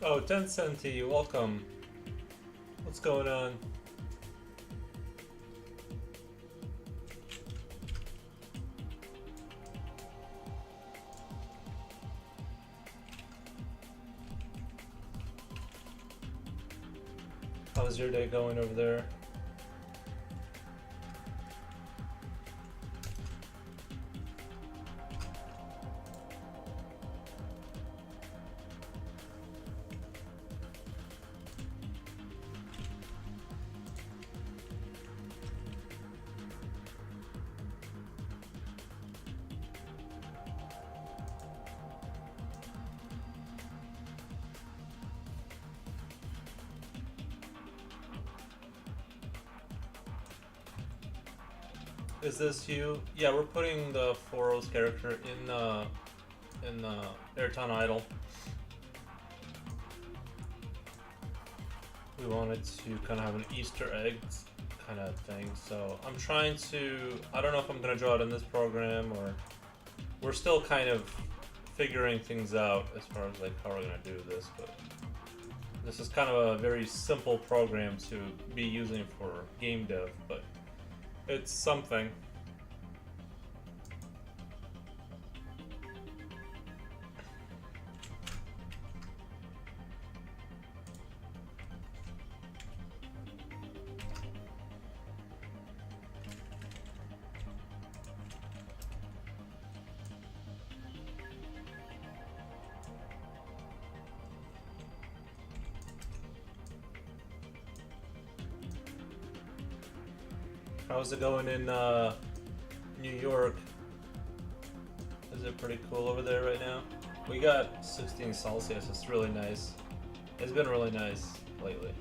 Oh, 10 Centi, welcome. What's going on? How's your day going over there? Is this you? Yeah, we're putting the Foros character in Airtown Idol. We wanted to kind of have an Easter egg kind of thing, so I'm trying to. I don't know if I'm gonna draw it in this program or we're still kind of figuring things out as far as like how we're gonna do this, but this is kind of a very simple program to be using for game dev, but it's something. How's it going in New York? Is it pretty cool over there right now? We got 16 Celsius. It's really nice. It's been really nice lately.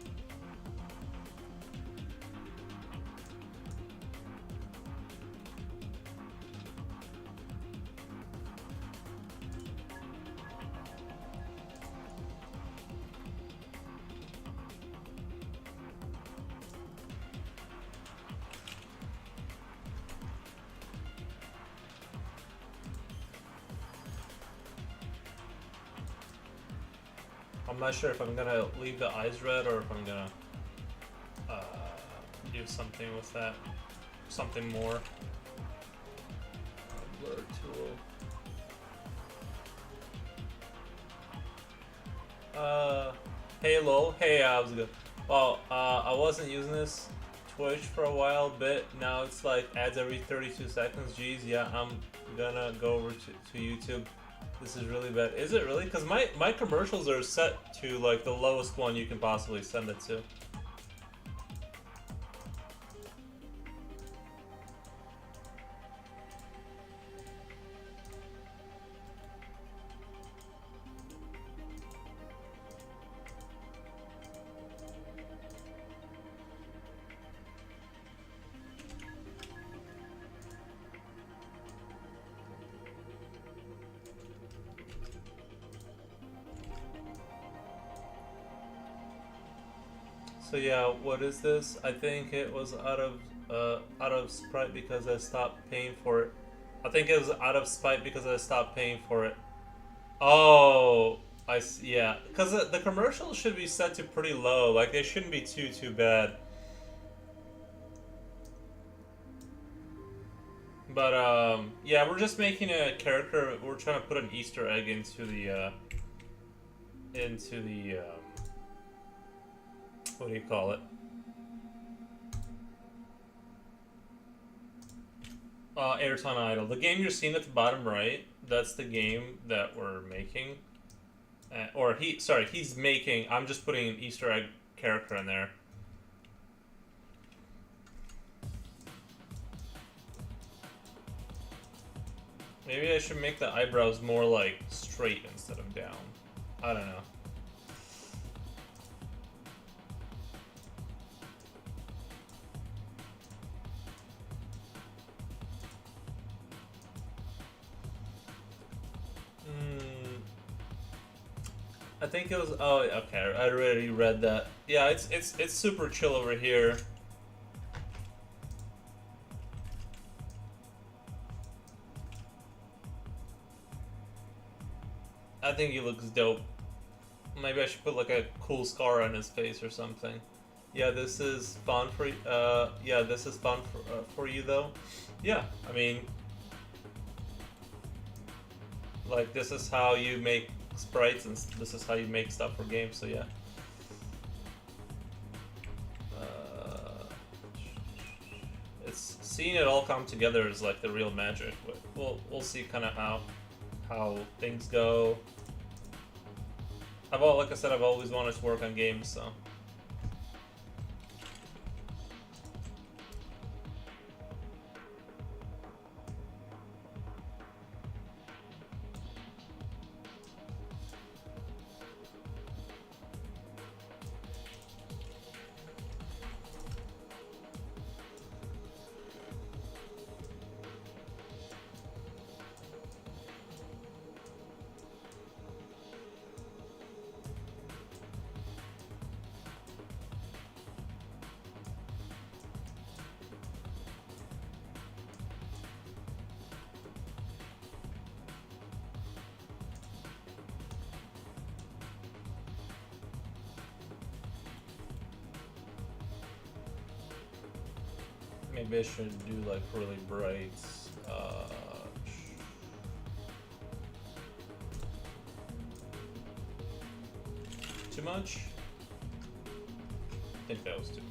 I'm not sure if I'm gonna leave the eyes red or if I'm gonna do something with that, something more. Blur tool. Hey lol. Hey, how's it going? Well, I wasn't using this Twitch for a while, bit. Now it's like ads every 32 seconds. Jeez, yeah, I'm gonna go over to YouTube. This is really bad. Is it really? Because my commercials are set to like the lowest one you can possibly send it to. So yeah, what is this? I think it was out of spite because I stopped paying for it. I think it was out of spite because I stopped paying for it. Oh, I see. Yeah, because the commercials should be set to pretty low. Like they shouldn't be too bad. But yeah, we're just making a character. We're trying to put an Easter egg into the what do you call it? Airtime Idol. The game you're seeing at the bottom right, that's the game that we're making. Or he's making. I'm just putting an Easter egg character in there. Maybe I should make the eyebrows more like straight instead of down. I don't know. I think it was. Oh, okay. I already read that. Yeah, it's super chill over here. I think he looks dope. Maybe I should put like a cool scar on his face or something. Yeah, this is fun for yeah, this is fun for you though. Yeah, I mean, like this is how you make sprites and this is how you make stuff for games. So yeah. It's seeing it all come together is like the real magic. But we'll see kind of how things go. Like I said, I've always wanted to work on games, so. Maybe I should do like really bright. Too much? I think that was too much.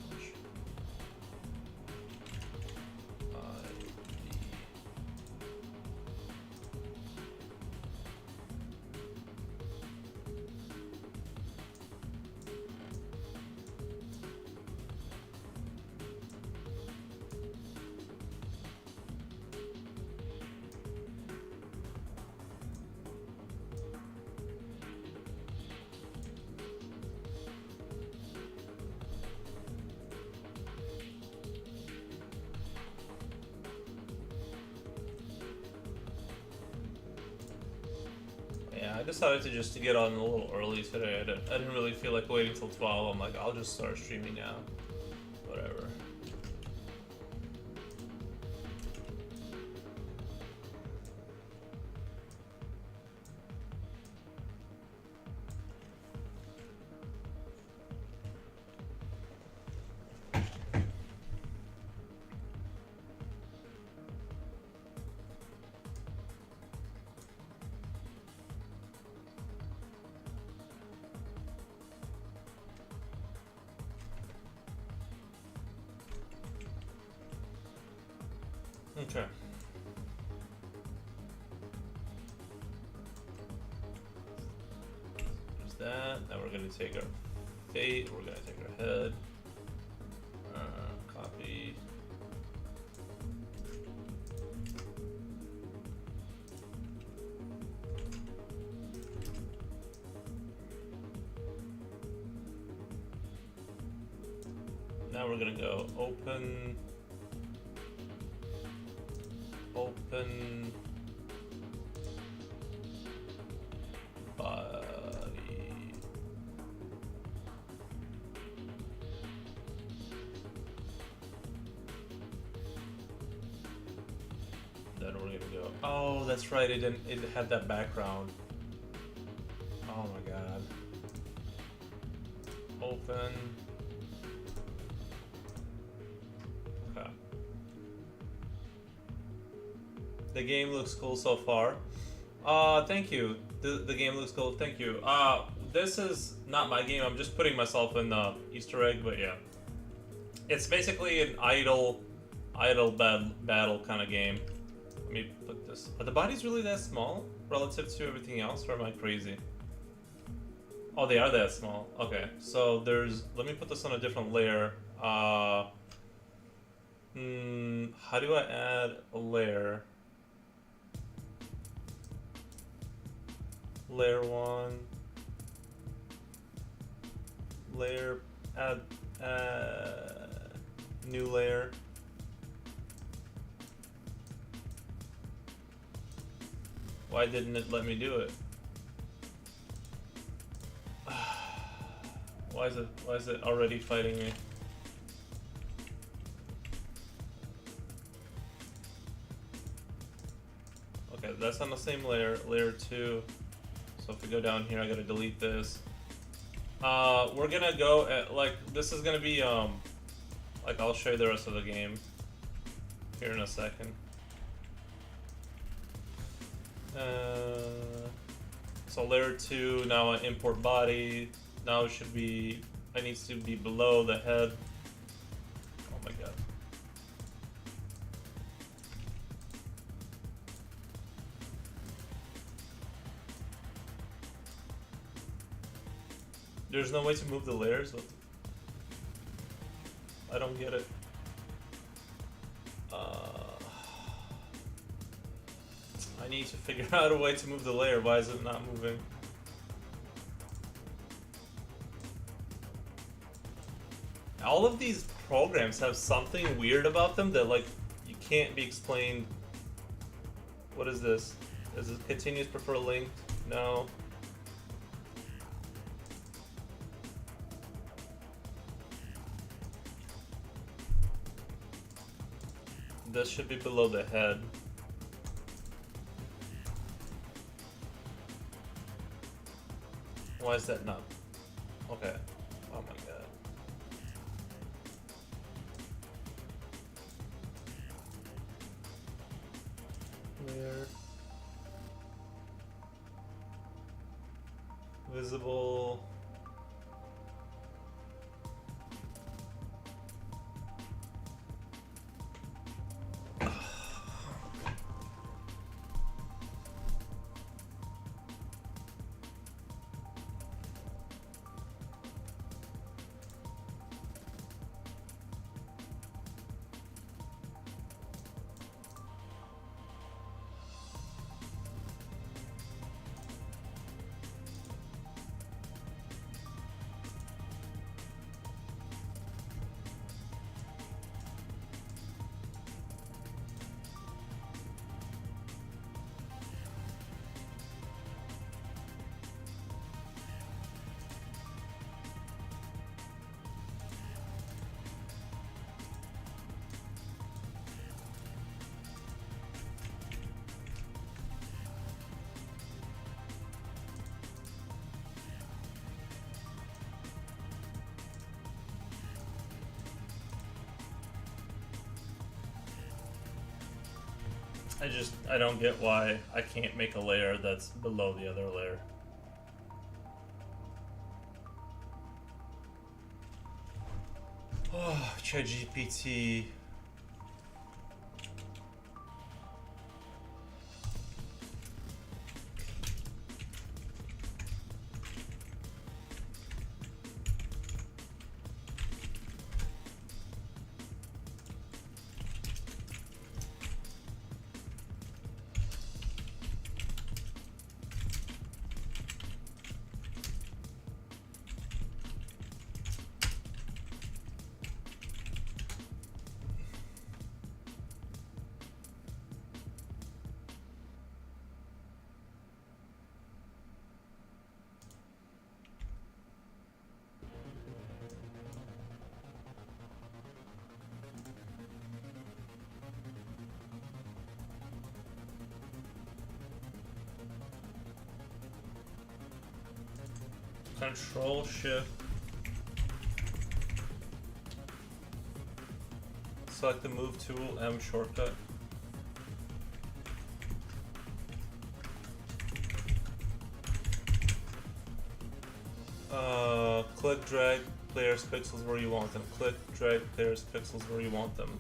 Yeah, I decided to get on a little early today. I didn't really feel like waiting till 12. I'm like, I'll just start streaming now. Whatever. Okay. There's that. Now we're gonna take our fate. We're gonna take our head. Copy. Now we're gonna go open body. Then we're gonna go. Oh, that's right. It had that background. Oh my god. Open. Okay. The game looks cool so far. Thank you. The game looks cool. Thank you. This is not my game. I'm just putting myself in the Easter egg, but yeah. It's basically an idle battle kind of game. Let me put this. Are the bodies really that small relative to everything else, or am I crazy? Oh, they are that small. Okay, so there's. Let me put this on a different layer. How do I add a layer? Layer 1. Layer. Add. New layer. Why didn't it let me do it? Why is it already fighting me? Okay, that's on the same layer, layer 2. So if we go down here, I gotta delete this. We're gonna go at, like, this is gonna be, like, I'll show you the rest of the game here in a second. So layer 2, now an import body. Now it should be, it needs to be below the head. Oh my god. There's no way to move the layers? I don't get it. I need to figure out a way to move the layer. Why is it not moving? All of these programs have something weird about them that, like, you can't be explained. What is this? Is it continuous prefer linked? No. This should be below the head. Why is that not? Okay. Oh my god. Layer. Visible. I don't get why I can't make a layer that's below the other layer. Oh, ChatGPT. Control Shift. Select the move tool, M shortcut. Click, drag player's pixels where you want them. Click, drag player's pixels where you want them.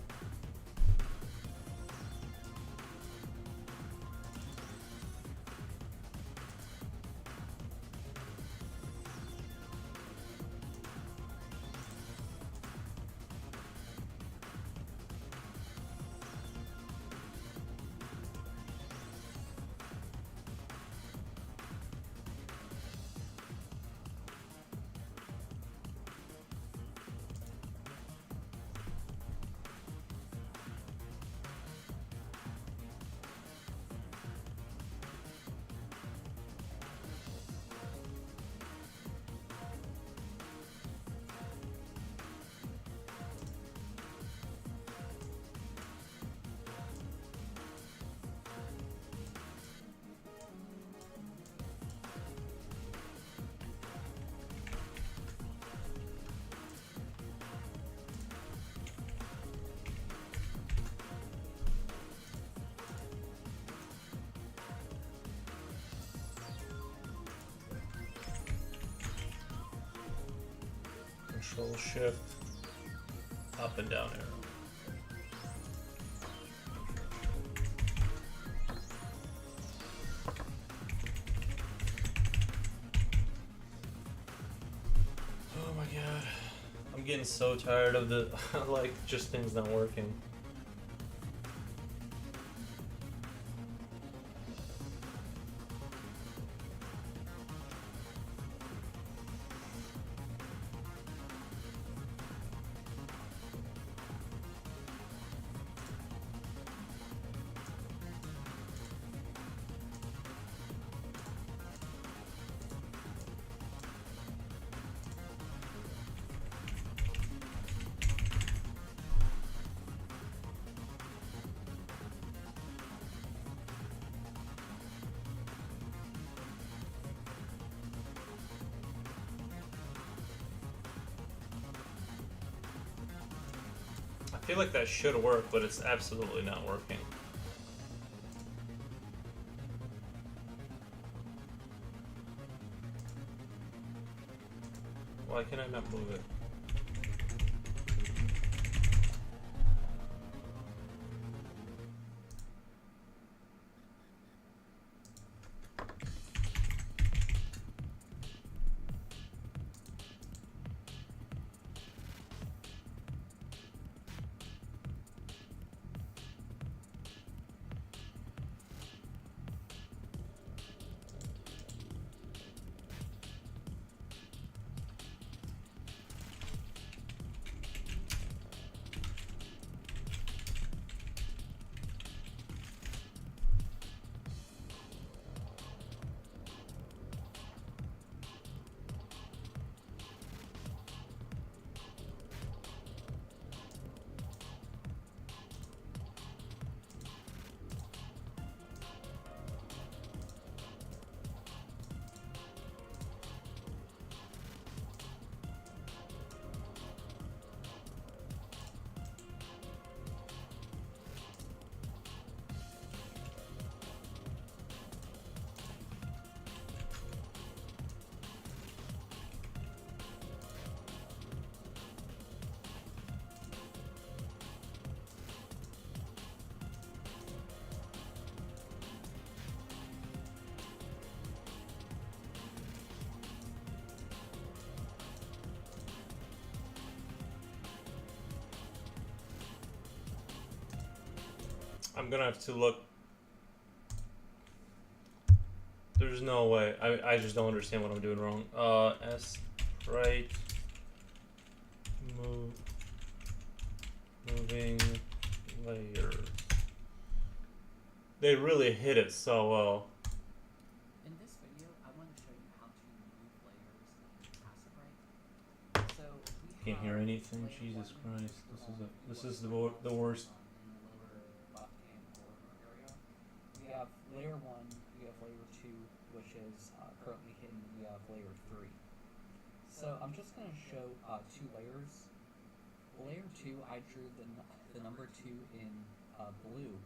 Control Shift up and down arrow. Oh my god. I'm getting so tired of the like just things not working. I feel like that should work, but it's absolutely not working. Why can I not move it? I'm gonna have to look. There's no way. I just don't understand what I'm doing wrong. S right moving layers. They really hit it so well. In this video, I want to show you how to move layers in passive right. So we Can't hear have anything. layer Jesus one, Christ! which This is the the worst. in the lower left-hand corner area. We have layer 1, we have layer 2, which is currently hidden, we have layer 3. So I'm just going to show 2 layers. Layer 2, I drew the number 2 in blue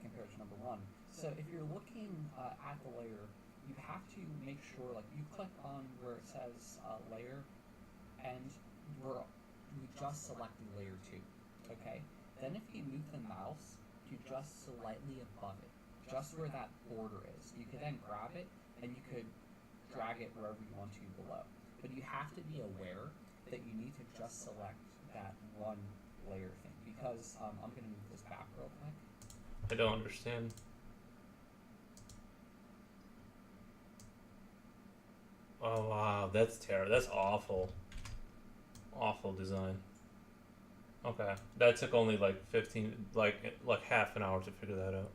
compared to number 1. So if you're looking at the layer, you have to make sure, like, you click on where it says layer, and we just selected layer 2, okay? Then if you move the mouse to just slightly above it, just where that border is, you could then grab it, and you could drag it wherever you want to below. But you have to be aware that you need to just select that one layer thing, because I'm going to move this back real quick. I don't understand. Oh wow, that's terrible. That's awful. Awful design. Okay, that took only like 15, like half an hour to figure that out.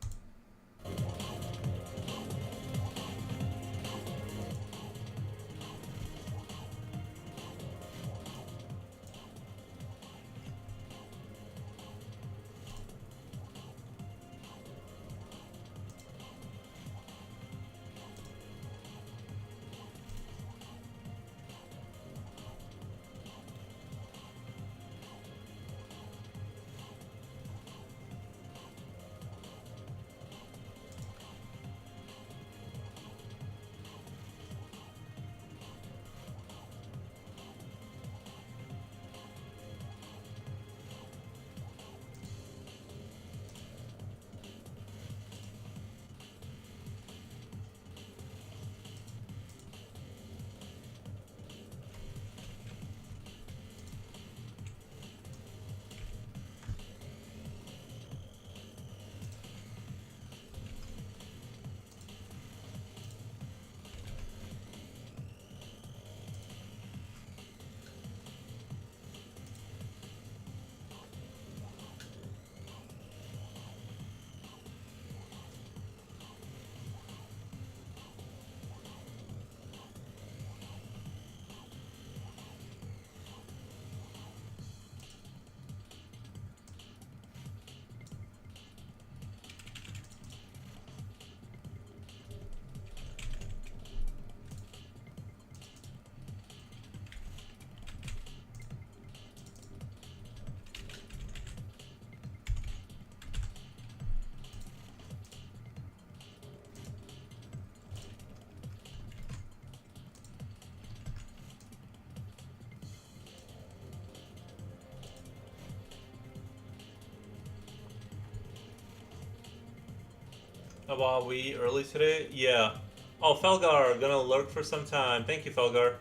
About we early today? Yeah. Oh, Felgar, gonna lurk for some time. Thank you, Felgar.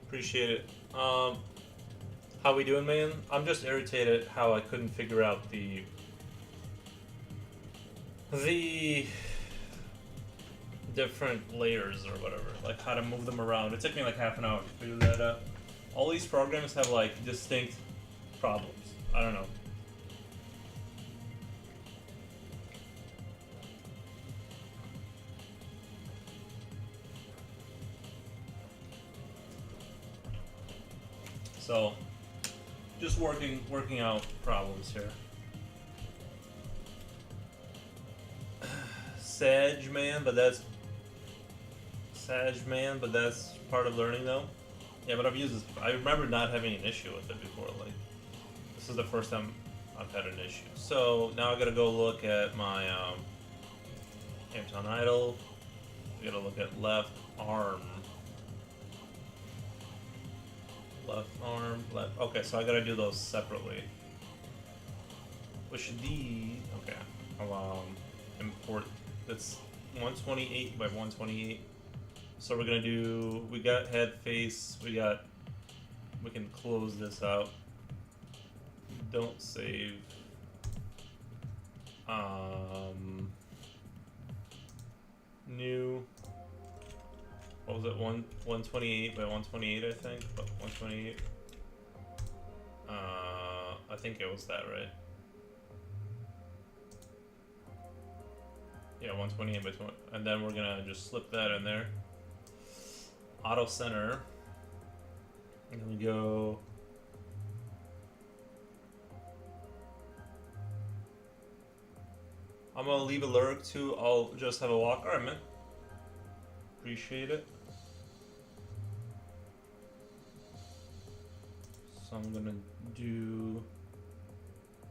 Appreciate it. How we doing, man? I'm just irritated how I couldn't figure out the different layers or whatever, like how to move them around. It took me like half an hour to figure that out. All these programs have like distinct problems. I don't know. So, just working out problems here. Sag man, but that's part of learning though. Yeah, but I've used this. I remember not having an issue with it before. Like, this is the first time I've had an issue. So now I gotta go look at my Anton idle. I gotta look at left arm. Left arm, left. Okay, so I gotta do those separately. Which the okay, I'll import. That's 128 by 128. So we're gonna do. We got head, face. We can close this out. Don't save. New. What was it? 128 by 128, I think. But 128. I think it was that, right? Yeah, 128 by 20. And then we're gonna just slip that in there. Auto center. And then we go. I'm gonna leave a lurk too. I'll just have a walk. Alright, man. Appreciate it. So I'm gonna do.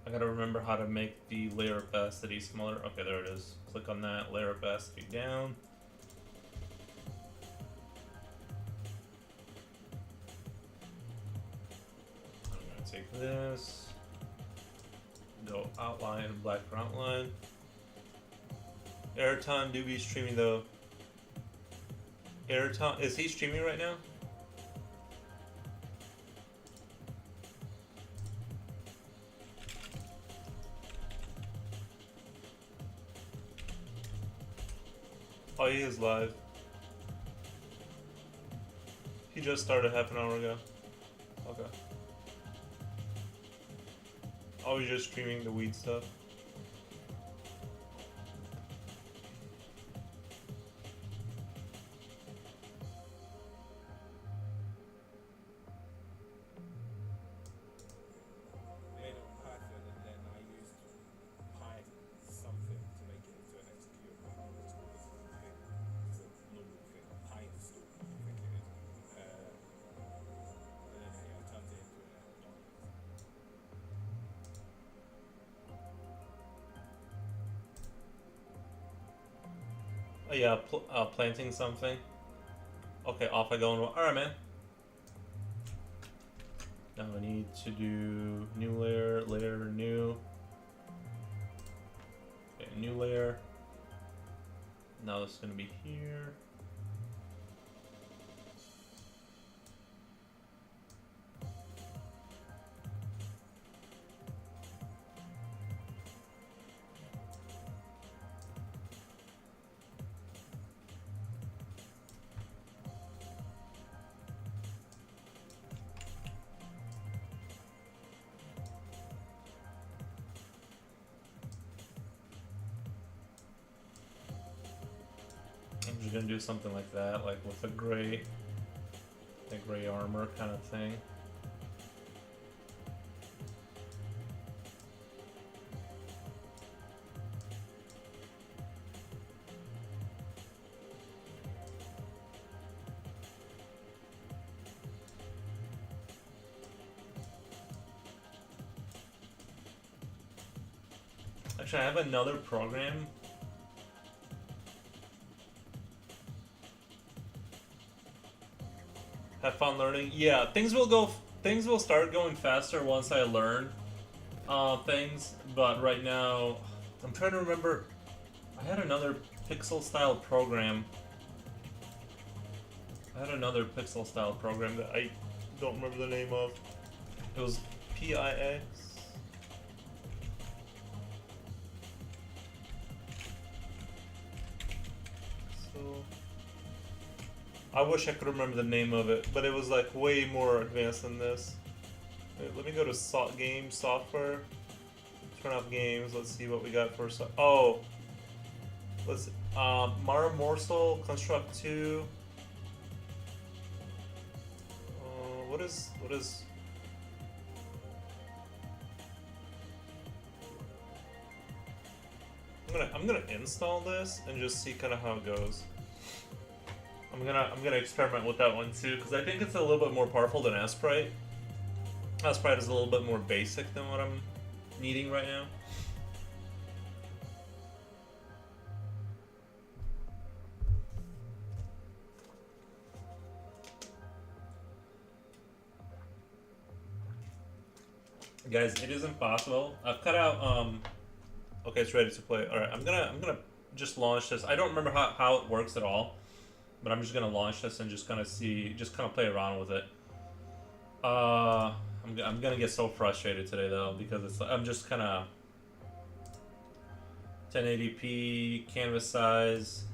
I gotta remember how to make the layer opacity smaller. Okay, there it is. Click on that, layer opacity down. I'm gonna take this, go outline, black outline. Airton do be streaming though. Airton, is he streaming right now? Oh, he is live. He just started half an hour ago. Okay. Oh, he's just streaming the weed stuff. Oh, yeah, planting something. Okay, off I go. Alright, man. Now I need to do new layer, layer, new. Okay, new layer. Now this is going to be here. I'm just gonna do something like that, like with a gray armor kind of thing. Actually, I have another program. Have fun learning. Yeah, things will start going faster once I learn things. But right now, I'm trying to remember. I had another pixel style program. That I don't remember the name of. It was PIX. So I wish I could remember the name of it, but it was like way more advanced than this. Wait, let me go to game software. Turn off games. Let's see what we got for. Oh, let's Mara Morsel Construct 2. What is? I'm gonna install this and just see kind of how it goes. I'm gonna experiment with that one too, because I think it's a little bit more powerful than Asprite. Asprite is a little bit more basic than what I'm needing right now. Guys, it is impossible. I've cut out okay, it's ready to play. Alright, I'm gonna just launch this. I don't remember how it works at all, but I'm just gonna launch this and just kind of play around with it. I'm gonna get so frustrated today though, because I'm just kind of 1080p canvas size.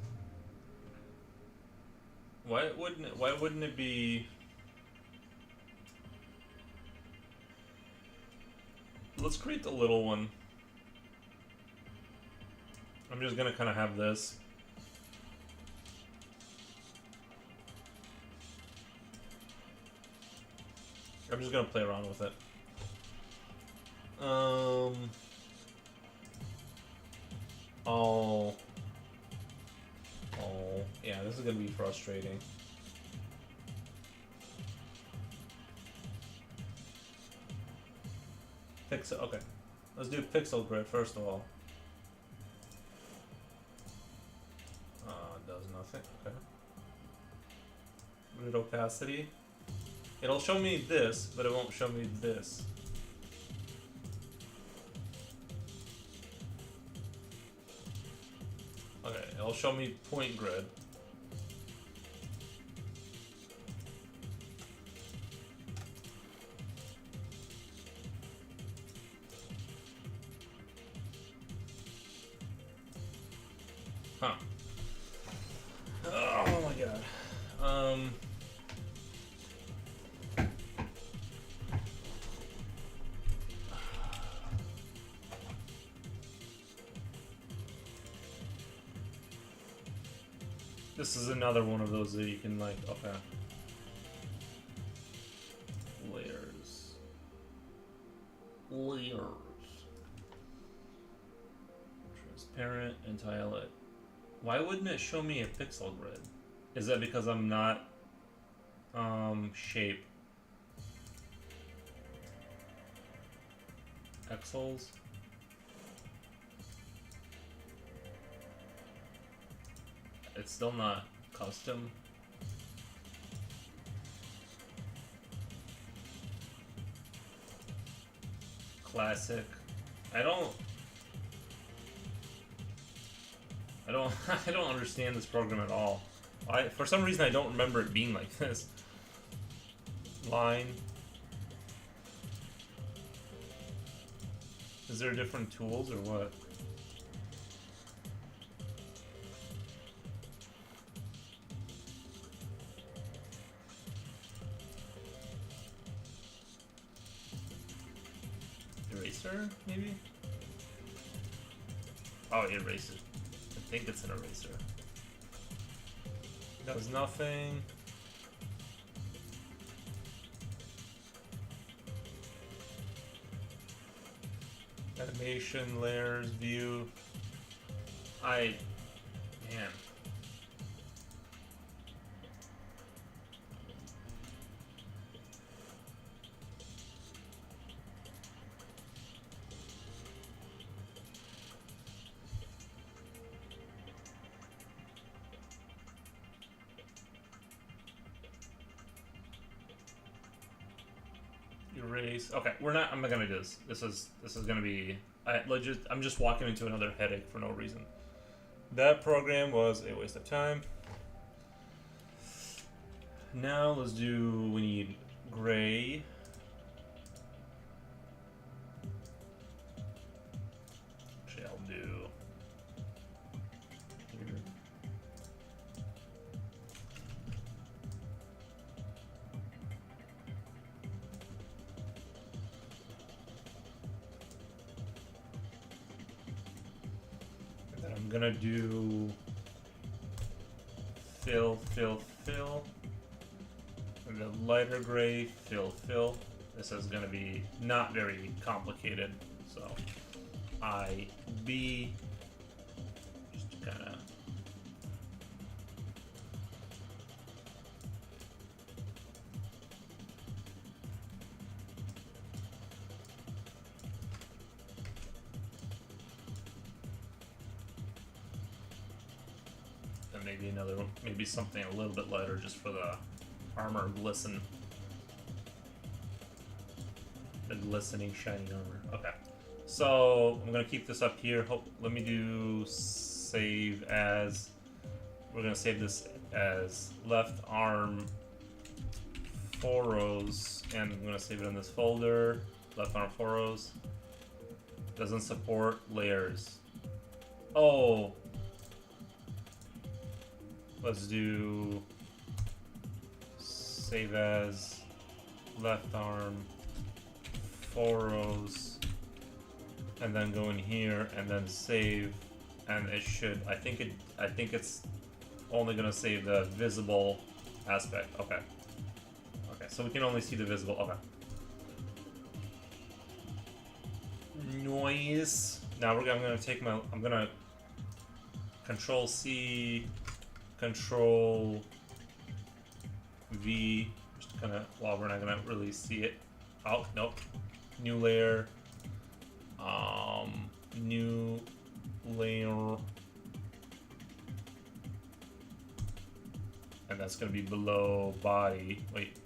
Why wouldn't it be? Let's create the little one. I'm just gonna kind of have this. I'm just gonna play around with it. Oh, yeah, this is gonna be frustrating. Pixel, okay. Let's do pixel grid first of all. Does nothing, okay. Grid opacity. It'll show me this, but it won't show me this. Okay, it'll show me point grid. Huh. Oh my god. This is another one of those that you can like, okay. Layers. Transparent and tile it. Why wouldn't it show me a pixel grid? Is that because I'm not shape? Pixels? It's still not custom. Classic. I don't I don't understand this program at all. For some reason I don't remember it being like this. Line. Is there different tools or what? Eraser, maybe? Oh, eraser. I think it's an eraser. Does nothing. Animation, layers, view. Man. Erase. Okay, I'm not gonna do this. This is gonna be. I'm just walking into another headache for no reason. That program was a waste of time. Now let's do, we need gray. Actually, I'll do here. And then I'm gonna do fill, fill, fill. And the lighter gray, fill, fill. This is going to be not very complicated. So, I, B, just kind of. And maybe another one, maybe something a little bit lighter just for the armor glisten. The glistening, shiny armor. Okay. So I'm gonna keep this up here. Let me do save as. We're gonna save this as left arm 4 rows, and I'm gonna save it in this folder. Left arm 4 rows. Doesn't support layers. Oh. Let's do save as left arm 4 rows, and then go in here and then save, and it should, I think it's only gonna save the visible aspect. Okay. Okay, so we can only see the visible. Okay. Noise. Now I'm gonna take my, I'm gonna Control C, Control V, just kind of, well, we're not gonna really see it. Oh, nope. New layer. New layer. And that's gonna be below body. Wait.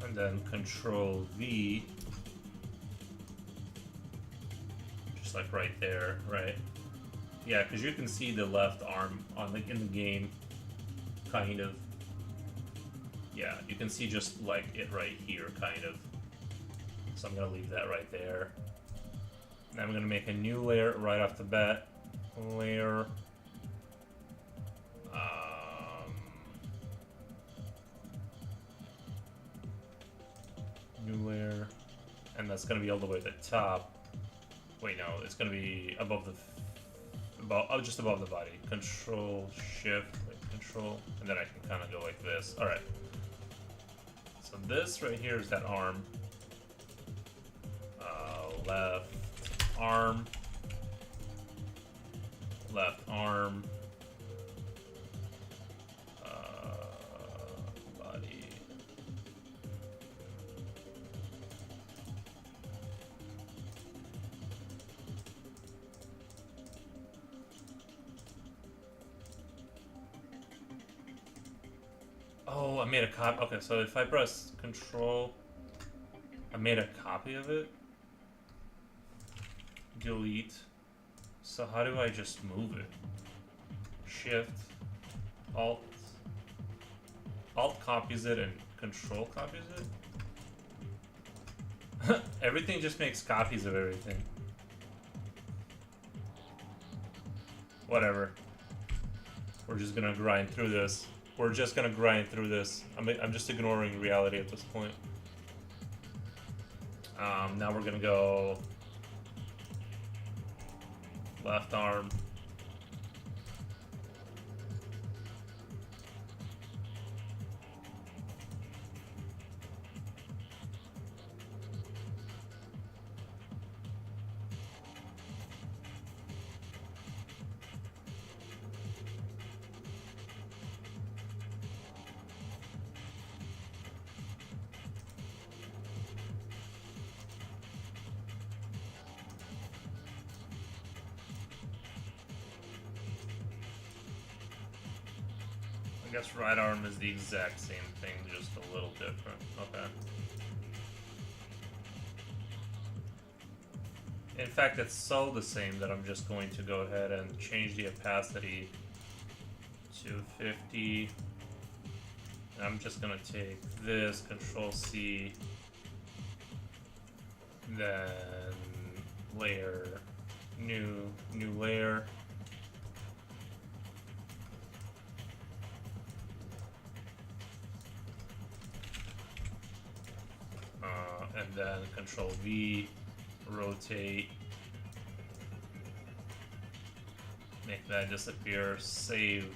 And then Control V, just like right there, right? Yeah, because you can see the left arm on in the game, kind of. Yeah, you can see just like it right here, kind of. So I'm gonna leave that right there. And I'm gonna make a new layer right off the bat. Layer. New layer, and that's gonna be all the way at the top. Wait, no, it's gonna be above the, just above the body. Control Shift, Control, and then I can kind of go like this. All right. So this right here is that arm. Left arm. Left arm. Body. Oh, I made a copy. Okay, so if I press Control, I made a copy of it. Delete. So how do I just move it? Shift, Alt. Alt copies it and Control copies it? Everything just makes copies of everything. Whatever. We're just gonna grind through this. We're just gonna grind through this. I'm just ignoring reality at this point. Now we're gonna go left arm. I guess right arm is the exact same thing, just a little different. Okay. In fact, it's so the same that I'm just going to go ahead and change the opacity to 50. And I'm just going to take this, Control C, then layer, new layer. And then Control V, rotate, make that disappear, save.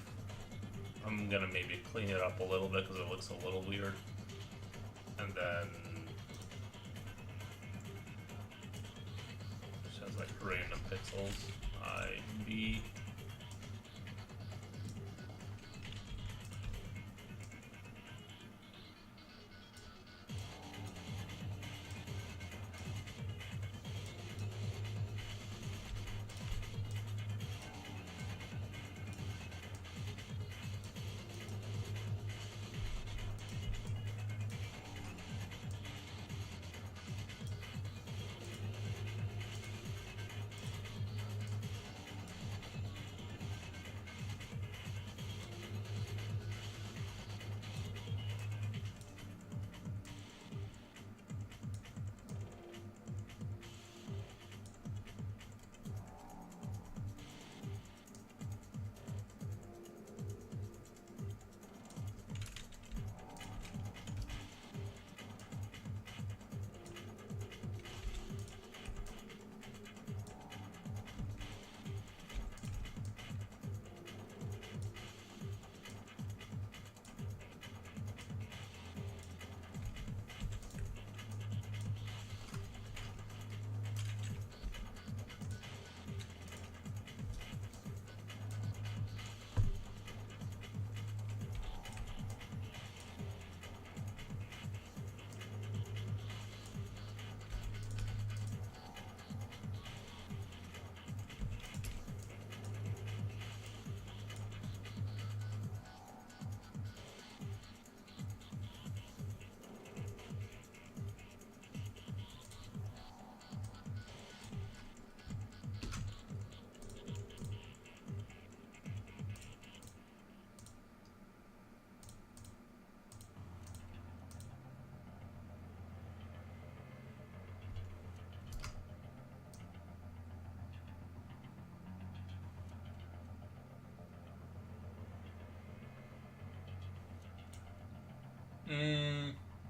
I'm gonna maybe clean it up a little bit because it looks a little weird. And then just has like random pixels. IB.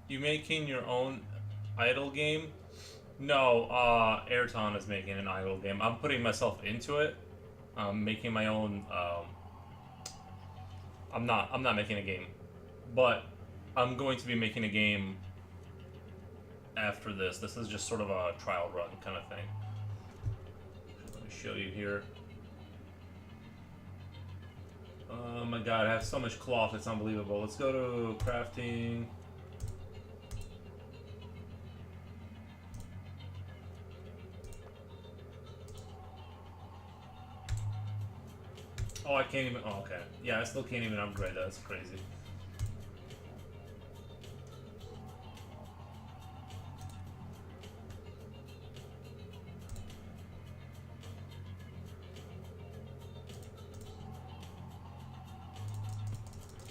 You making your own idle game? No, Ayrton is making an idle game. I'm putting myself into it. I'm making my own. I'm not making a game, but I'm going to be making a game after this. This is just sort of a trial run kind of thing. Let me show you here. Oh my god, I have so much cloth, it's unbelievable. Let's go to crafting. Oh, I can't even. Oh, okay. Yeah, I still can't even upgrade that. That's crazy.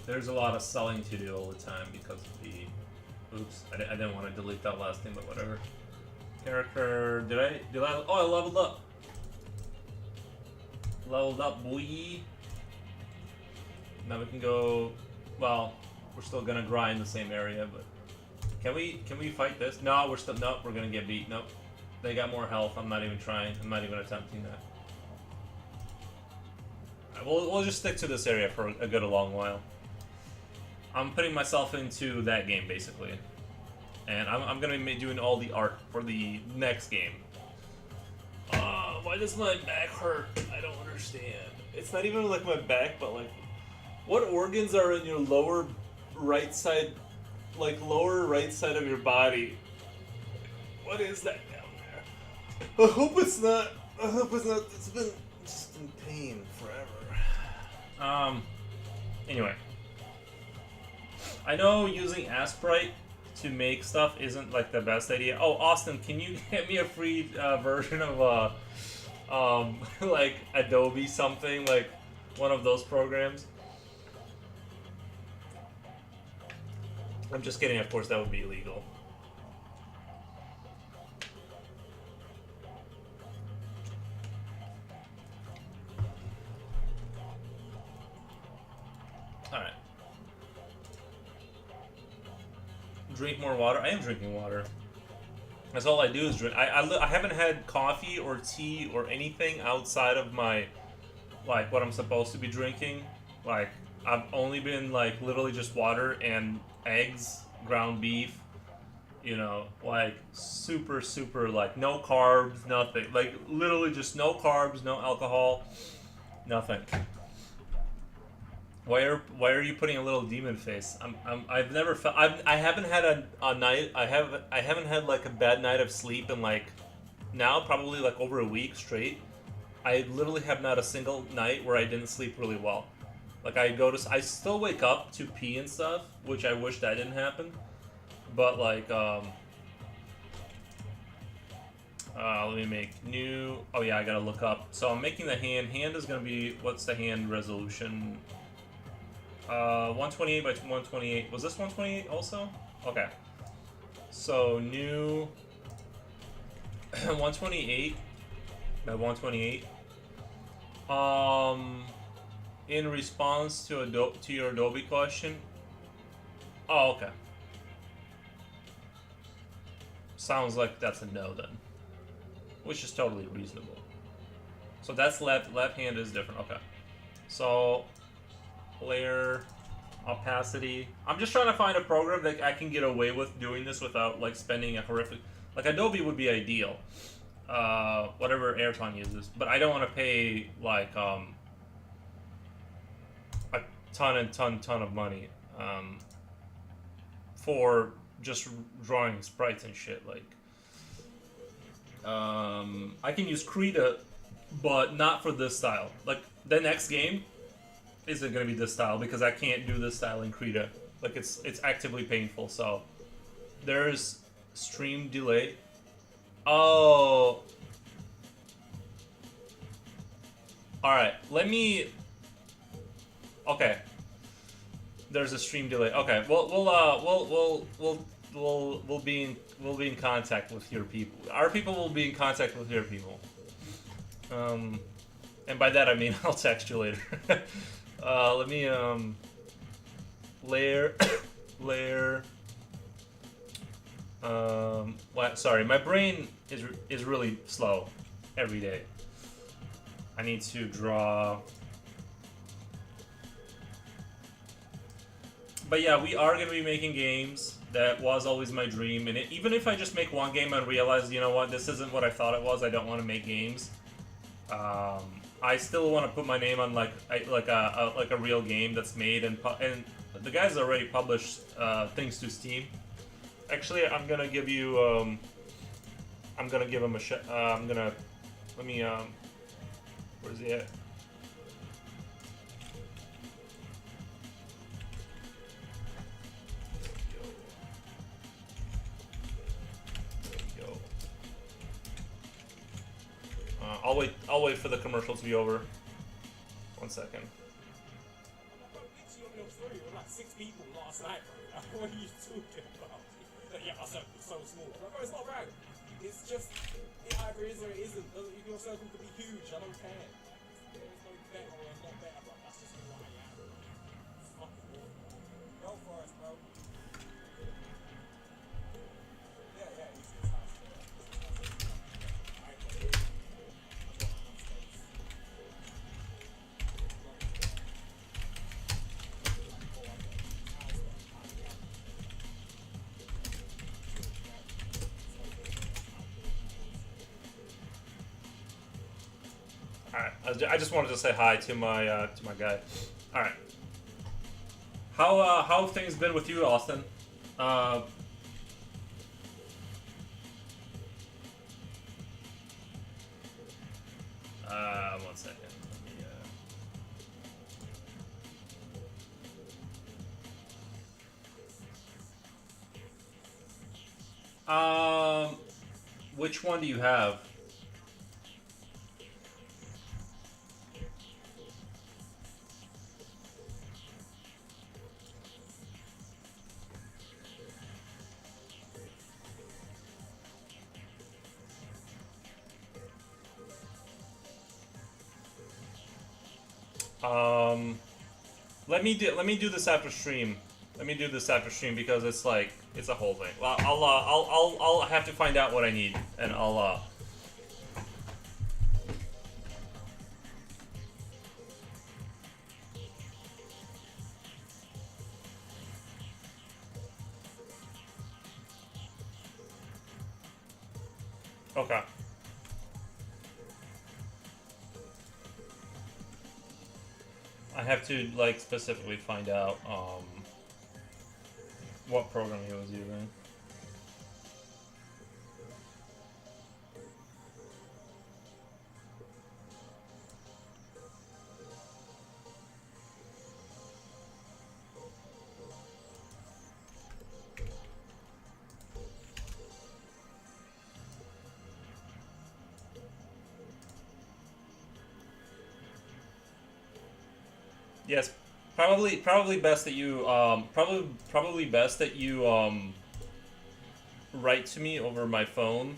There's a lot of selling to do all the time because of the. Oops, I didn't want to delete that last thing, but whatever. Character. Did I? Oh, I leveled up. Leveled up, boy. Now we can go. Well, we're still gonna grind the same area, but can we fight this? No, we're still. Nope, we're gonna get beat. Nope. They got more health. I'm not even trying. I'm not even attempting that. Right, we'll just stick to this area for a good long while. I'm putting myself into that game basically, and I'm gonna be doing all the art for the next game. Why does my back hurt? I don't understand. It's not even like my back, but like, what organs are in your lower right side, like lower right side of your body? What is that down there? I hope it's not. It's been just in pain forever. Anyway, I know using Asprite to make stuff isn't like the best idea. Oh, Austin, can you get me a free version of like Adobe something, like one of those programs? I'm just kidding, of course that would be illegal. Alright. Drink more water. I am drinking water. That's all I do is drink. I haven't had coffee or tea or anything outside of my, like, what I'm supposed to be drinking. Like, I've only been, like, literally just water and eggs, ground beef, you know, like, super, super, like, no carbs, nothing. Like, literally just no carbs, no alcohol, nothing. Why are you putting a little demon face? I've never felt I haven't had a night I haven't had like a bad night of sleep in like now probably like over a week straight. I literally have not a single night where I didn't sleep really well. Like I still wake up to pee and stuff, which I wish that didn't happen. But like let me make new. Oh yeah, I gotta look up. So I'm making the hand. Hand is gonna be what's the hand resolution? 128 by 128. Was this 128 also? Okay. So new 128 by 128. In response to your Adobe question. Oh, okay. Sounds like that's a no then, which is totally reasonable. So that's left hand is different. Okay. So layer, opacity. I'm just trying to find a program that I can get away with doing this without like spending a horrific. Like Adobe would be ideal, whatever Airton uses, but I don't want to pay like a ton of money for just drawing sprites and shit. Like I can use Krita, but not for this style. Like the next game isn't gonna be this style because I can't do this style in Krita. Like it's actively painful. So there's stream delay. Oh, all right. Let me. Okay. There's a stream delay. Okay. We'll be in contact with your people. Our people will be in contact with your people. And by that I mean I'll text you later. Let me layer layer. Sorry, my brain is really slow every day. I need to draw. But yeah, we are gonna be making games. That was always my dream, and even if I just make one game and realize, you know what, this isn't what I thought it was, I don't want to make games. I still want to put my name on like a real game that's made, and the guys already published things to Steam. Actually, I'm gonna give you I'm gonna give him a let me where's he at? I'll wait for the commercial to be over. 1 second. Like 6 people last night, bro. What are you talking about? Yeah, my circle's so small. Bro, it's not right. It's just, it either is or it isn't. Your circle could be huge, I don't care. There is no better or not better, bro. That's just who I am. It's fucking awful. Go for us, bro. Yeah, it's nice. Alright, I just wanted to say hi to my guy. Alright. How have things been with you, Austin? 1 second. Let me, Which one do you have? Um, let me do this after stream. Let me do this after stream because it's like it's a whole thing. Well, I'll have to find out what I need and I'll. Okay. I have to like specifically find out what program he was using. Yes, probably best that you probably best that you write to me over my phone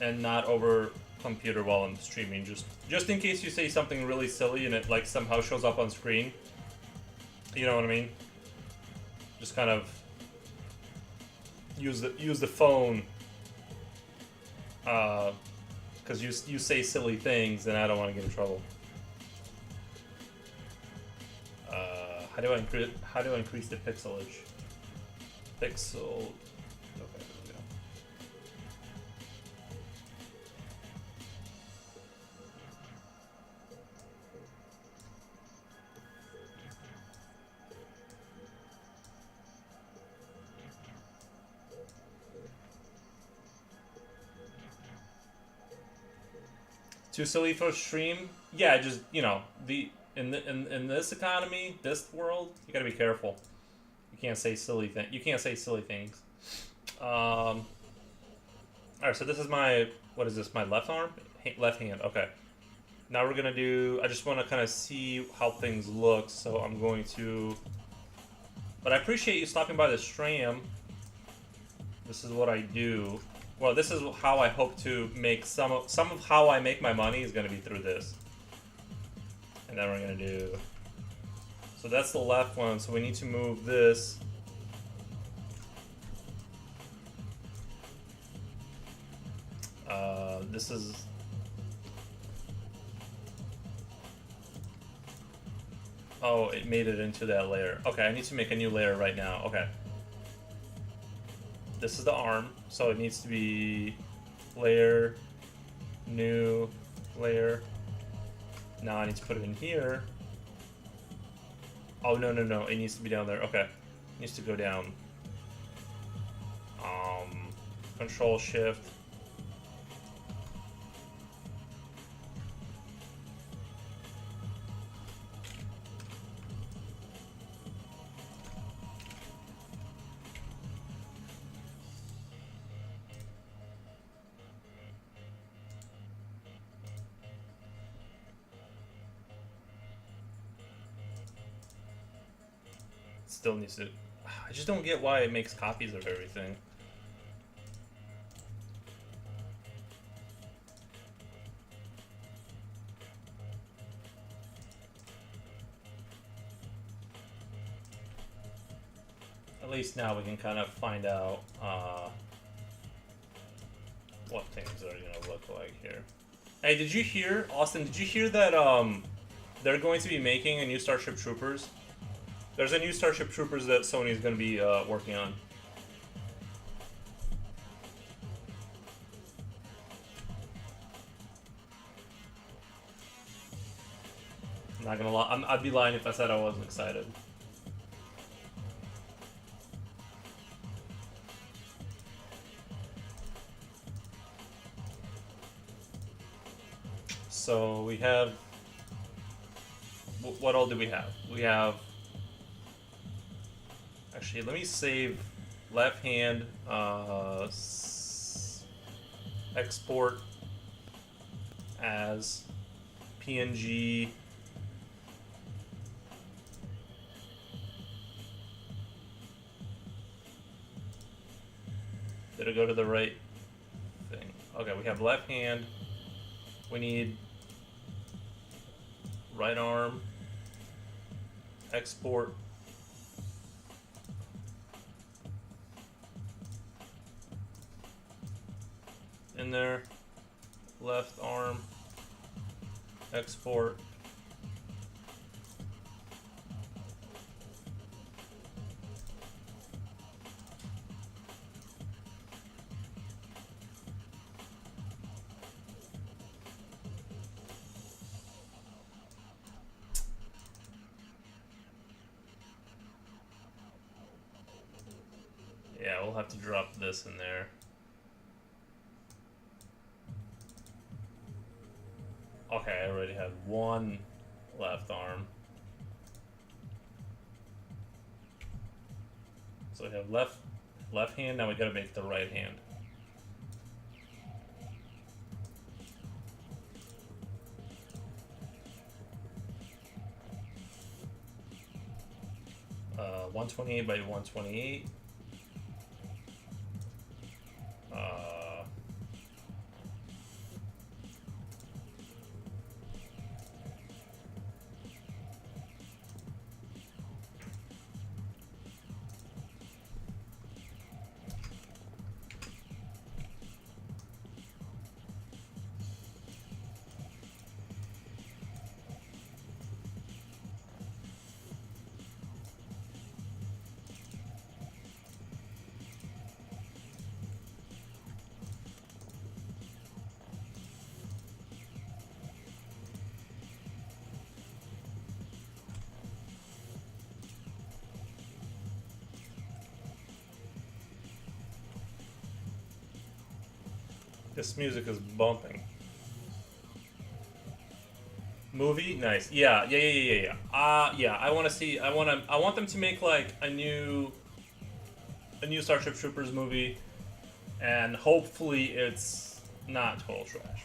and not over computer while I'm streaming. Just in case you say something really silly and it like somehow shows up on screen. You know what I mean? Just kind of use the phone because you say silly things and I don't want to get in trouble. How do I increase the pixelage? Pixel. Okay, there we go. Too silly for stream? Yeah, just in this economy, this world, you gotta be careful. You can't say silly things. All right, so this is what is this? My left arm, left hand. Okay. Now we're gonna do. I just want to kind of see how things look, so I'm going to. But I appreciate you stopping by the stream. This is what I do. Well, this is how I hope to make some of how I make my money is gonna be through this. And then we're gonna do. So that's the left one. So we need to move this. This is. Oh, it made it into that layer. Okay, I need to make a new layer right now. Okay. This is the arm, so it needs to be layer, new, layer. Now I need to put it in here. Oh, no. It needs to be down there. Okay. It needs to go down. Control Shift. Still needs to. I just don't get why it makes copies of everything. At least now we can kind of find out what things are gonna look like here. Hey, did you hear, Austin? Did you hear that they're going to be making a new Starship Troopers? There's a new Starship Troopers that Sony's going to be working on. I'm not gonna lie. I'd be lying if I said I wasn't excited. So we have. What all do we have? We have. Actually, let me save left hand, export as PNG. Did it go to the right thing? Okay, we have left hand. We need right arm, export. In there, left arm, export. Yeah, we'll have to drop this in there. Okay, I already had one left arm. So we have left hand, now we gotta make the right hand. 128 by 128. This music is bumping. Movie, nice. Yeah. Yeah. I want to see. I want them to make like a new Starship Troopers movie, and hopefully it's not total trash.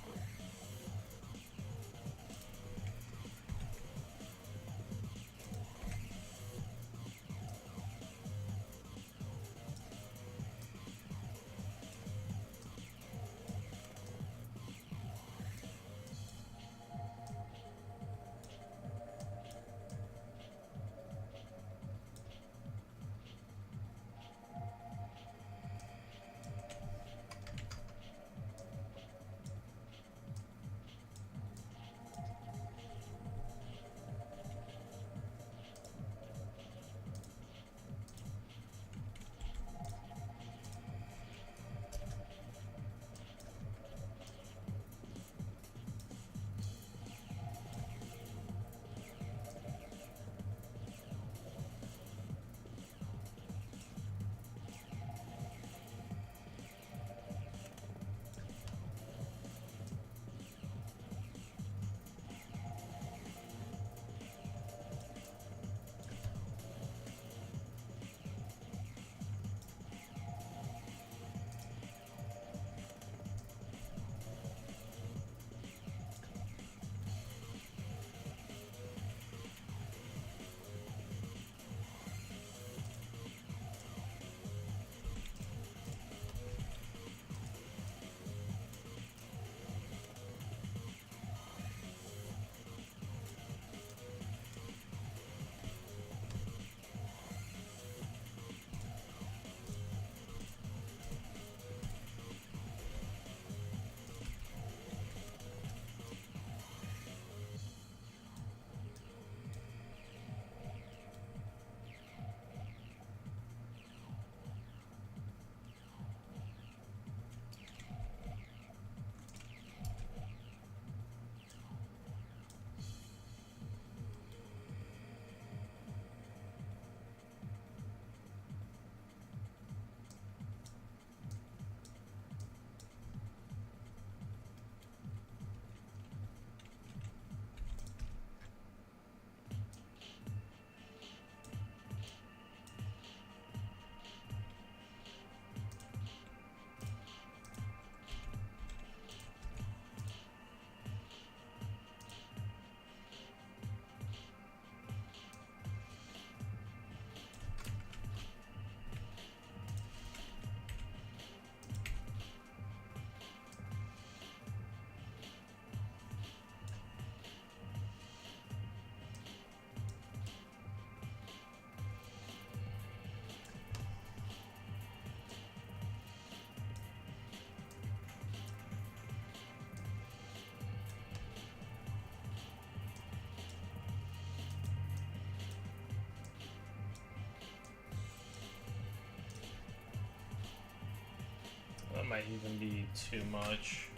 might even be too much.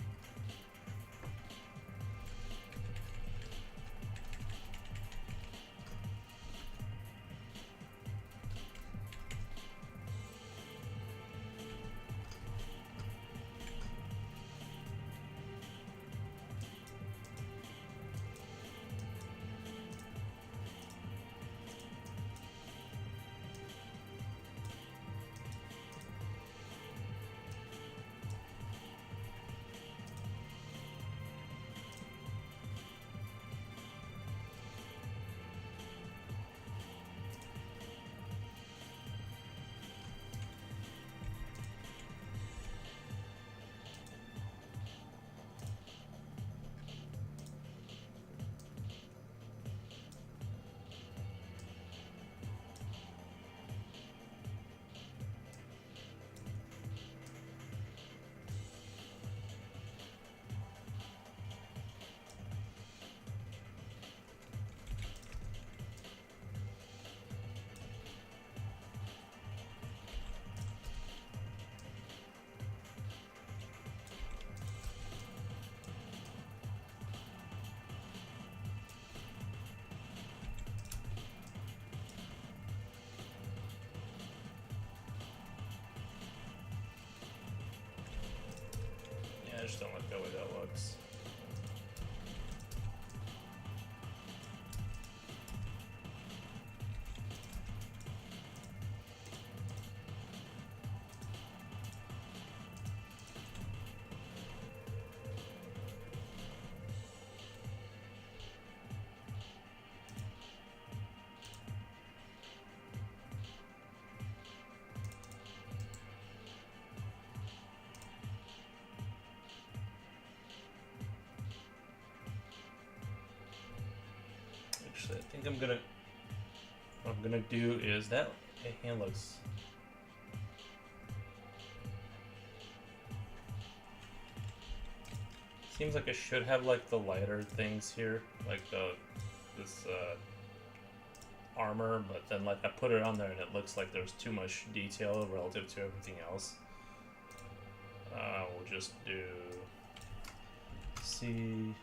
I just don't like the way that looks. Actually, I think what I'm gonna do is that hand looks. Seems like I should have like the lighter things here, like this armor, but then like I put it on there and it looks like there's too much detail relative to everything else. We'll just do C.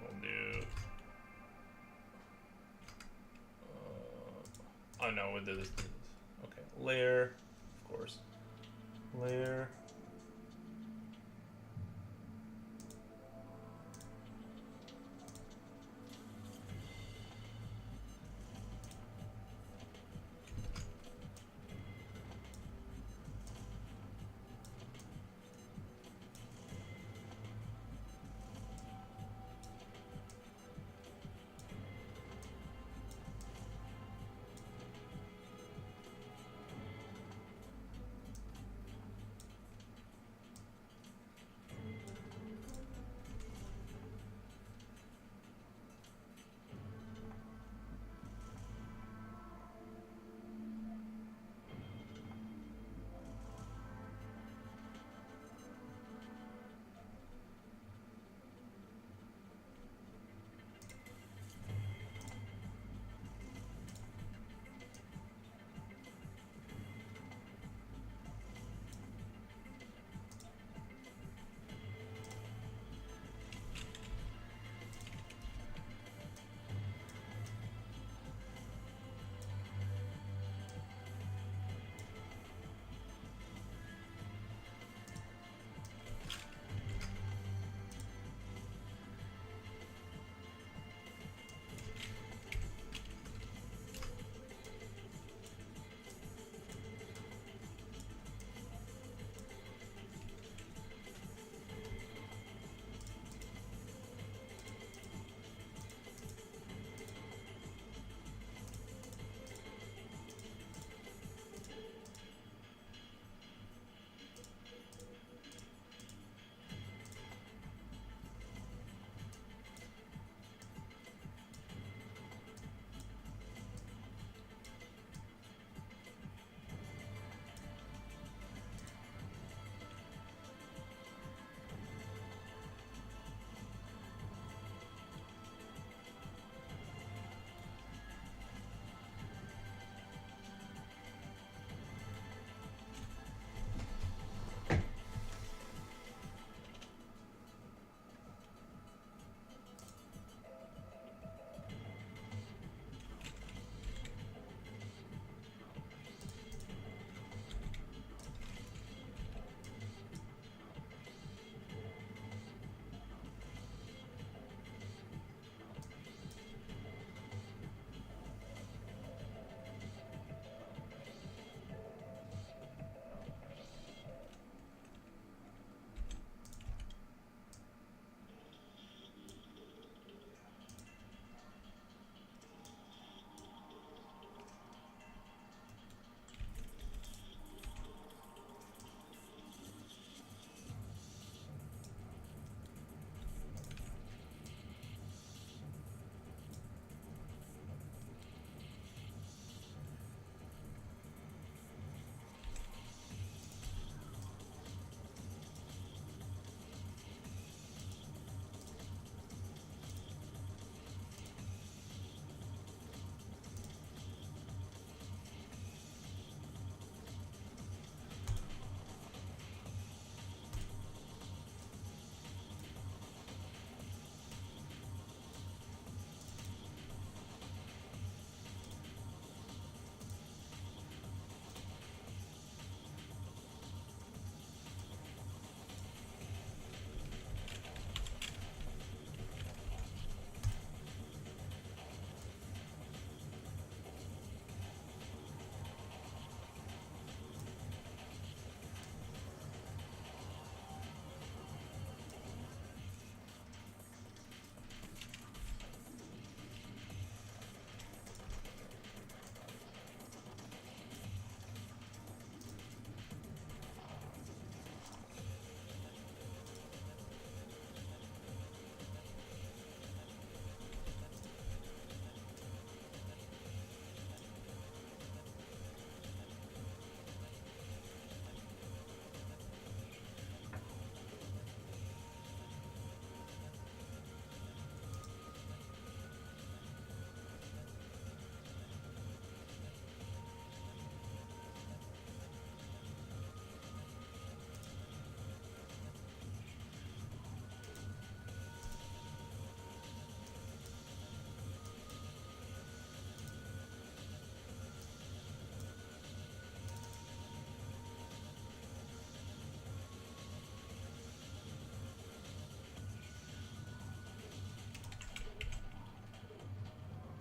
We'll do. Oh no, we did this. Okay, layer, of course. Layer.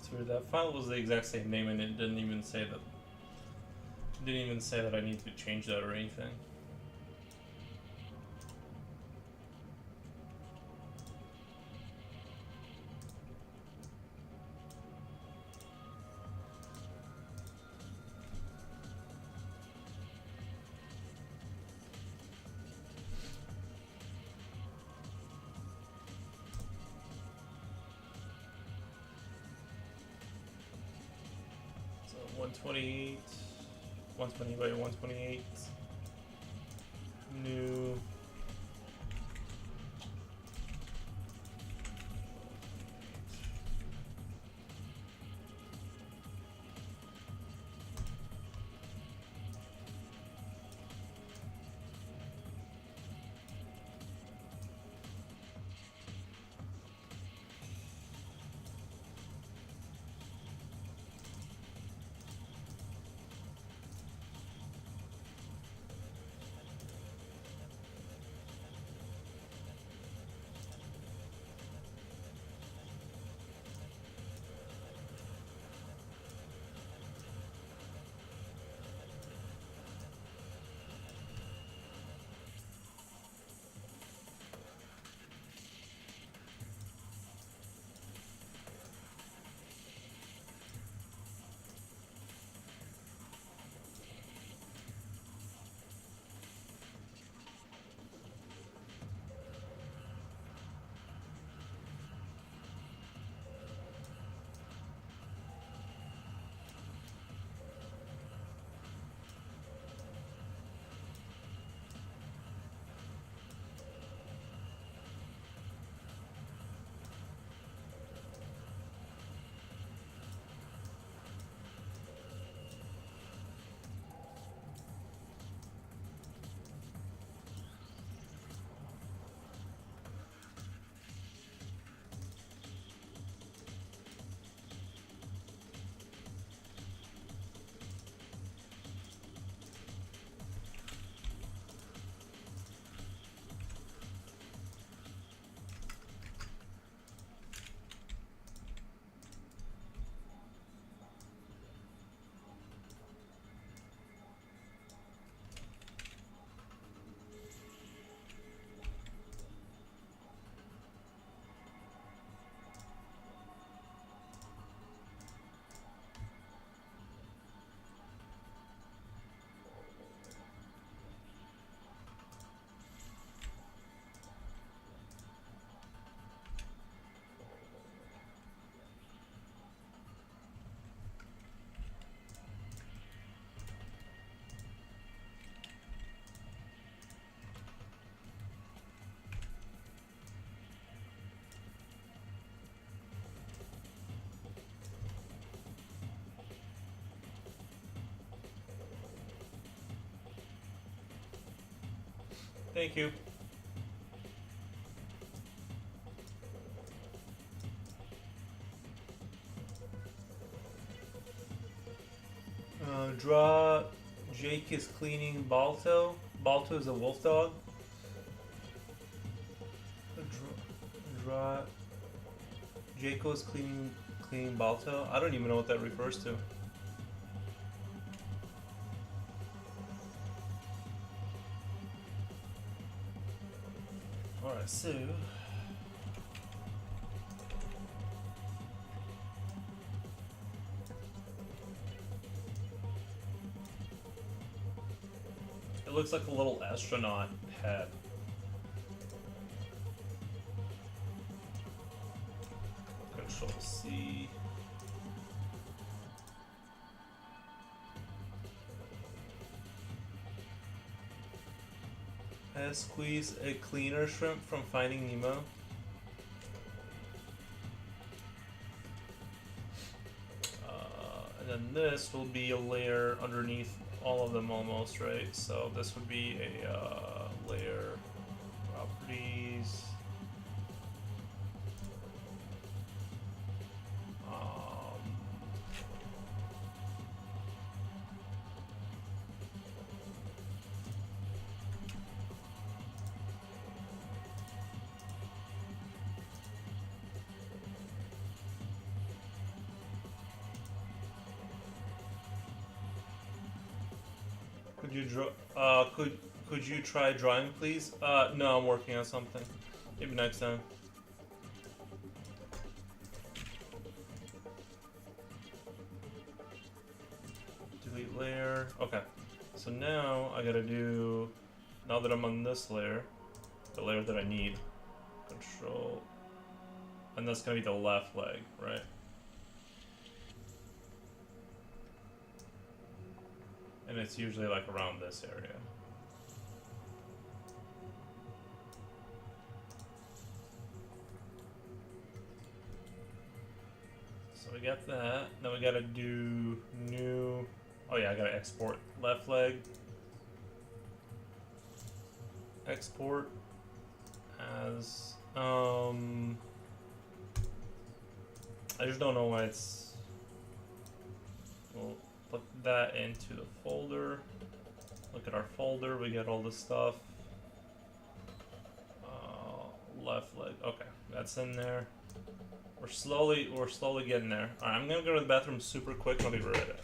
That's weird. That file was the exact same name, and it didn't even say that. Didn't even say that I need to change that or anything. So 128, 120 by 128, new. Thank you. Draw. Jake is cleaning Balto. Balto is a wolf dog. Draw. Jaco is cleaning Balto. I don't even know what that refers to. Alright, so it looks like a little astronaut hat. Control C. Squeeze a cleaner shrimp from Finding Nemo. And then this will be a layer underneath all of them almost, right? So this would be a layer properties. could you try drawing, please? No, I'm working on something. Maybe next time. Delete layer. Okay. So now I gotta do. Now that I'm on this layer, the layer that I need, control, and that's gonna be the left leg, right? And it's usually like around this area. So we got that. Now we gotta do new. Oh yeah, I gotta export left leg. Export as I just don't know why it's. We'll put that into the folder. Look at our folder. We got all this stuff. Left leg. Okay, that's in there. We're slowly getting there. All right, I'm gonna go to the bathroom super quick. I'll be right back.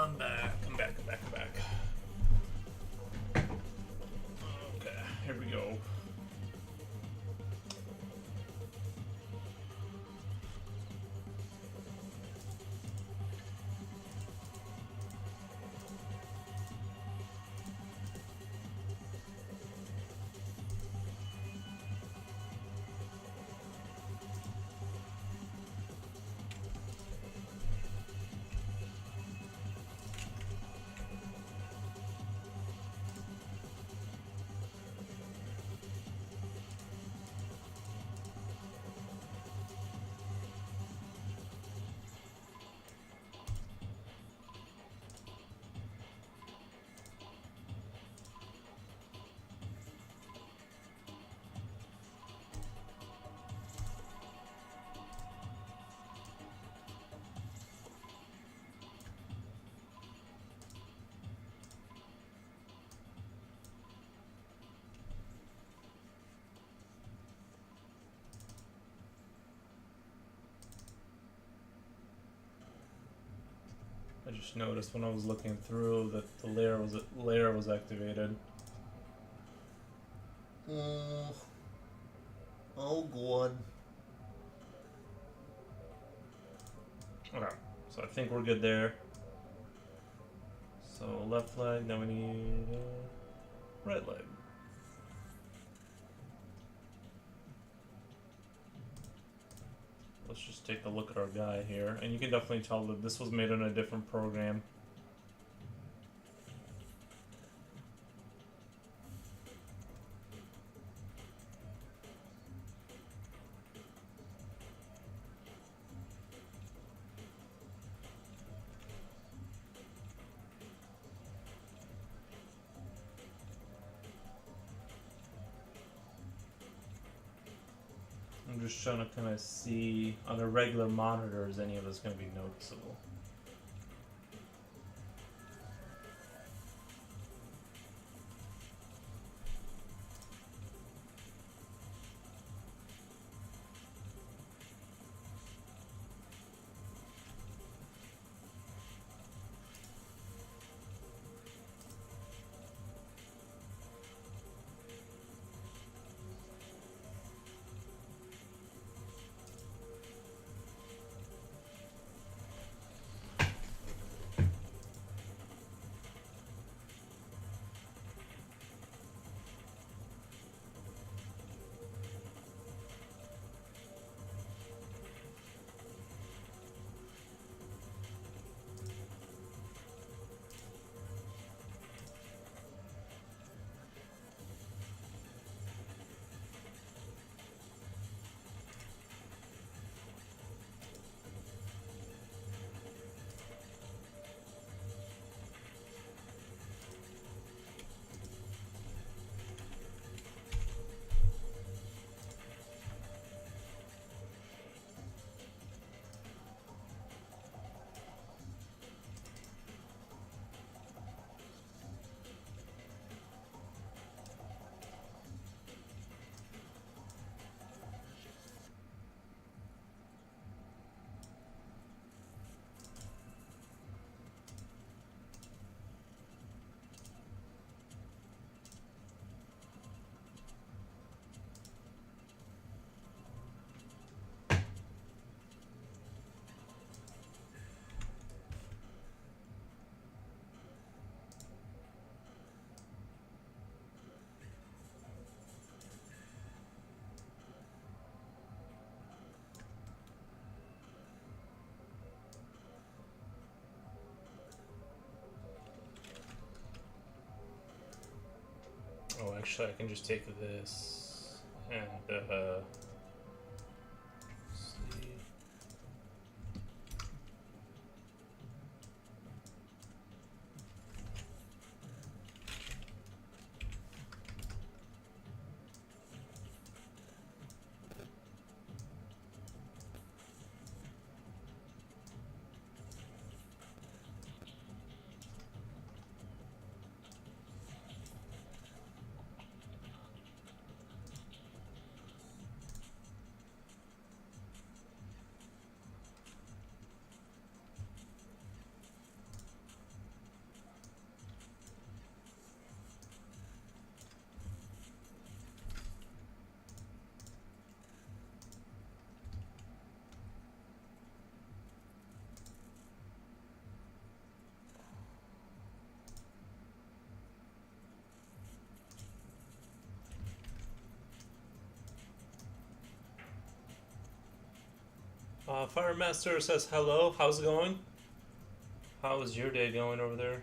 I'm back. Okay, here we go. I just noticed when I was looking through that the layer was activated. Oh God. Okay, so I think we're good there. So left leg, now we need right leg. Let's just take a look at our guy here, and you can definitely tell that this was made on a different program. I'm just trying to kind of see on a regular monitor, is any of this going to be noticeable? Oh, actually, I can just take this and see. Firemaster says hello. How's it going? How is your day going over there?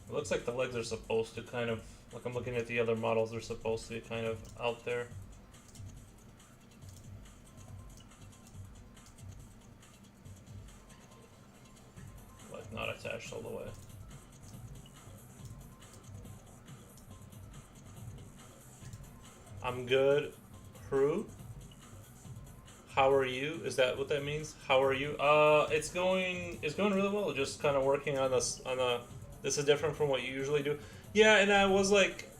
It looks like the legs are supposed to kind of, like I'm looking at the other models, they're supposed to be kind of out there. Like not attached all the way. I'm good. Who? How are you? Is that what that means? How are you? It's going really well. Just kind of working on this this is different from what you usually do. Yeah, and I was like,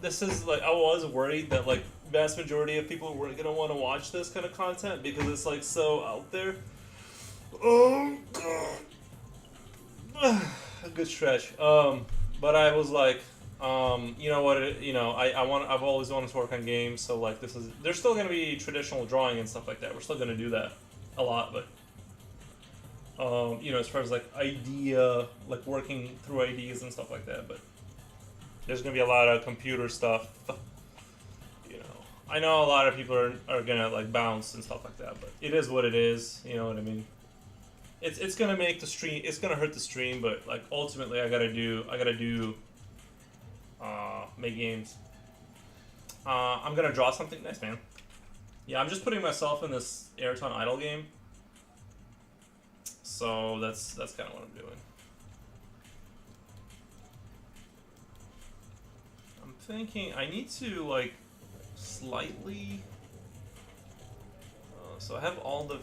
this is like I was worried that like vast majority of people weren't gonna want to watch this kind of content because it's like so out there. Oh god. A good stretch. But I was like, you know what? I've always wanted to work on games, so like this is. There's still gonna be traditional drawing and stuff like that. We're still gonna do that a lot, but as far as like idea, like working through ideas and stuff like that. But there's gonna be a lot of computer stuff. I know a lot of people are gonna like bounce and stuff like that, but it is what it is. You know what I mean? It's gonna make the stream. It's gonna hurt the stream, but like ultimately, I gotta do make games. I'm gonna draw something. Nice, man. Yeah, I'm just putting myself in this Ayrton Idle game. So that's kind of what I'm doing. I'm thinking I need to like slightly. So I have all the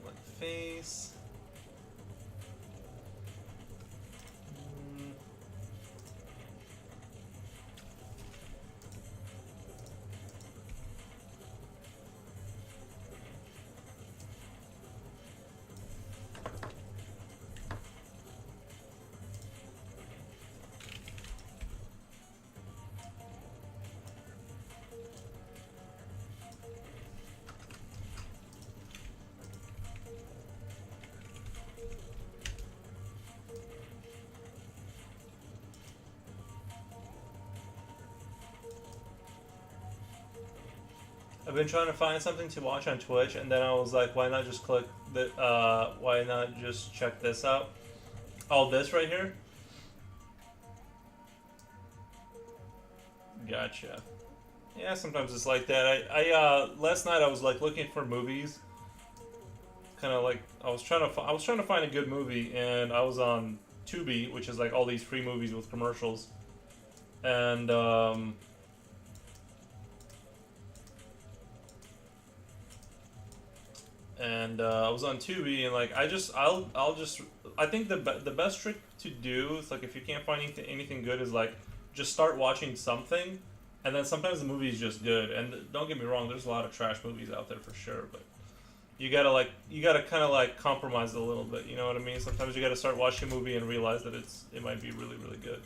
like face. I've been trying to find something to watch on Twitch, and then I was like, why not just click the, why not just check this out? Oh, this right here? Gotcha. Yeah, sometimes it's like that. Last night I was like looking for movies. Kind of like, I was trying to find a good movie, and I was on Tubi, which is like all these free movies with commercials. And, I was on Tubi, and like I think the best trick to do is like if you can't find anything good is like just start watching something, and then sometimes the movie is just good. And don't get me wrong, there's a lot of trash movies out there for sure, but you gotta kind of like compromise a little bit. You know what I mean? Sometimes you gotta start watching a movie and realize that it might be really really good.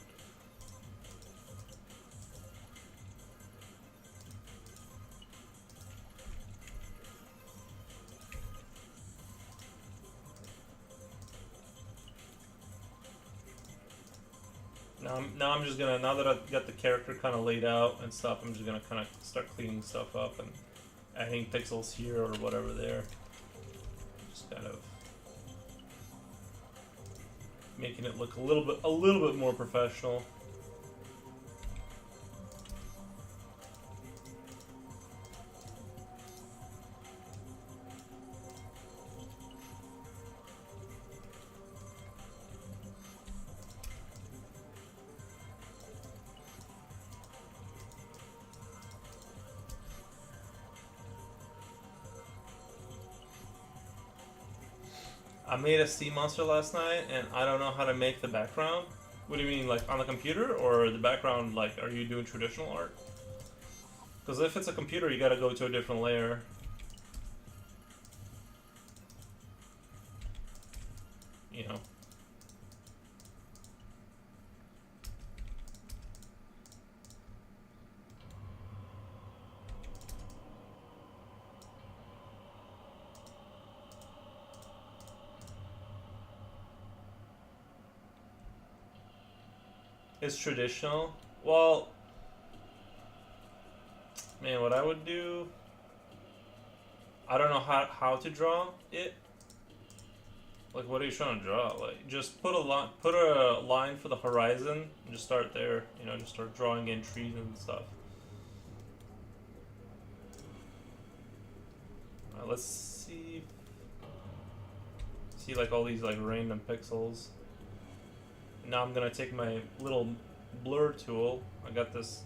Now I'm just gonna, now that I've got the character kind of laid out and stuff, I'm just gonna kind of start cleaning stuff up and adding pixels here or whatever there. Just kind of. making it look a little bit more professional. I made a sea monster last night, and I don't know how to make the background. What do you mean, like on the computer, or the background? Like, are you doing traditional art? Because if it's a computer, you gotta go to a different layer. You know. It's traditional. Well, man, what I would do, I don't know how to draw it. Like, what are you trying to draw? Like, just put a line for the horizon and just start there. You know, just start drawing in trees and stuff. Alright, let's see. See, like all these like random pixels. Now I'm gonna take my little blur tool. I got this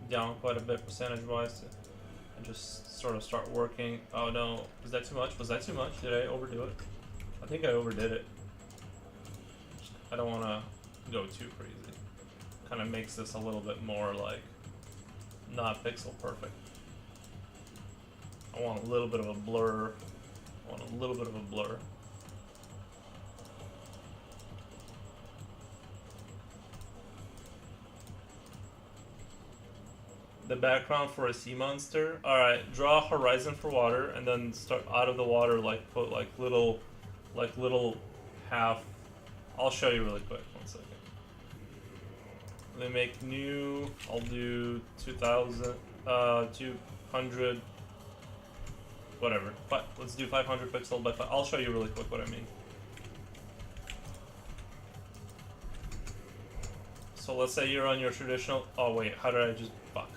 down quite a bit percentage wise, and just sort of start working. Oh no, is that too much? Was that too much? Did I overdo it? I think I overdid it. I don't want to go too crazy. Kind of makes this a little bit more like not pixel perfect. I want a little bit of a blur. I want a little bit of a blur. The background for a sea monster. Alright, draw a horizon for water, and then start out of the water, like put like little half. I'll show you really quick. 1 second. They make new. I'll do 2,000, 200, whatever. But let's do 500 pixel by 5. I'll show you really quick what I mean. So let's say you're on your traditional. Oh wait, how did I just fuck?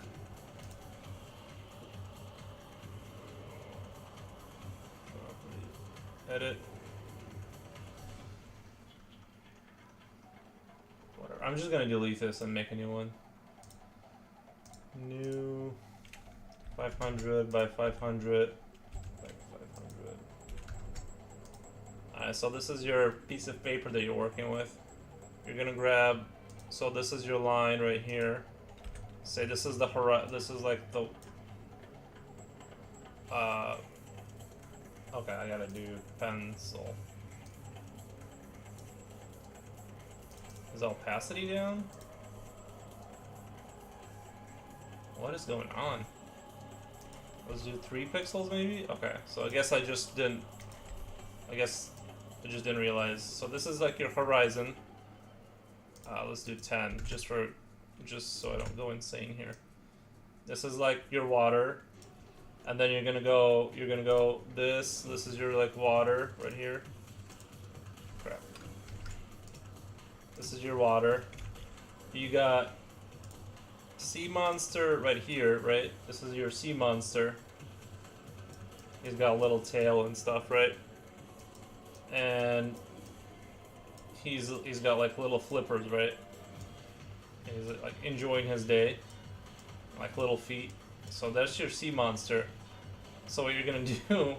Edit. Whatever. I'm just gonna delete this and make a new one. New 500 by 500 by 500. Alright, so this is your piece of paper that you're working with. You're gonna grab. So this is your line right here. Say this is the this is like the. Okay, I gotta do pencil. Is opacity down? What is going on? Let's do 3 pixels maybe? Okay, so I guess I just didn't realize. So this is like your horizon. Let's do 10 just so I don't go insane here. This is like your water. And then you're gonna go this is your like water right here. Crap. This is your water. You got sea monster right here, right? This is your sea monster. He's got a little tail and stuff, right? And he's got like little flippers, right? He's like enjoying his day. Like little feet. So that's your sea monster. So what you're gonna do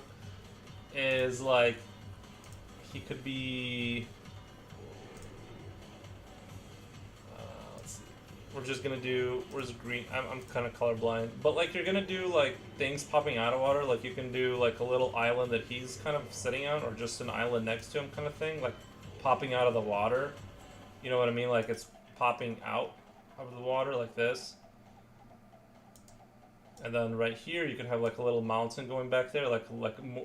is like he could be. Let's see. We're just gonna do. Where's green? I'm kind of colorblind, but like you're gonna do like things popping out of water. Like you can do like a little island that he's kind of sitting on, or just an island next to him, kind of thing. Like popping out of the water. You know what I mean? Like it's popping out of the water like this. And then right here you could have like a little mountain going back there, like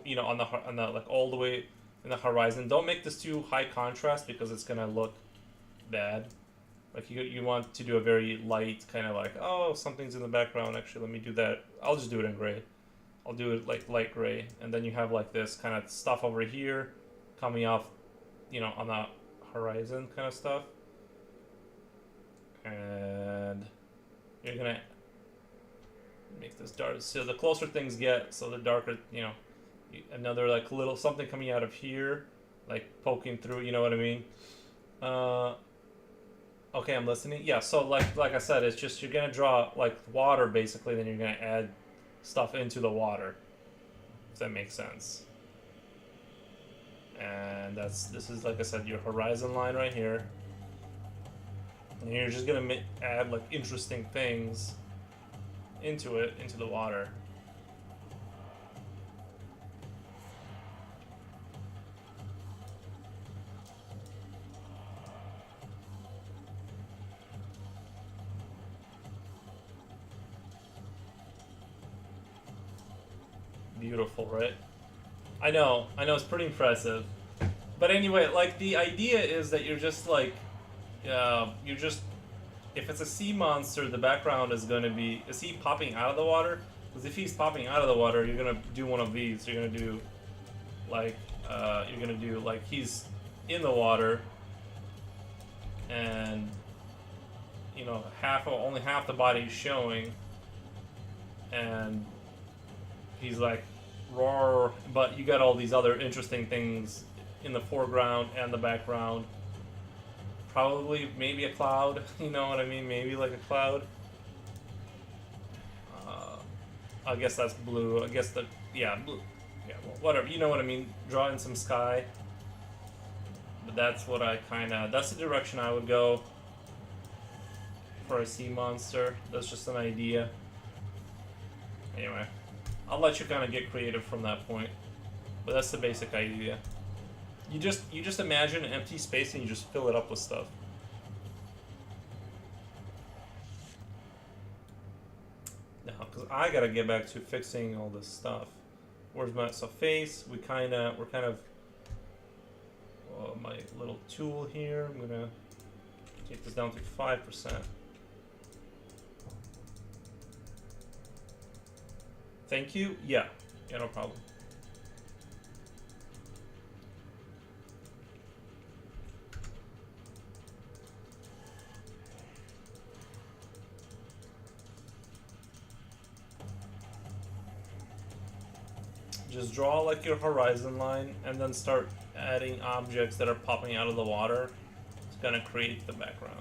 you know on the like all the way in the horizon. Don't make this too high contrast because it's gonna look bad. Like you want to do a very light kind of like, oh, something's in the background. Actually, let me do that. I'll just do it in gray. I'll do it like light gray, and then you have like this kind of stuff over here coming off, you know, on the horizon kind of stuff. And you're gonna make this dark. So the closer things get, so the darker, you know, another like little something coming out of here, like poking through. You know what I mean? Okay, I'm listening. Yeah. So like I said, it's just you're gonna draw like water basically, then you're gonna add stuff into the water. If that makes sense. And this is like I said, your horizon line right here. And you're just gonna add like interesting things into the water. Beautiful, right? I know, it's pretty impressive. But anyway, like the idea is that you're just like, if it's a sea monster, the background is going to be, is he popping out of the water? Because if he's popping out of the water, you're going to do one of these. You're going to do like, he's in the water and, you know, only half the body is showing and he's like, roar, but you got all these other interesting things in the foreground and the background. Probably, maybe a cloud, you know what I mean? Maybe like a cloud. I guess that's blue. I guess blue. Yeah, well, whatever. You know what I mean? Draw in some sky. But that's what that's the direction I would go for a sea monster. That's just an idea. Anyway, I'll let you kind of get creative from that point. But that's the basic idea. You just imagine an empty space and you just fill it up with stuff. Now, because I gotta get back to fixing all this stuff. Where's my face? We're kind of my little tool here. I'm gonna take this down to 5%. Thank you. Yeah, no problem. Just draw like your horizon line and then start adding objects that are popping out of the water. It's gonna create the background.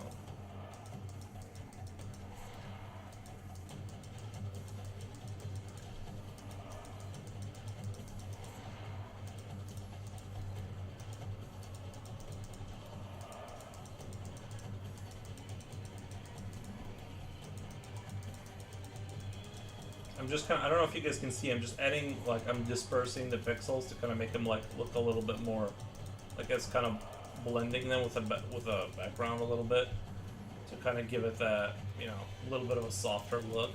I don't know if you guys can see, I'm just adding, like, I'm dispersing the pixels to kind of make them, like, look a little bit more, like it's kind of blending them with a background a little bit to kind of give it that, you know, a little bit of a softer look.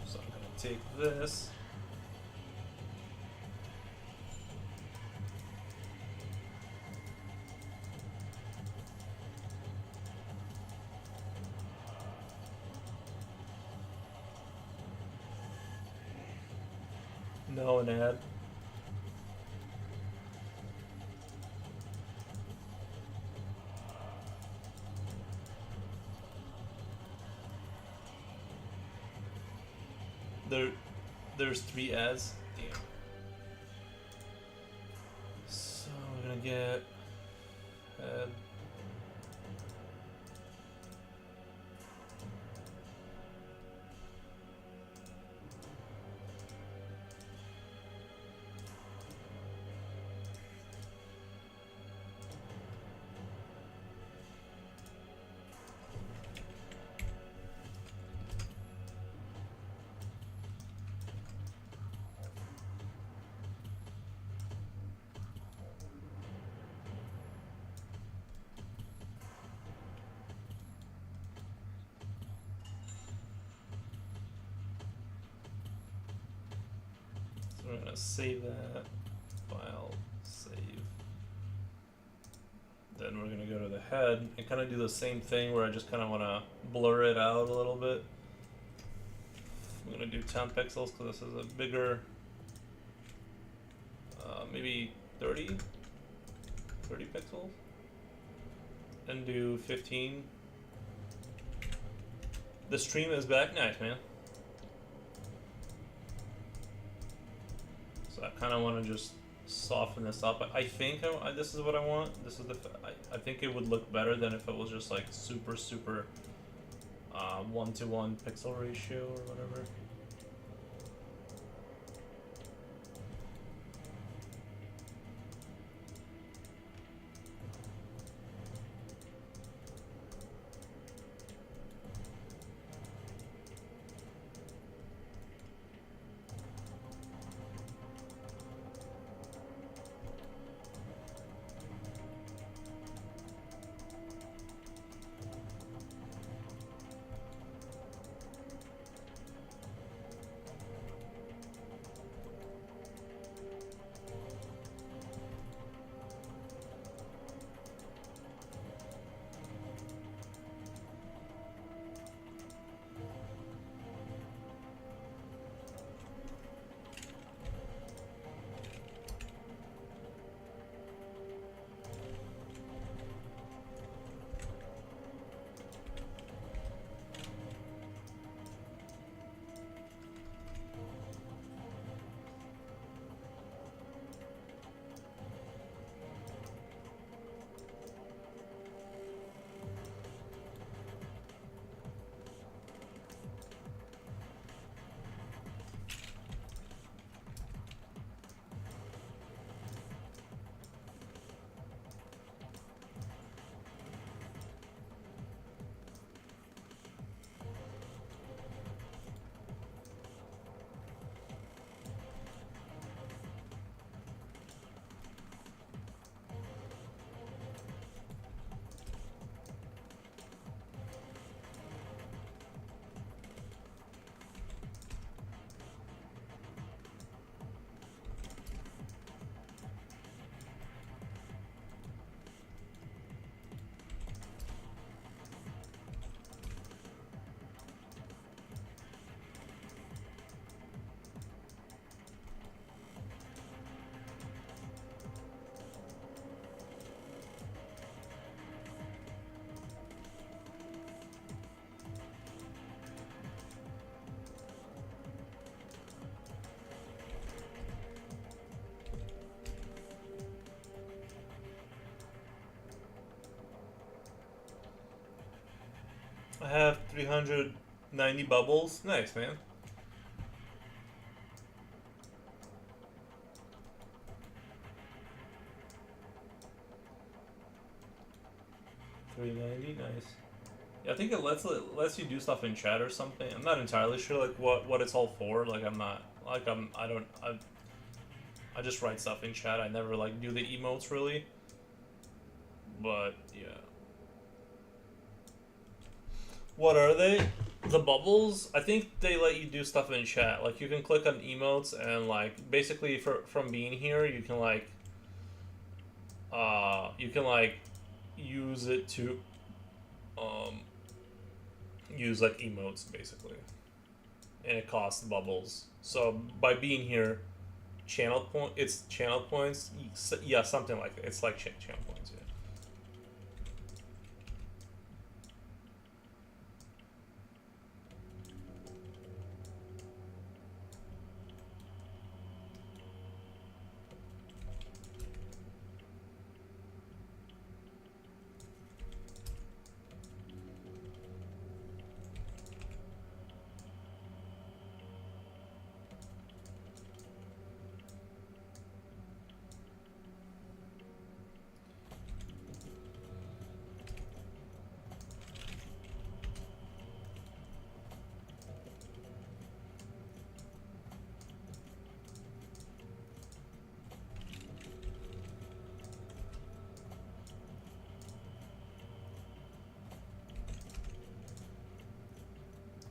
So I'm going to take this. No, an ad. There's 3 ads. Damn. So we're gonna get ad. We're gonna save that file, save. Then we're gonna go to the head and kind of do the same thing where I just kind of want to blur it out a little bit. I'm gonna do 10 pixels because this is a bigger maybe 30 pixels, and do 15. The stream is back. Nice, man. So I kind of want to just soften this up. I think this is what I want. This is I think it would look better than if it was just like super 1-to-1 pixel ratio or whatever. I have 390 bubbles. Nice, man. $390, nice. Yeah, I think it lets you do stuff in chat or something. I'm not entirely sure like what it's all for. Like I just write stuff in chat. I never like do the emotes really. But yeah. What are they? The bubbles? I think they let you do stuff in chat. Like you can click on emotes and like basically from being here you can like use it to use like emotes basically. And it costs bubbles. So by being here it's channel points. Yeah, something like that. It's like channel points, yeah.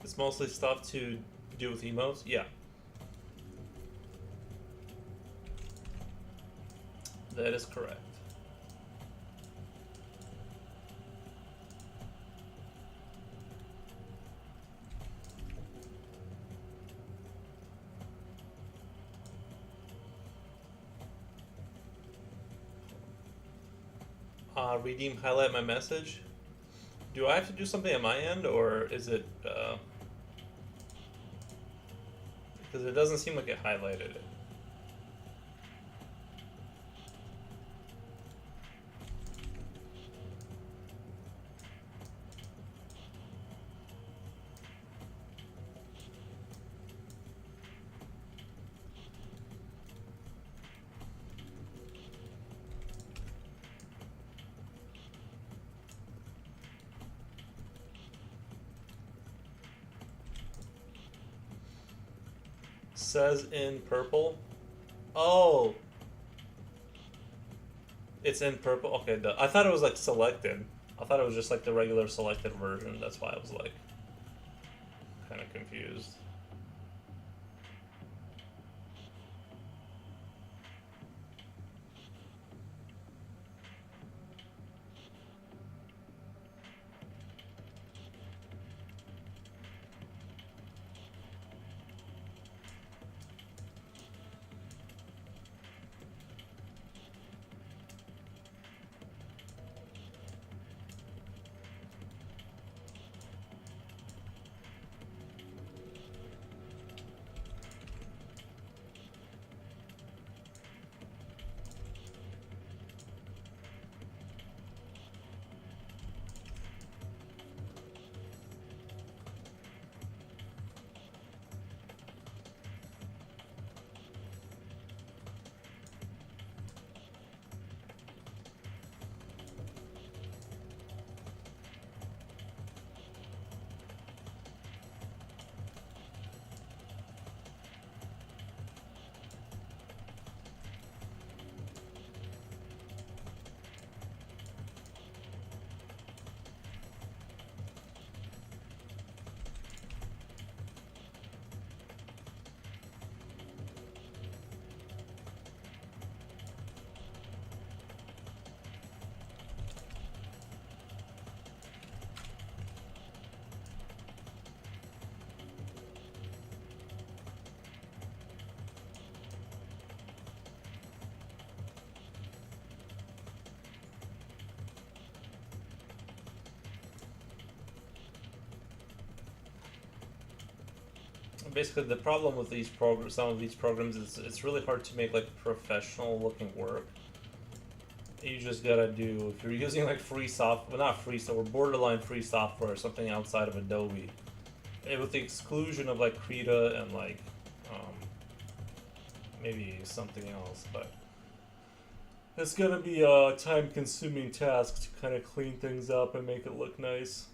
It's mostly stuff to do with emotes. Yeah. That is correct. redeem highlight my message. Do I have to do something on my end, or is it because it doesn't seem like it highlighted it? Says in purple. Oh, it's in purple. Okay, I thought it was like selected. I thought it was just like the regular selected version. That's why I was like kind of confused. Basically, the problem with these programs, some of these programs, is it's really hard to make like professional looking work. You just gotta do, if you're using like free software, well, not free, so we're borderline free software or something outside of Adobe, with the exclusion of like Krita and like maybe something else, but it's gonna be a time consuming task to kind of clean things up and make it look nice.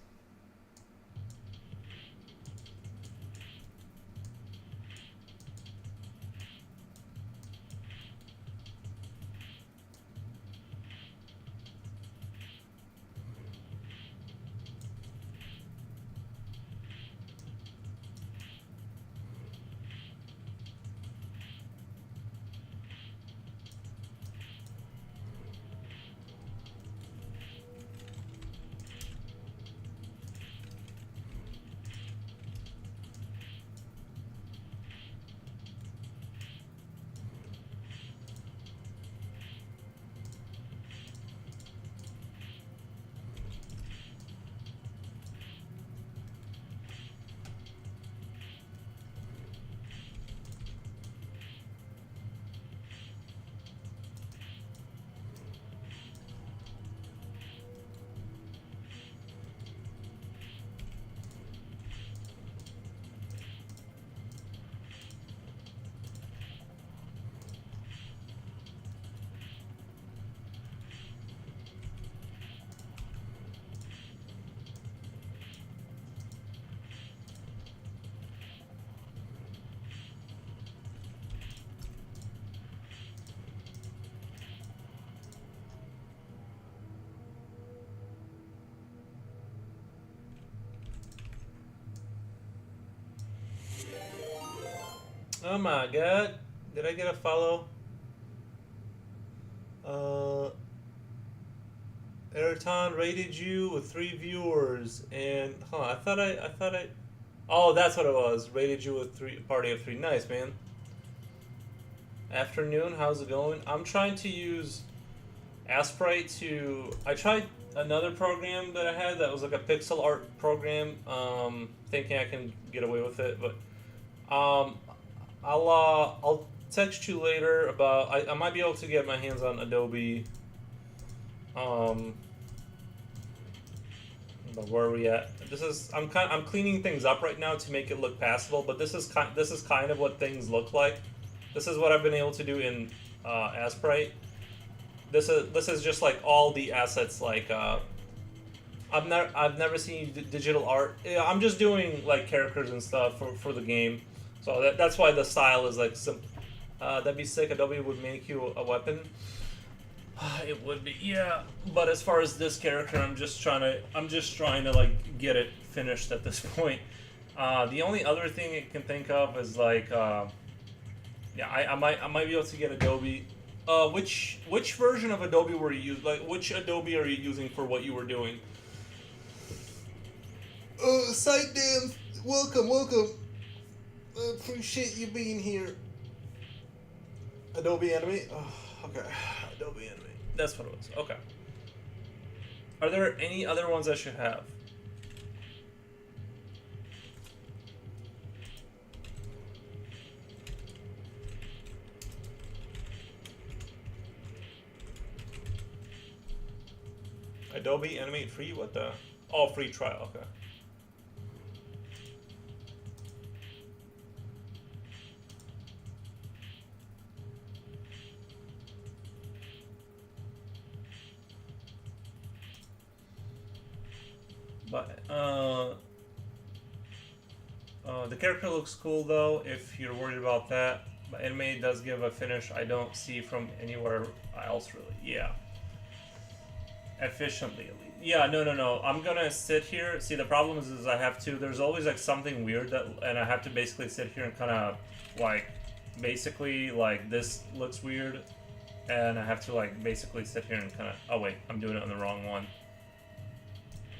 Oh my god. Did I get a follow? Ayrton rated you with 3 viewers and I thought I oh, that's what it was. Rated you with 3 party of 3. Nice, man. Afternoon, how's it going? I'm trying to use Asprite to. I tried another program that I had that was like a pixel art program, thinking I can get away with it, but I'll text you later about. I might be able to get my hands on Adobe. Um, but where are we at? This is I'm cleaning things up right now to make it look passable, but this is kind of what things look like. This is what I've been able to do in Asprite. This is just like all the assets. Like I've never seen digital art. Yeah, I'm just doing like characters and stuff for the game, so that's why the style is like some. That'd be sick. Adobe would make you a weapon. It would be, yeah. But as far as this character, I'm just trying to like get it finished at this point. The only other thing I can think of is like, yeah, I might be able to get Adobe. Which version of Adobe were you using? Like, which Adobe are you using for what you were doing? SiteDev, welcome. Appreciate you being here. Adobe Anime? Oh, okay. Adobe Anime. That's what it was. Okay. Are there any other ones I should have? Adobe Animate free? What the? Oh, free trial. Okay. But the character looks cool though. If you're worried about that, but anime does give a finish I don't see from anywhere else really. Yeah. Efficiently at least. Yeah, no. I'm gonna sit here. See, the problem is I have to. There's always like something weird that, and I have to basically sit here and kind of like, basically like this looks weird, and I have to like basically sit here and kind of. Oh wait, I'm doing it on the wrong one.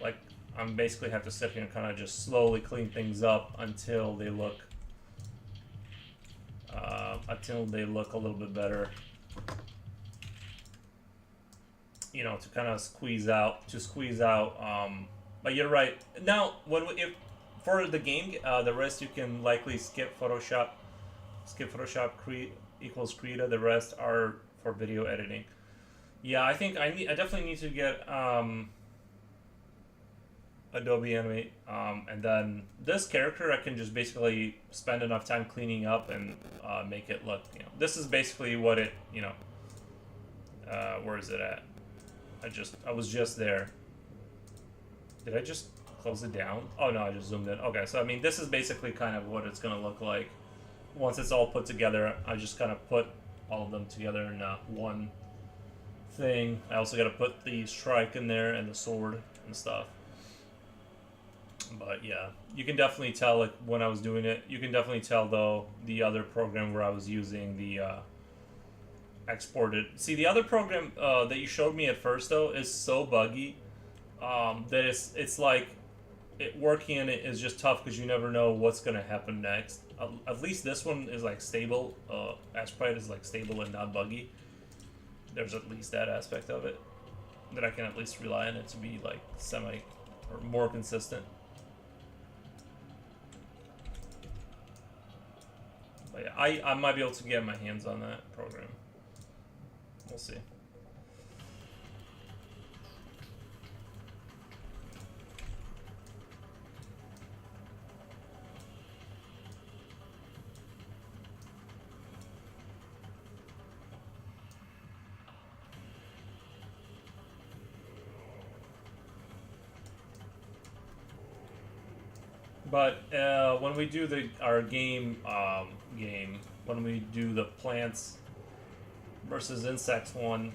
Like I'm basically have to sit here and kind of just slowly clean things up until they look. Until they look a little bit better. You know, to kind of squeeze out. But you're right. Now, if for the game, the rest you can likely skip Photoshop. Skip Photoshop equals Krita. The rest are for video editing. Yeah, I think I definitely need to get Adobe Animate, and then this character I can just basically spend enough time cleaning up and make it look. You know, this is basically what it. You know, where is it at? I was just there. Did I just close it down? Oh no, I just zoomed in. Okay, so I mean, this is basically kind of what it's gonna look like once it's all put together. I just kind of put all of them together in one thing. I also got to put the strike in there and the sword and stuff. But yeah, you can definitely tell like when I was doing it. You can definitely tell though the other program where I was using the exported. See, the other program that you showed me at first though is so buggy that it's like working in it is just tough because you never know what's gonna happen next. At least this one is like stable. Asprite is like stable and not buggy. There's at least that aspect of it that I can at least rely on it to be like semi or more consistent. But yeah, I might be able to get my hands on that program. We'll see. But when we do our game, when we do the plants versus insects one,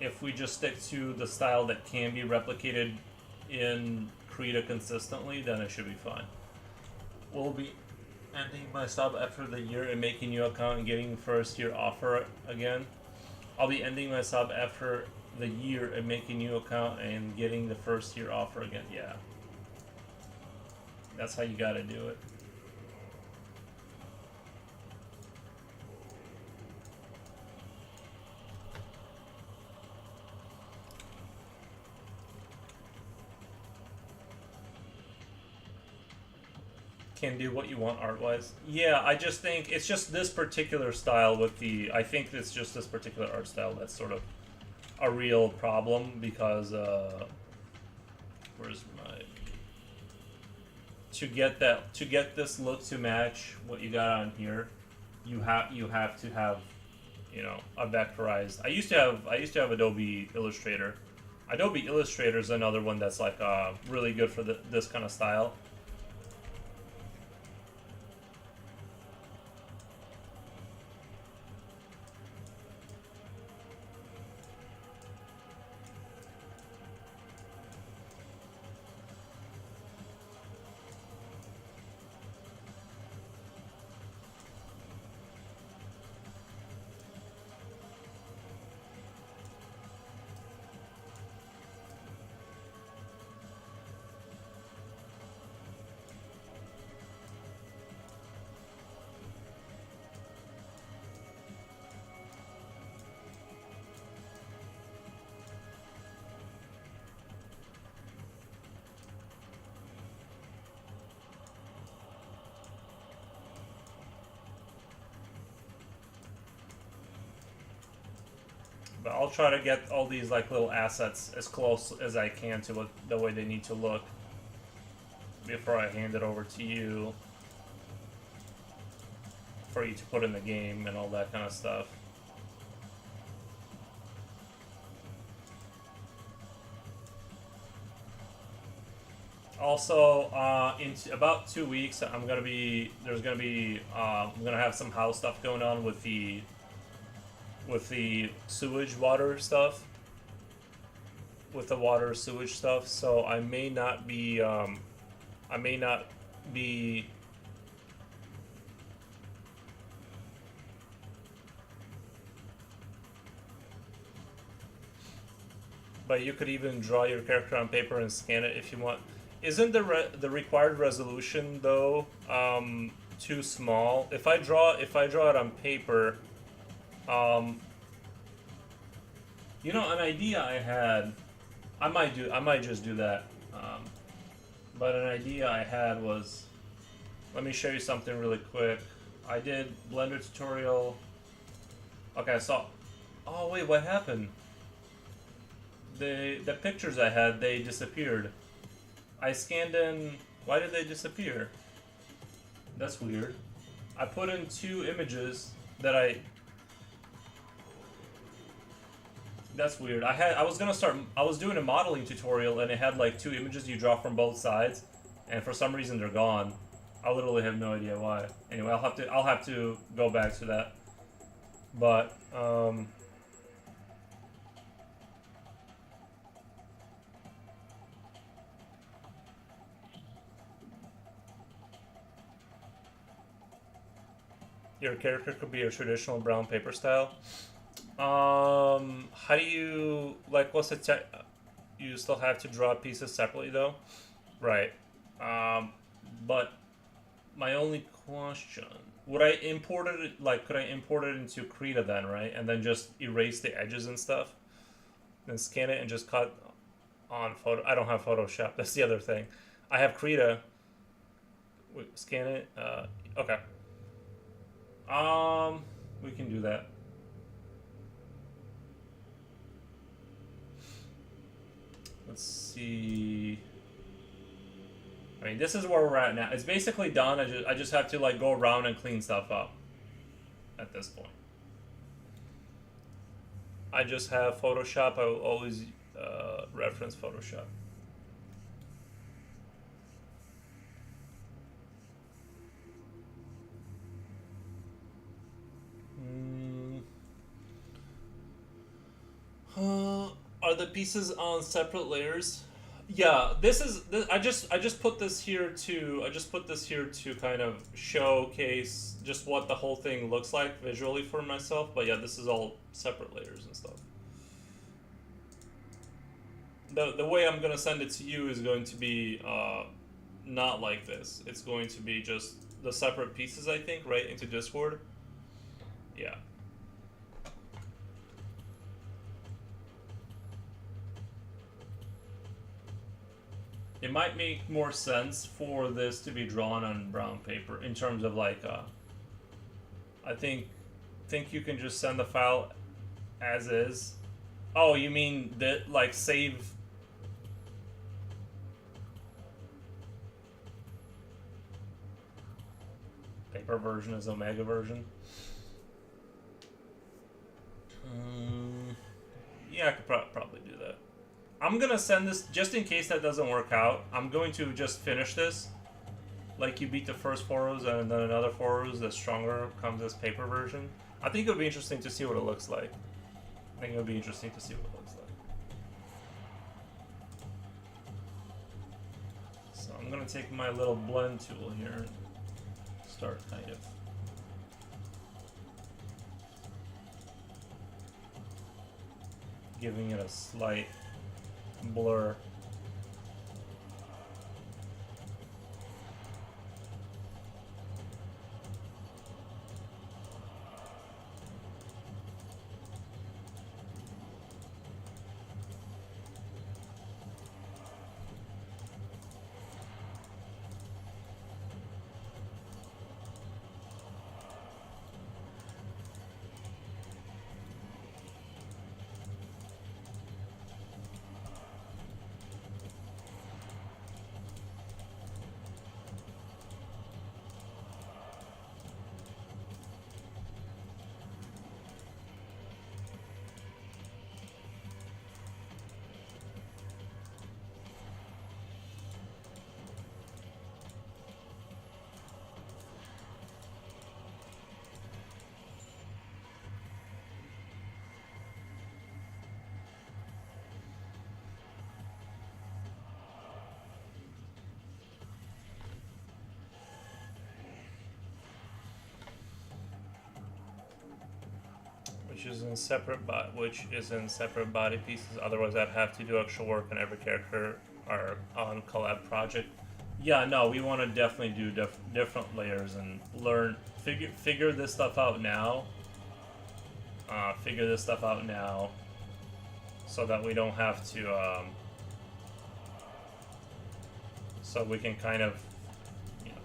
if we just stick to the style that can be replicated in Krita consistently, then it should be fine. We'll be ending my sub after the year and making new account and getting first year offer again. I'll be ending my sub after the year and making new account and getting the first year offer again. Yeah. That's how you gotta do it. can do what you want art-wise. Yeah, I just think it's just this particular style with the. I think it's just this particular art style that's sort of a real problem because where's my to get this look to match what you got on here, you have to have, you know, a vectorized. I used to have Adobe Illustrator. Adobe Illustrator is another one that's like really good for this kind of style. But I'll try to get all these like little assets as close as I can to what the way they need to look before I hand it over to you for you to put in the game and all that kind of stuff. Also, in about 2 weeks, I'm gonna have some house stuff going on with the sewage water stuff, with the water sewage stuff. So I may not be but you could even draw your character on paper and scan it if you want. Isn't the required resolution though too small? If I draw it on paper, you know, an idea I had, I might just do that. But an idea I had was, let me show you something really quick. I did Blender tutorial. Okay, I saw. Oh wait, what happened? The pictures I had, they disappeared. I scanned in. Why did they disappear? That's weird. I put in 2 images that I. That's weird. I was doing a modeling tutorial and it had like 2 images you draw from both sides, and for some reason they're gone. I literally have no idea why. Anyway, I'll have to go back to that. But your character could be a traditional brown paper style. How do you, like, what's the you still have to draw pieces separately though? Right. But my only question, would I import it, like, could I import it into Krita then, right? And then just erase the edges and stuff? Then scan it and just cut on photo. I don't have Photoshop, that's the other thing. I have Krita. Wait, scan it, okay. We can do that. Let's see. I mean, this is where we're at now. It's basically done. I just have to like go around and clean stuff up at this point. I just have Photoshop. I will always reference Photoshop. Are the pieces on separate layers? Yeah, I just put this here to kind of showcase just what the whole thing looks like visually for myself. But yeah, this is all separate layers and stuff. The way I'm gonna send it to you is going to be not like this. It's going to be just the separate pieces, I think, right into Discord. Yeah. it might make more sense for this to be drawn on brown paper in terms of like I think you can just send the file as is. Oh, you mean that like save paper version as Omega version? Yeah, I could probably do that. I'm gonna send this just in case that doesn't work out. I'm going to just finish this. Like you beat the first 4 rows and then another 4 rows that's stronger comes as paper version. I think it would be interesting to see what it looks like. I think it would be interesting to see what it looks like. So I'm gonna take my little blend tool here and start kind of giving it a slight blur. Which is in separate body pieces. Otherwise, I'd have to do extra work on every character or on collab project. Yeah, no, we want to definitely do different layers and figure this stuff out now. Figure this stuff out now, so that we don't have to. So we can kind of, you know,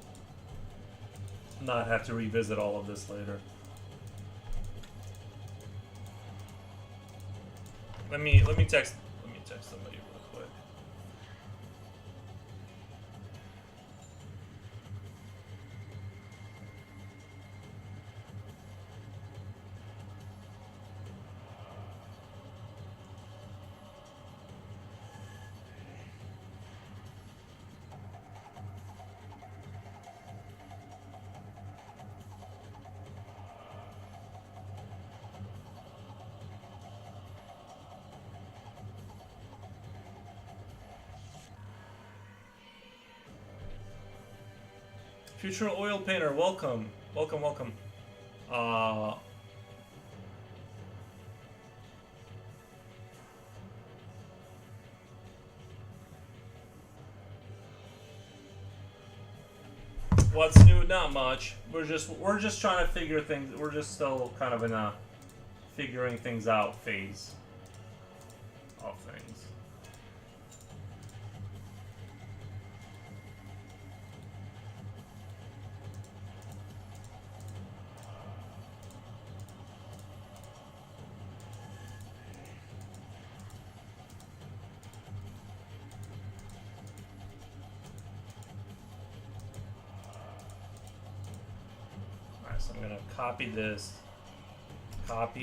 not have to revisit all of this later. Let me text somebody real quick. Future oil painter, welcome. Welcome. What's new? Not much. We're just trying to figure things. We're just still kind of in a figuring things out phase of things. So I'm gonna copy this, and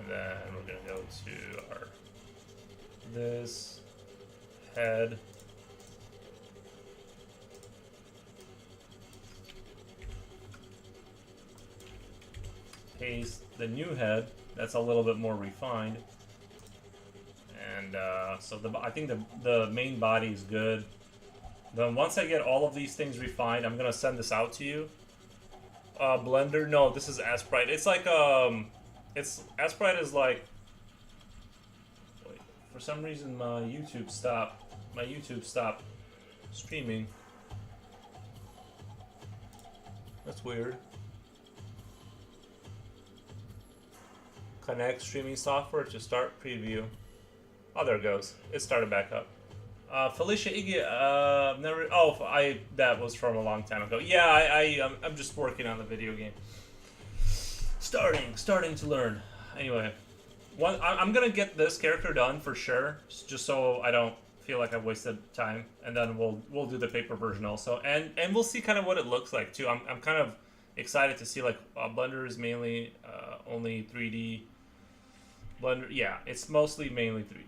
then we're gonna go to our this head, paste the new head. That's a little bit more refined, and so I think the main body is good. Then once I get all of these things refined, I'm gonna send this out to you. Blender? No, this is Asprite. It's like Asprite is like. Wait, for some reason my YouTube stopped streaming. That's weird. Connect streaming software to start preview. Oh, there it goes. It started back up. Felicia Iggy, never. Oh, that was from a long time ago. Yeah, I'm just working on the video game. Starting to learn. Anyway, I'm gonna get this character done for sure, just so I don't feel like I've wasted time, and then we'll do the paper version also, and we'll see kind of what it looks like too. I'm kind of excited to see like Blender is mainly only 3D. Blender, yeah, it's mostly mainly 3D.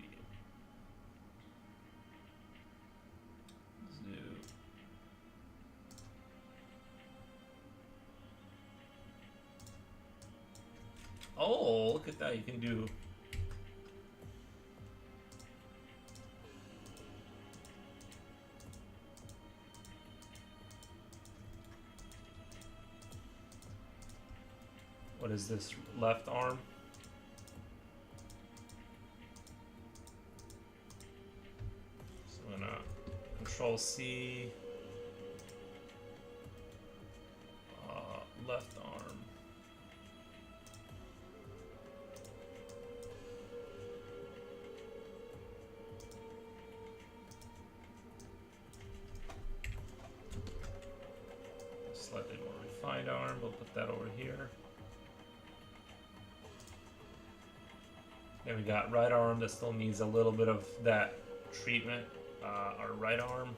Oh, look at that! You can do. What is this? Left arm? So I'm gonna Control C. Left arm. Slightly more refined arm. We'll put that over here. Then we got right arm that still needs a little bit of that treatment. Our right arm.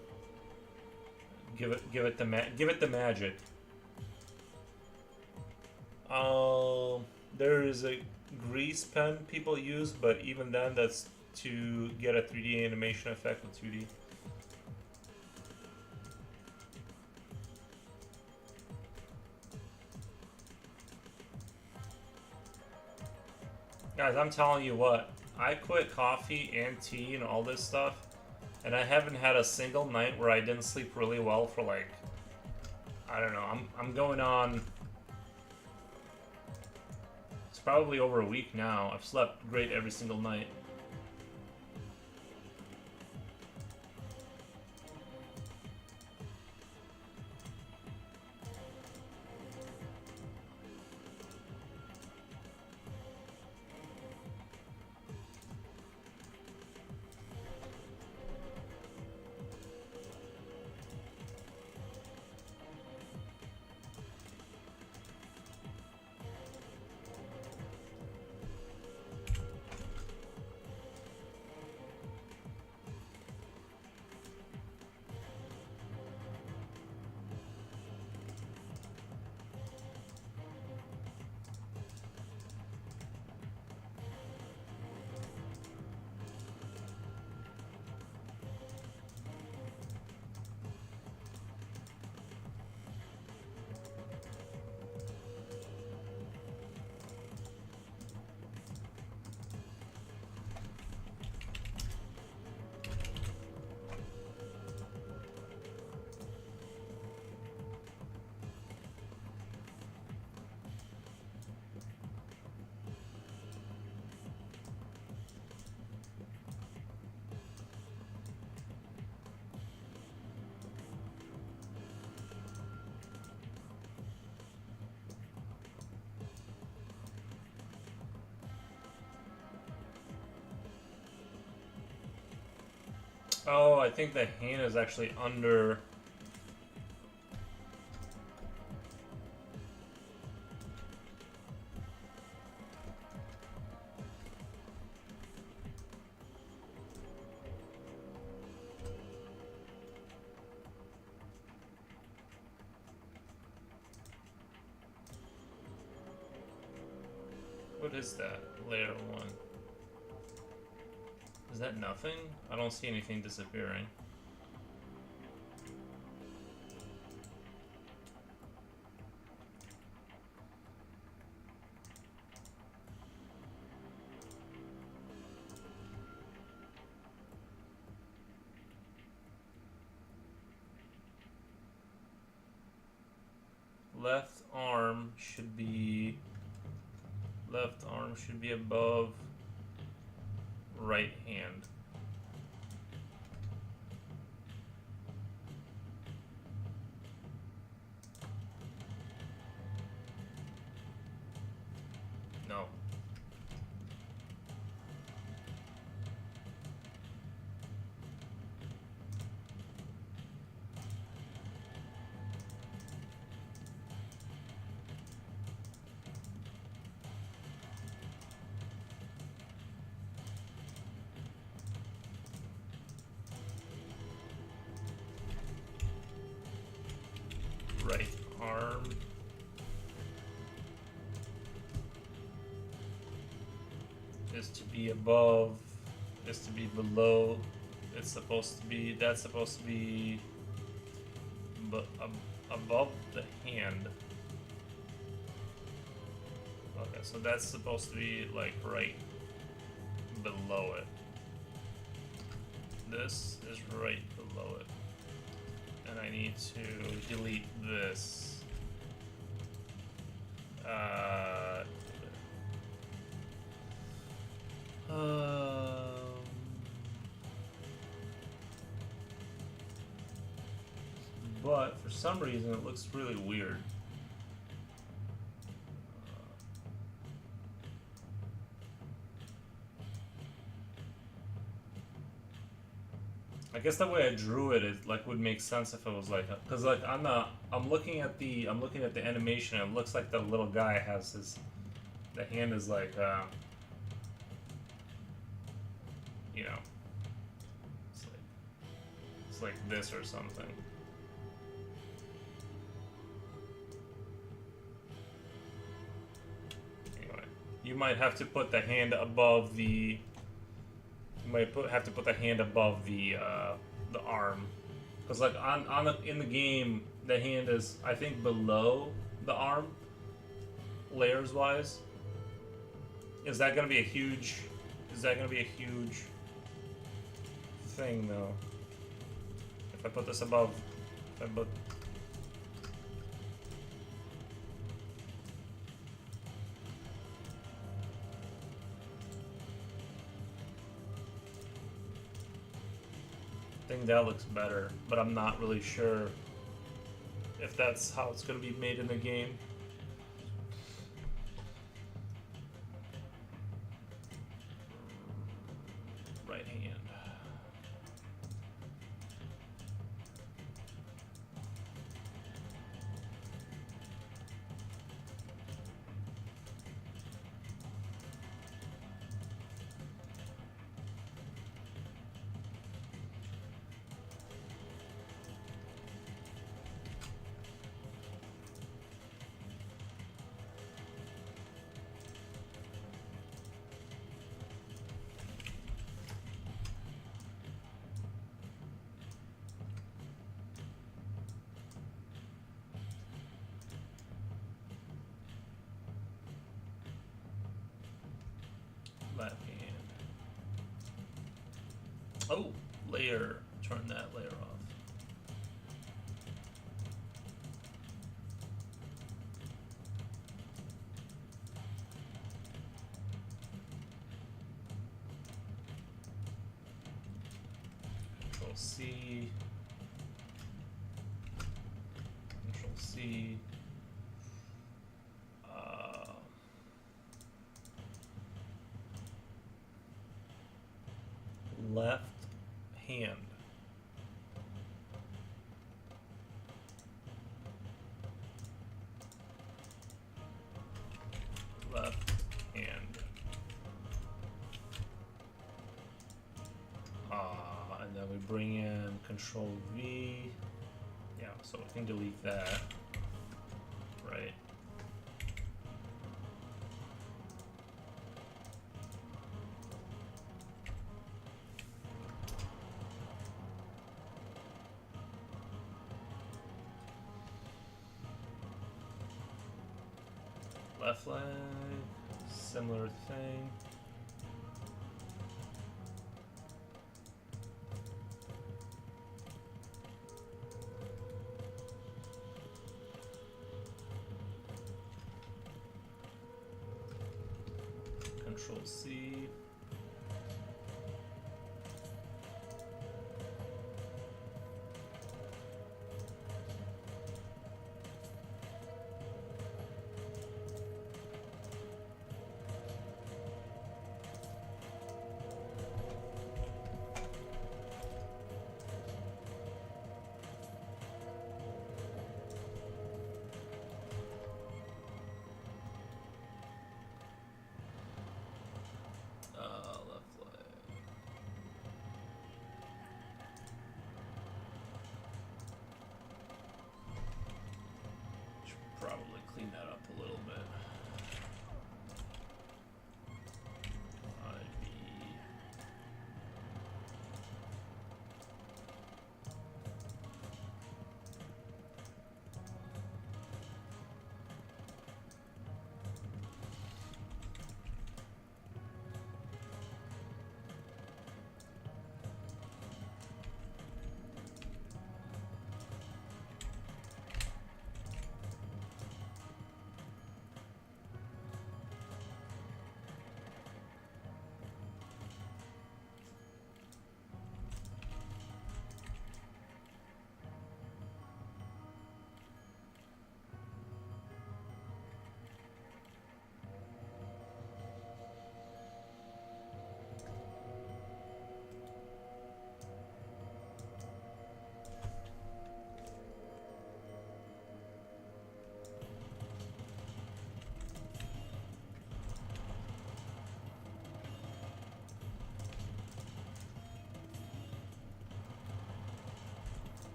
Give it the magic. There is a grease pen people use, but even then, that's to get a 3D animation effect with 2D. Guys, I'm telling you what, I quit coffee and tea and all this stuff, and I haven't had a single night where I didn't sleep really well for like, I don't know, I'm going on, it's probably over a week now. I've slept great every single night. Oh, I think the hand is actually under. What is that? Layer 1. Is that nothing? I don't see anything disappearing. Left arm should be above right hand. No. is to be above, is to be below. It's supposed to be, that's supposed to be above the hand. Okay, so that's supposed to be like right below it. This is right below it. And I need to delete this. But for some reason it looks really weird. I guess the way I drew it is like would make sense if it was like, because like I'm looking at the animation and it looks like the little guy has his, the hand is like you know, it's like this or something. Anyway, you might have to put the hand above the. You might have to put the hand above the arm, because like in the game the hand is, I think, below the arm, layers wise. Is that gonna be a huge? Is that gonna be a huge thing though? If I put this above, if I put. I think that looks better, but I'm not really sure if that's how it's going to be made in the game. Right hand. Left hand. Oh, layer. Turn that layer off. Control C. Control C. Left hand. Left hand. And then we bring in Control V. Yeah, so we can delete that. Right. Left leg, similar thing. Control C.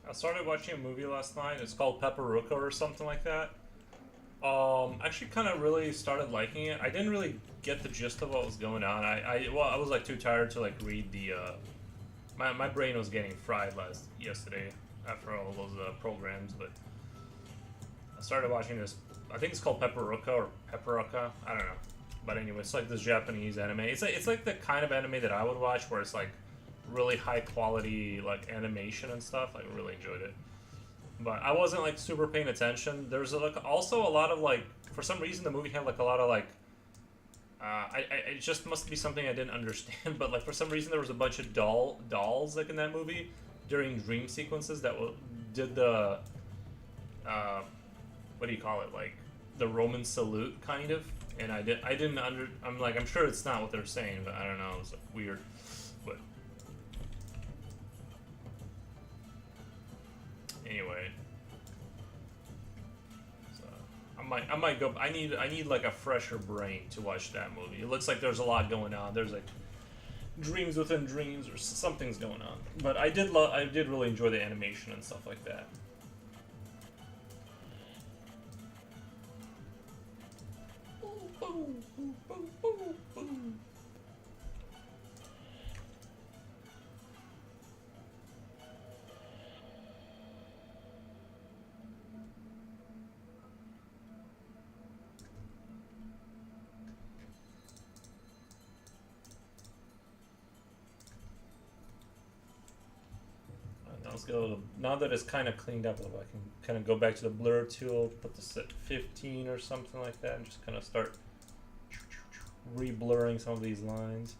I started watching a movie last night. It's called Pepperuka or something like that. Actually, kind of really started liking it. I didn't really get the gist of what was going on. I was like too tired to like read the. My brain was getting fried yesterday after all those programs, but I started watching this. I think it's called Pepperuka or Pepperuka. I don't know, but anyway, it's like this Japanese anime. It's like the kind of anime that I would watch, where it's like really high quality like animation and stuff. Like, I really enjoyed it, but I wasn't like super paying attention. There's like also a lot of like, for some reason the movie had like a lot of like it just must be something I didn't understand, but like for some reason there was a bunch of dolls like in that movie during dream sequences that did the what do you call it, like the Roman salute kind of, and I'm sure it's not what they're saying, but I don't know, it was like weird, but anyway. I might go. I need like a fresher brain to watch that movie. It looks like there's a lot going on. There's like dreams within dreams, or something's going on. But I did really enjoy the animation and stuff like that. Let's go. Now that it's kind of cleaned up a little, I can kind of go back to the blur tool, put this at 15 or something like that, and just kind of start re-blurring some of these lines.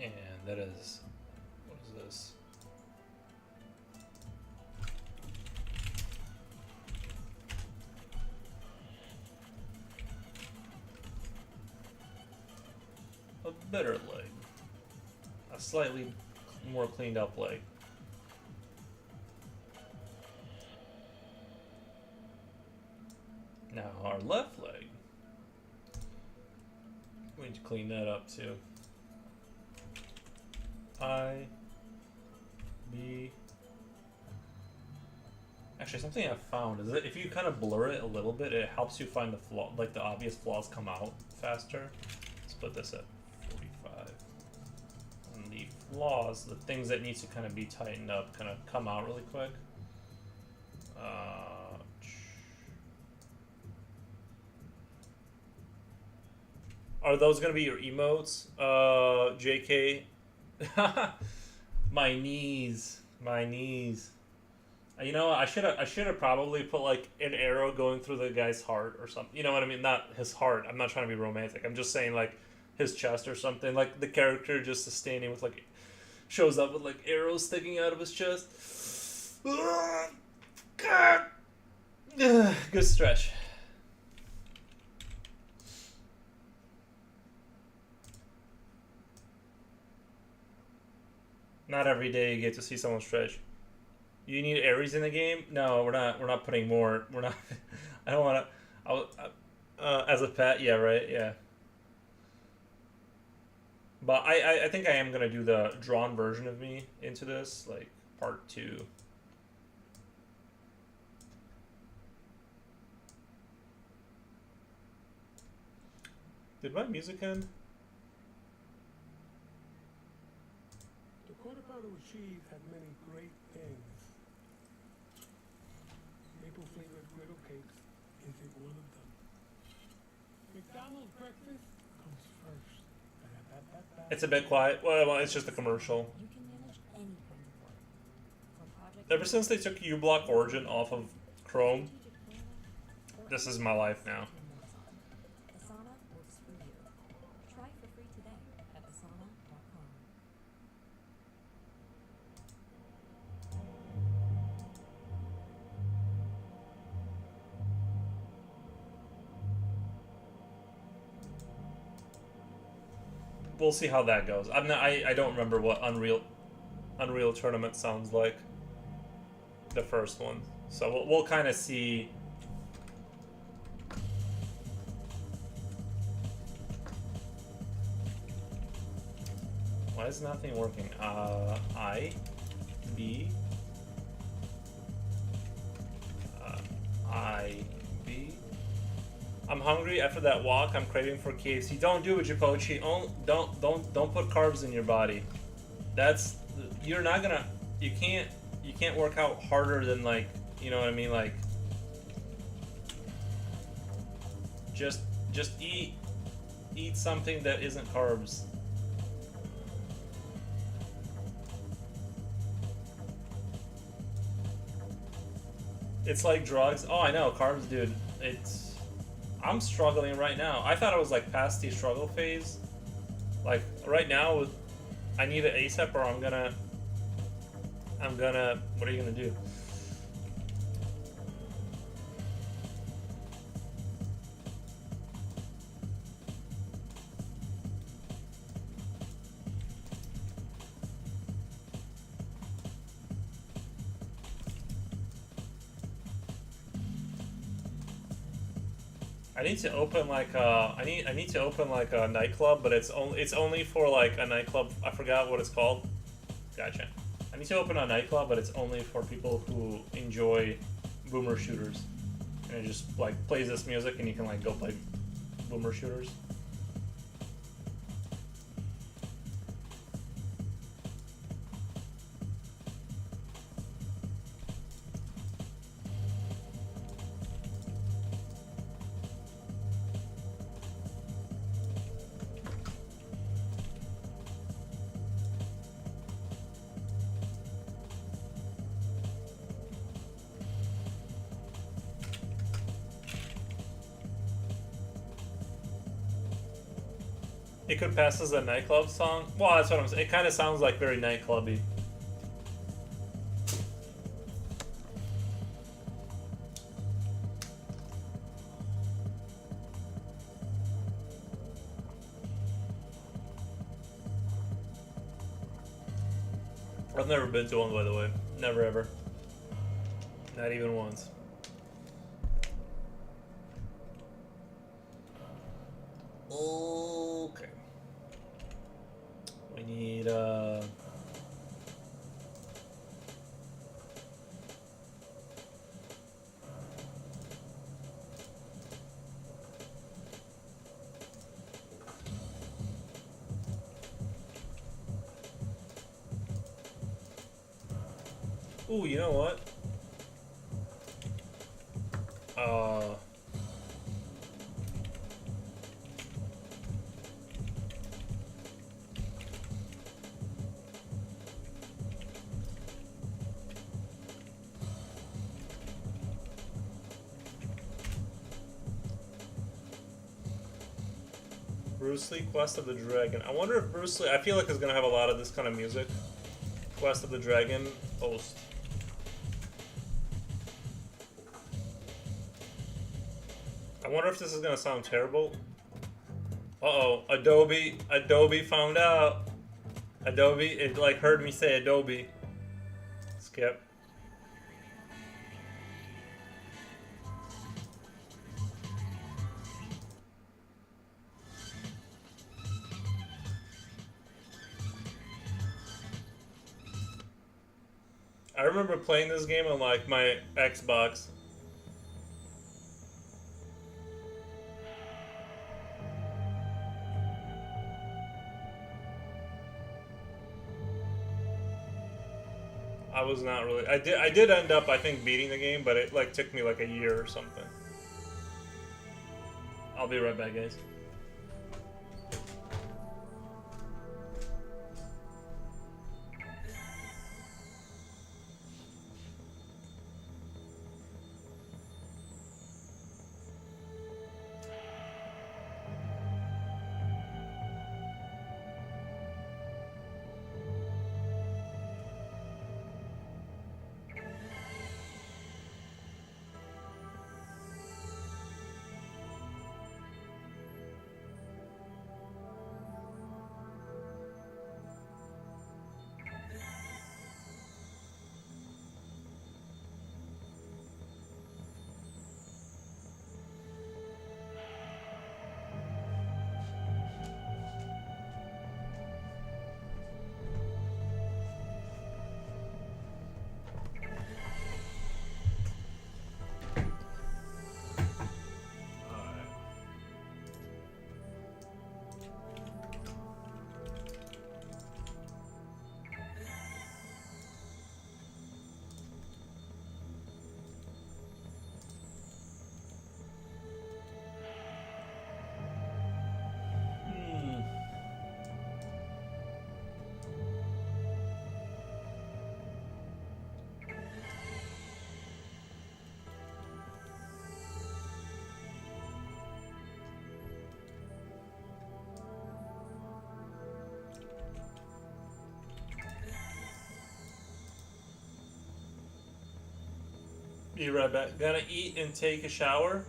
And that is, what is this? A better leg. A slightly more cleaned up leg. Now our left leg. We need to clean that up too. I, B. Actually, something I've found is that if you kind of blur it a little bit, it helps you find the flaw, like the obvious flaws come out faster. Let's put this at 45. And the flaws, the things that need to kind of be tightened up, kind of come out really quick. Are those gonna be your emotes, JK? My knees. You know, I should have probably put like an arrow going through the guy's heart or something. You know what I mean? Not his heart. I'm not trying to be romantic. I'm just saying like his chest or something. Like the character just standing with like, shows up with like arrows sticking out of his chest. God. Good stretch. Not every day you get to see someone stretch. You need Aries in the game? No, we're not. We're not putting more. We're not. I don't want to. As a pet, yeah, right, yeah. But I think I am gonna do the drawn version of me into this, like part 2. Did my music end? The quarter-pounder with cheese had many great things. Maple-flavored griddle cakes isn't one of them. McDonald's breakfast comes first. It's a bit quiet. Well, it's just a commercial. You can manage any kind of work. From project Ever since they took uBlock Origin off of Chrome, this is my life now. Asana works for you. Try for free today at asana.com. we'll see how that goes. I don't remember what Unreal Tournament sounds like. The first one, so we'll kind of see. Why is nothing working? I, B, I, B. I'm hungry after that walk. I'm craving for KFC. Don't do it, Japochi. Don't put carbs in your body. That's you're not gonna. You can't work out harder than, like, you know what I mean, like just eat something that isn't carbs. It's like drugs. Oh, I know, carbs, dude. I'm struggling right now. I thought I was like past the struggle phase. Like right now, I need it ASAP, or I'm gonna. What are you gonna do? I need to open like I need to open like a nightclub, but it's only for like a nightclub. I forgot what it's called. Gotcha. I need to open a nightclub, but it's only for people who enjoy boomer shooters. And it just like plays this music, and you can like go play boomer shooters. It could pass as a nightclub song. Well, that's what I'm saying. It kind of sounds like very nightclubby. I've never been to one, by the way. Never ever. Not even once. Okay. We need ooh, you know what? Bruce Lee, Quest of the Dragon. I wonder if Bruce Lee, I feel like is gonna have a lot of this kind of music. Quest of the Dragon post. I wonder if this is gonna sound terrible. Uh-oh, Adobe found out. Adobe, it like heard me say Adobe. Skip. I remember playing this game on like my Xbox. I was not really. I did end up, I think, beating the game, but it like took me like a year or something. I'll be right back, guys. Be right back. Gonna eat and take a shower.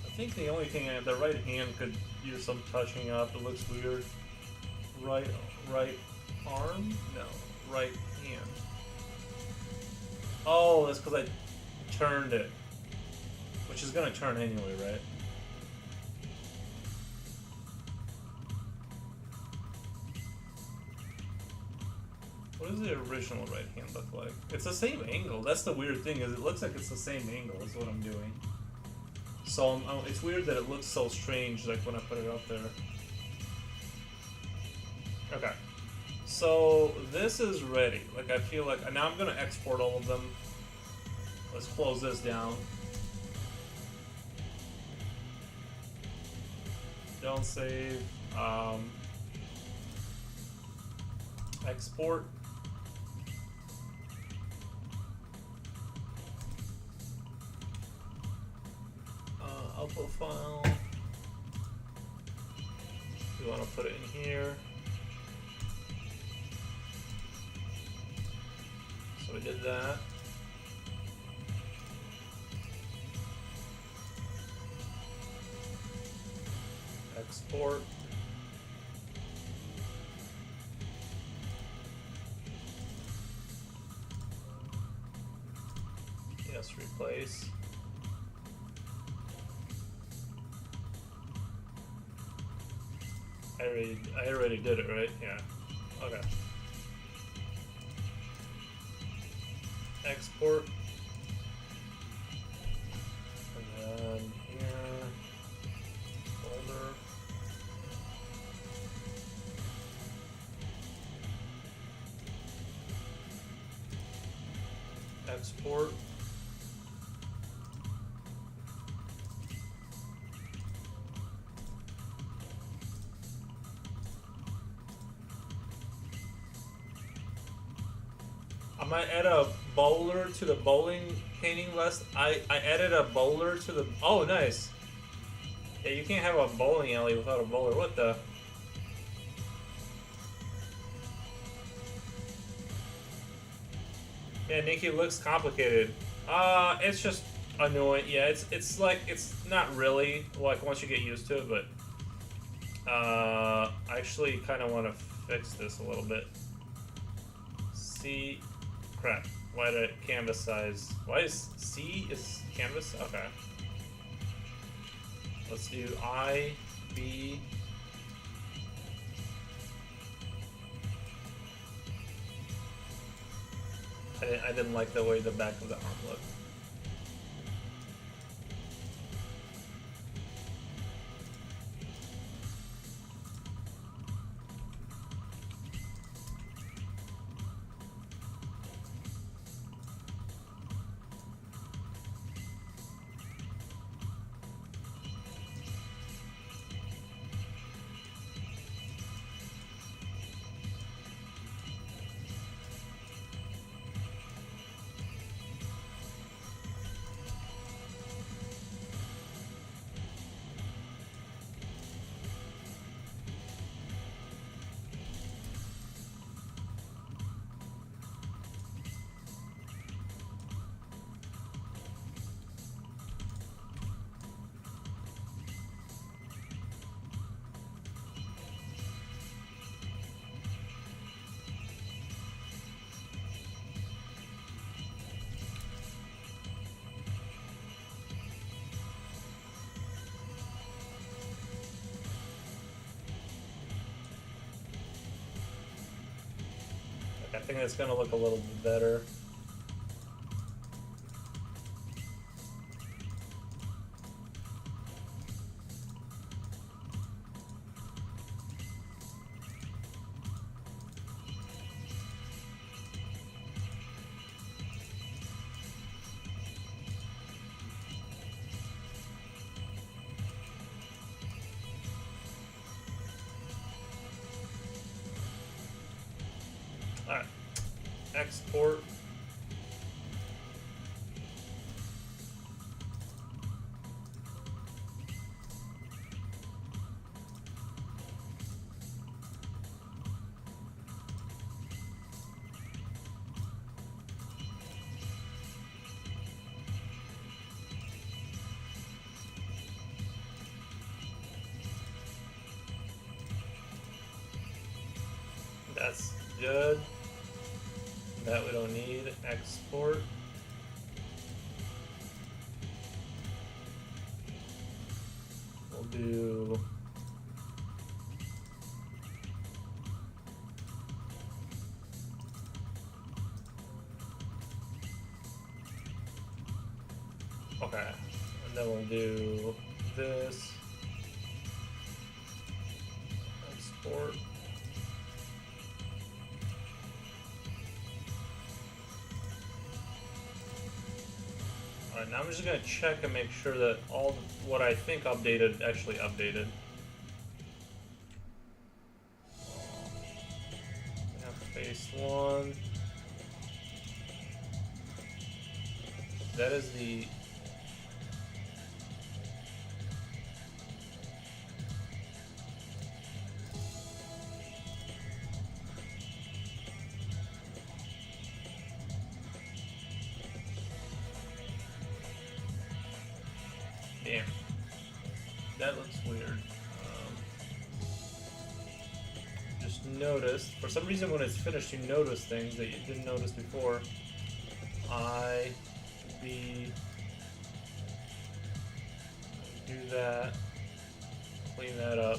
I think the only thing, the right hand could use some touching up. It looks weird. Right arm? No, right hand. Oh, that's because I turned it, which is gonna turn anyway, right? What does the original right hand look like? It's the same angle. That's the weird thing, is it looks like it's the same angle is what I'm doing. So it's weird that it looks so strange, like when I put it up there. Okay. So this is ready. Like I feel like now I'm gonna export all of them. Let's close this down. Don't save. Export. Output file. We want to put it in here. So we did that. Export. Yes, replace. I already did it, right? Yeah. Okay. Export. And then here, folder. Export. I might add a bowler to the bowling painting list. I added a bowler to the... Oh, nice. Yeah, you can't have a bowling alley without a bowler. What the... Yeah, Nikki looks complicated. It's just annoying. Yeah, it's like, it's not really, like, once you get used to it, but... I actually kind of want to fix this a little bit. See... Crap. Why did canvas size? Why is C is canvas? Okay. Let's do I, B. I didn't like the way the back of the arm looked. think it's gonna look a little bit better. Alright. Export. That's good. That we don't need. Export. We'll do. Okay. And then we'll do this. Export. Alright, now I'm just gonna check and make sure that all what I think updated actually updated. We have phase 1. That is the damn. That looks weird. Just noticed, for some reason when it's finished you notice things that you didn't notice before. I, B, do that, clean that up.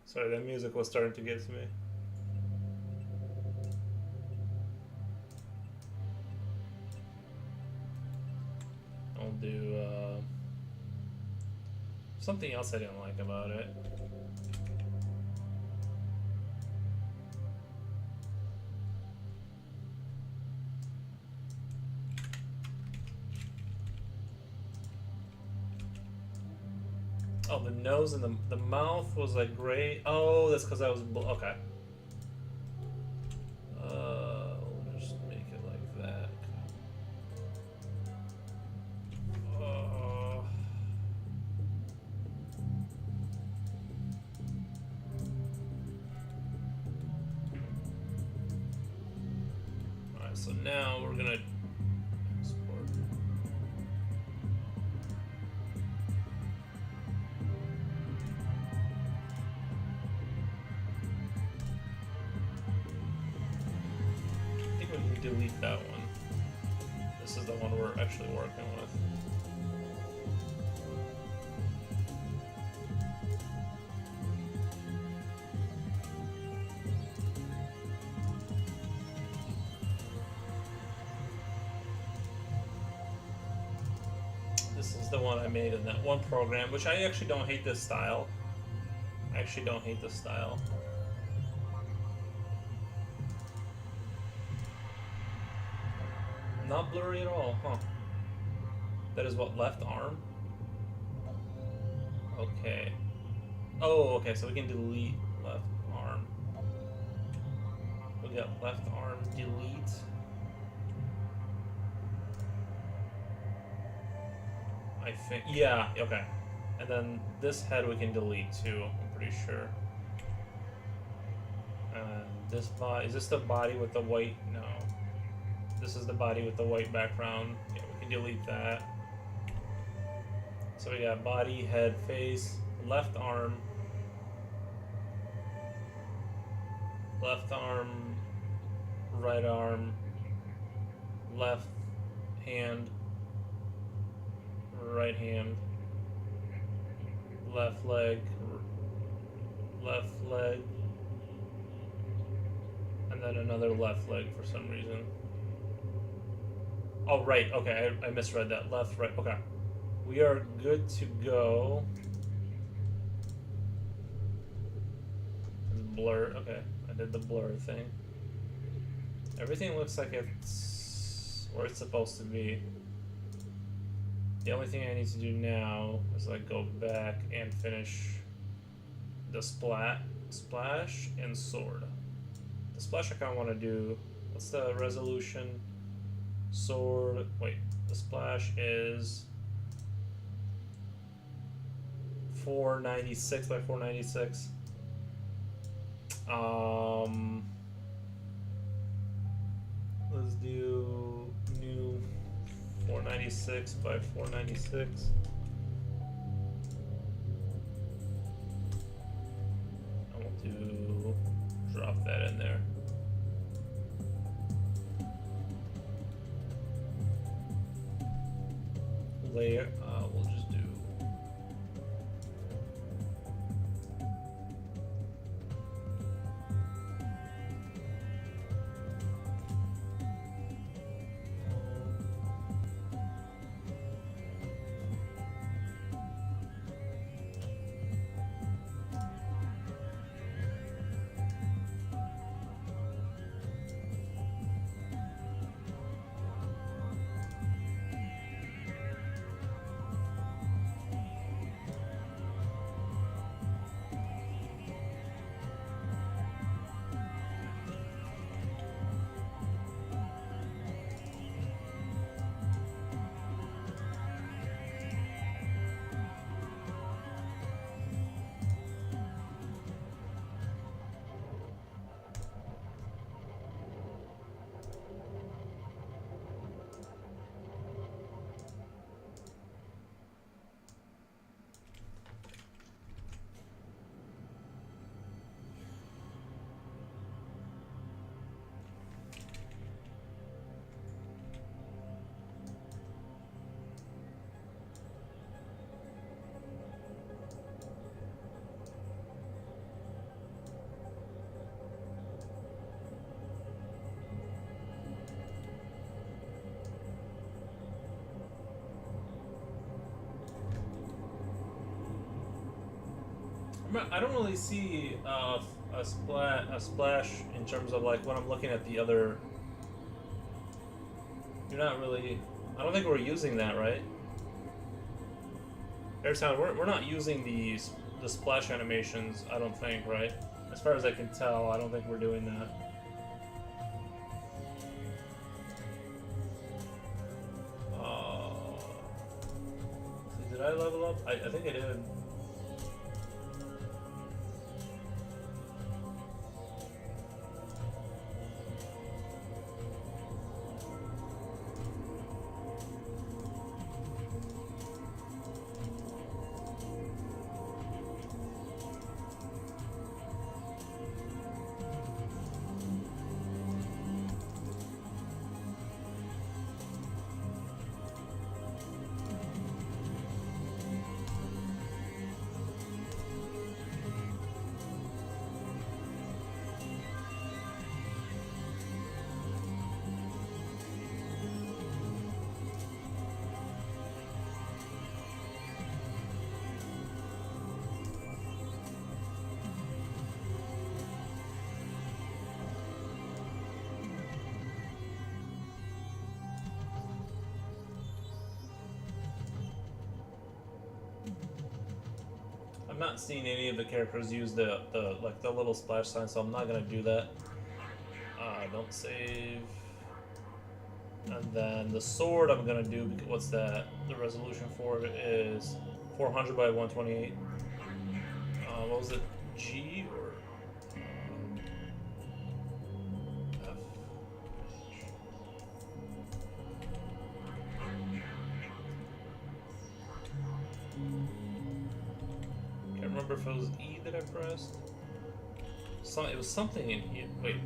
Sorry, that music was starting to get to me. I'll do something else I didn't like about it. Oh, the nose and the mouth was like gray. Oh, that's because I was okay. We'll just make it like that. Alright, so now we're gonna export. I think we can delete that one. This is the one we're actually working with. This is the one I made in that one program, which I actually don't hate this style. I actually don't hate this style. Not blurry at all, huh? That is what, left arm? Okay. Oh, okay, so we can delete left arm. We got left arm delete. I think, yeah, okay. And then this head we can delete too, I'm pretty sure. And this body, is this the body with the white? No. This is the body with the white background. Yeah, we can delete that. So we got body, head, face, left arm, right arm, left hand, right hand, left leg, left leg, and then another left leg for some reason. Oh, right. Okay, I misread that. Left, right. Okay. We are good to go. And blur. Okay, I did the blur thing. Everything looks like it's where it's supposed to be. The only thing I need to do now is like go back and finish the splash and sword. The splash I kind of want to do. What's the resolution? Sword. Wait, the splash is 496 by 496. Let's do new 496 by 496. I want to drop that in there. Layer, we'll just do I don't really see a splash in terms of like when I'm looking at the other. You're not really. I don't think we're using that, right? Airsound, we're not using the splash animations. I don't think, right? As far as I can tell, I don't think we're doing that. Did I level up? I think I did. I'm not seeing any of the characters use the little splash sign, so I'm not gonna do that. Don't save. And then the sword I'm gonna do. What's that? The resolution for it is 400 by 128. What was it? G or F? Can't remember if it was E that I pressed. It was something in here. Wait.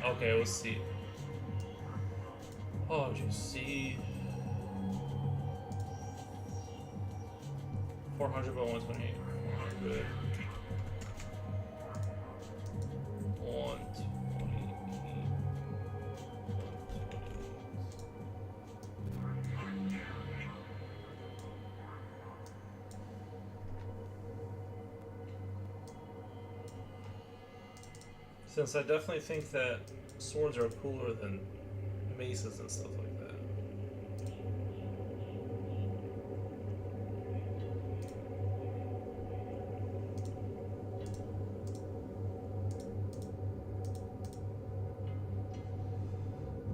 Okay, it was C. Oh, just C. 400 by 128. 400. 128. Since I definitely think that swords are cooler than maces and stuff like that.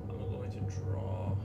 I'm going to draw.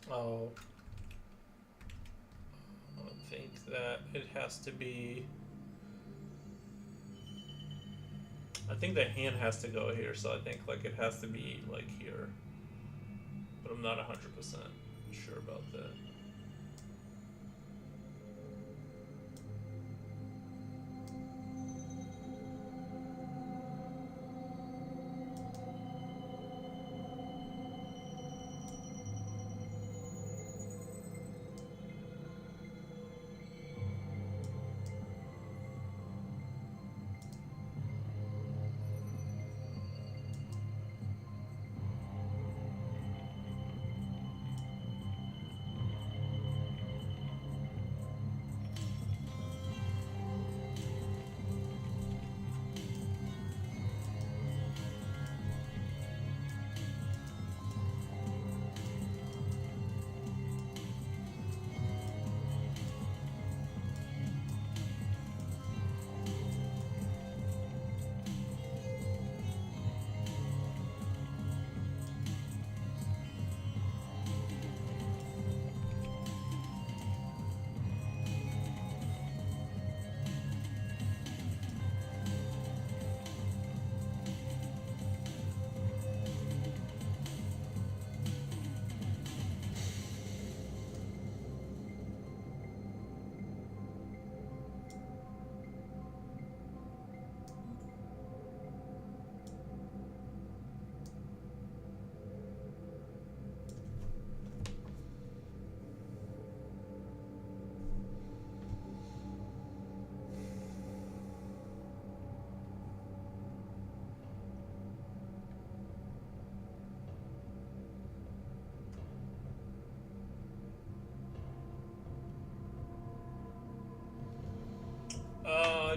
Oh, I think that it has to be. I think the hand has to go here, so I think like it has to be like here. But I'm not 100% sure about that.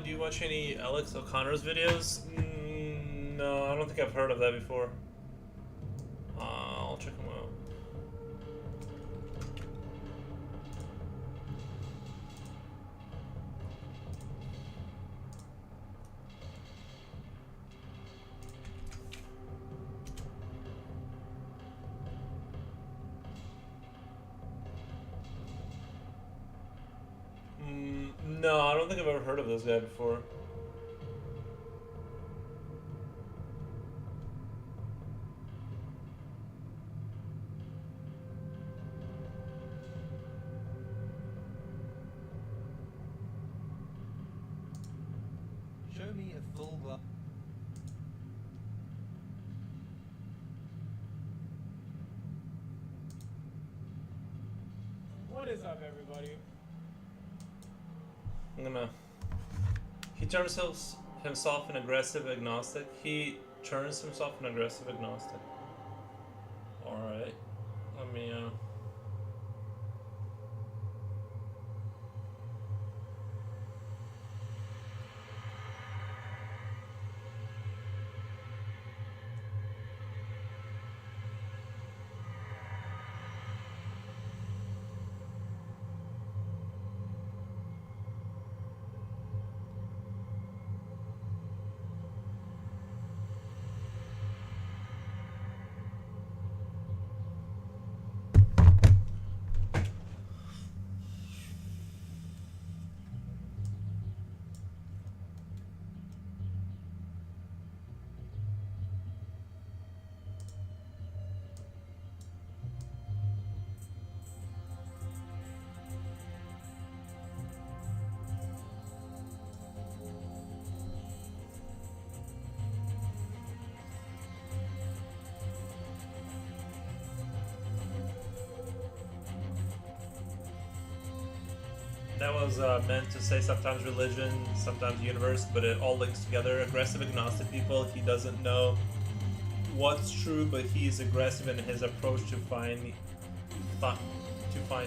Do you watch any Alex O'Connor's videos? No, I don't think I've heard of that before. I'll check them out. No, I don't think I've ever heard of this guy before. Show me a full glass. What is up, everybody? I'm gonna. He turned himself himself an aggressive agnostic. He turns himself an aggressive agnostic. Alright. Let me that was meant to say sometimes religion, sometimes universe, but it all links together. Aggressive agnostic people, he doesn't know what's true, but he's aggressive in his approach to find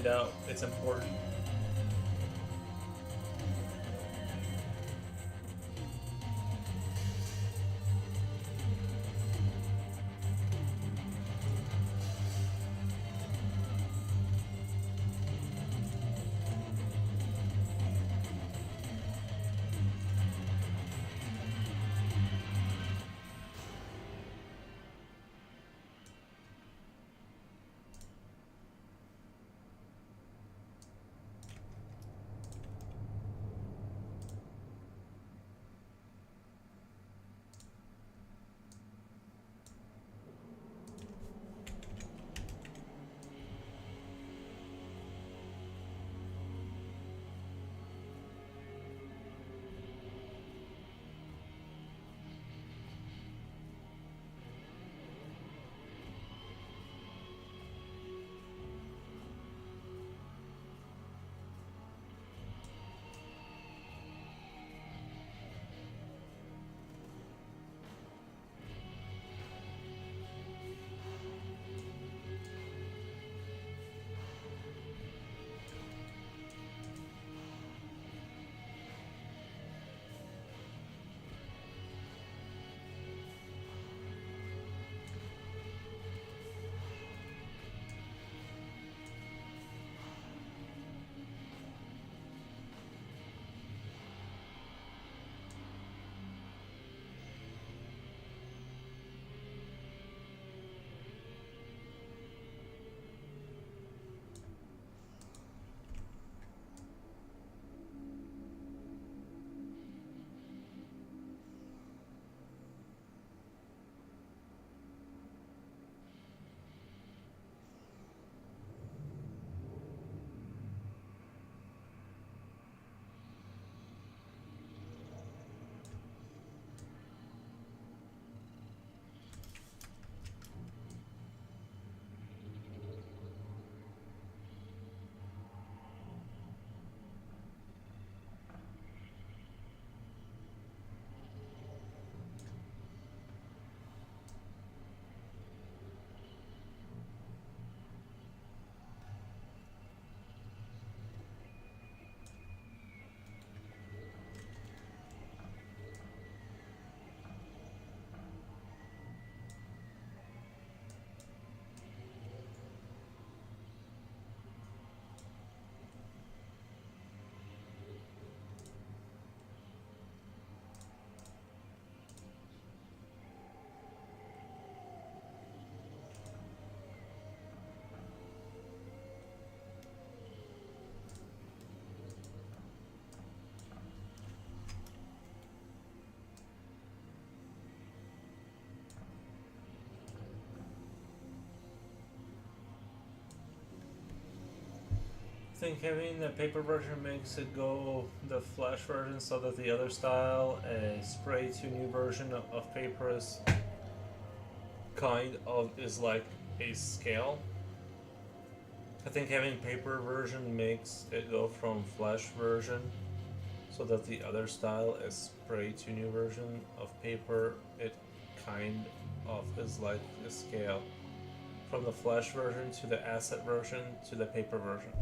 out. It's important. I think having the paper version makes it go the flash version so that the other style, a spray to new version of paper is kind of is like a scale. I think having paper version makes it go from flash version so that the other style is spray to new version of paper. It kind of is like a scale from the flash version to the asset version to the paper version.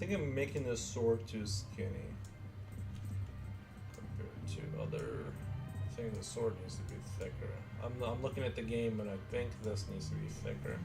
think I'm making this sword too skinny compared to other. I think the sword needs to be thicker. I'm looking at the game and I think this needs to be thicker.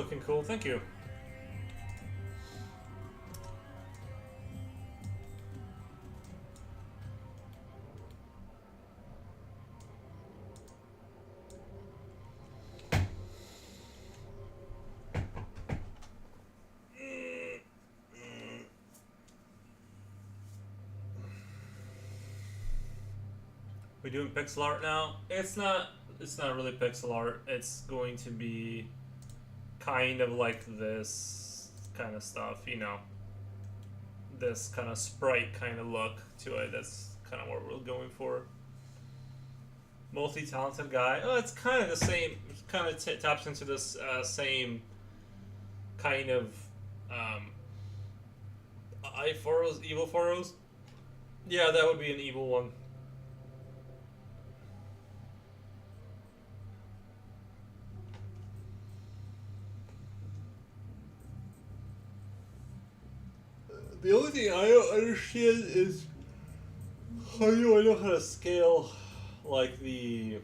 Looking cool, thank you. We doing pixel art now? It's not. It's not really pixel art. It's going to be kind of like this kind of stuff, you know. This kind of sprite kind of look to it. That's kind of what we're going for. Multi-talented guy. Oh, it's kind of the same. It kind of taps into this same kind of I furrows, evil furrows. Yeah, that would be an evil one. The only thing I don't understand is how do I know how to scale like the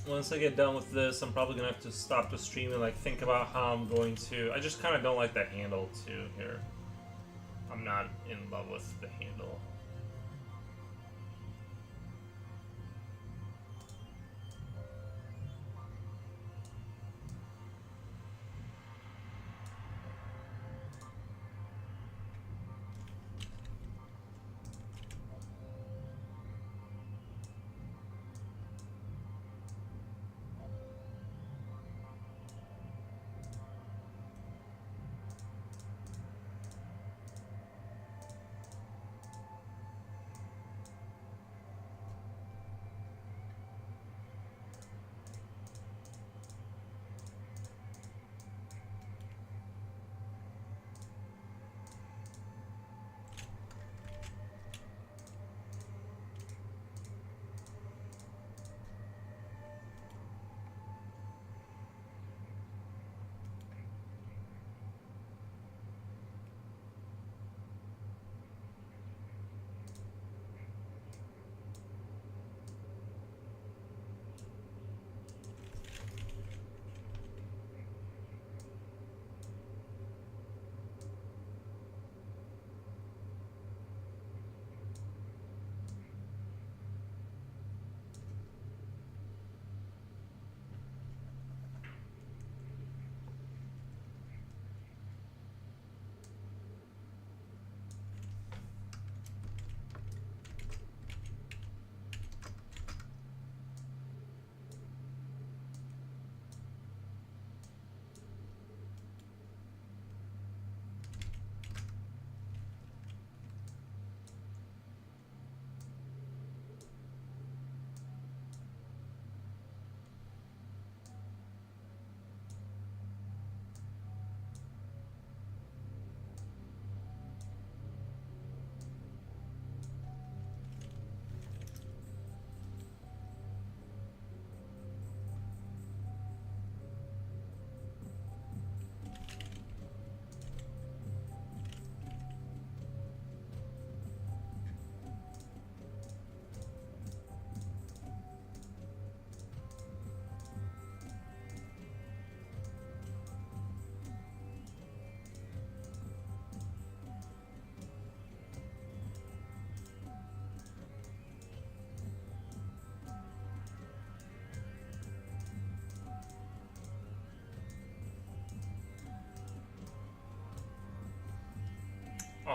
once I get done with this, I'm probably gonna have to stop the stream and like think about how I'm going to. I just kind of don't like the handle too here. I'm not in love with the handle.